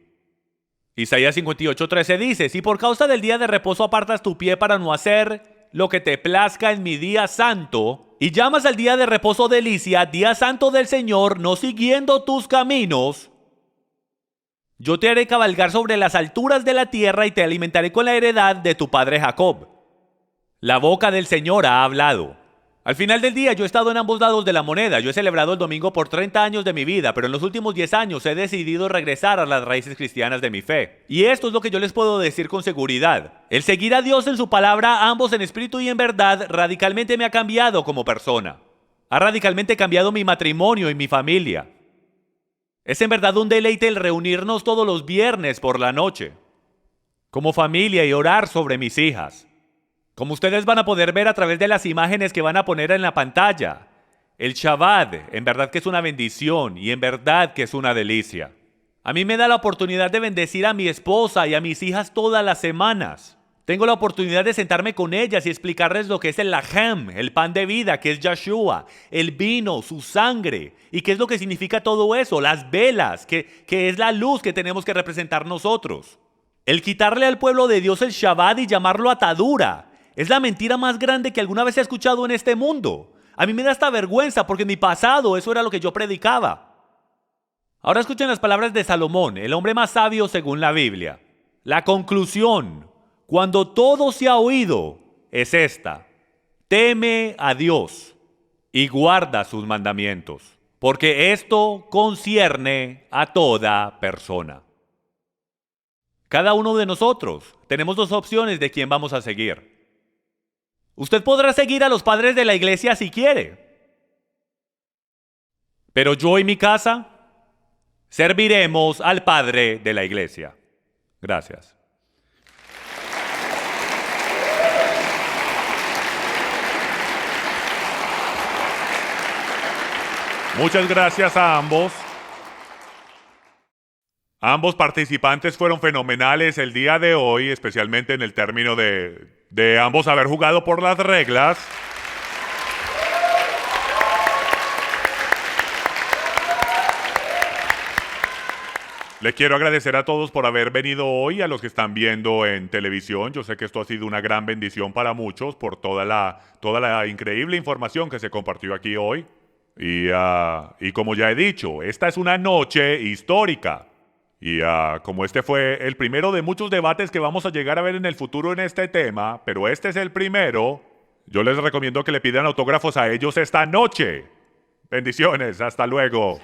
Isaías 58:13 dice: si por causa del día de reposo apartas tu pie para no hacer lo que te plazca en mi día santo, y llamas al día de reposo delicia, día santo del Señor, no siguiendo tus caminos, yo te haré cabalgar sobre las alturas de la tierra y te alimentaré con la heredad de tu padre Jacob. La boca del Señor ha hablado. Al final del día yo he estado en ambos lados de la moneda. Yo he celebrado el domingo por 30 años de mi vida, pero en los últimos 10 años he decidido regresar a las raíces cristianas de mi fe. Y esto es lo que yo les puedo decir con seguridad. El seguir a Dios en su palabra, ambos en espíritu y en verdad, radicalmente me ha cambiado como persona. Ha radicalmente cambiado mi matrimonio y mi familia. Es en verdad un deleite el reunirnos todos los viernes por la noche, como familia, y orar sobre mis hijas. Como ustedes van a poder ver a través de las imágenes que van a poner en la pantalla, el Shabbat en verdad que es una bendición y en verdad que es una delicia. A mí me da la oportunidad de bendecir a mi esposa y a mis hijas todas las semanas. Tengo la oportunidad de sentarme con ellas y explicarles lo que es el lahem, el pan de vida, que es Yeshua, el vino, su sangre, y qué es lo que significa todo eso, las velas, que es la luz que tenemos que representar nosotros. El quitarle al pueblo de Dios el Shabbat y llamarlo atadura es la mentira más grande que alguna vez he escuchado en este mundo. A mí me da esta vergüenza porque en mi pasado eso era lo que yo predicaba. Ahora escuchen las palabras de Salomón, el hombre más sabio según la Biblia. La conclusión, cuando todo se ha oído, es esta: teme a Dios y guarda sus mandamientos, porque esto concierne a toda persona. Cada uno de nosotros tenemos dos opciones de quién vamos a seguir. Usted podrá seguir a los padres de la iglesia si quiere, pero yo y mi casa serviremos al Padre de la iglesia. Gracias. Muchas gracias a ambos. Ambos participantes fueron fenomenales el día de hoy, especialmente en el término de ambos haber jugado por las reglas. Le quiero agradecer a todos por haber venido hoy, a los que están viendo en televisión. Yo sé que esto ha sido una gran bendición para muchos por toda la increíble información que se compartió aquí hoy. Y como ya he dicho, esta es una noche histórica. Y como este fue el primero de muchos debates que vamos a llegar a ver en el futuro en este tema, pero este es el primero, yo les recomiendo que le pidan autógrafos a ellos esta noche. Bendiciones, hasta luego.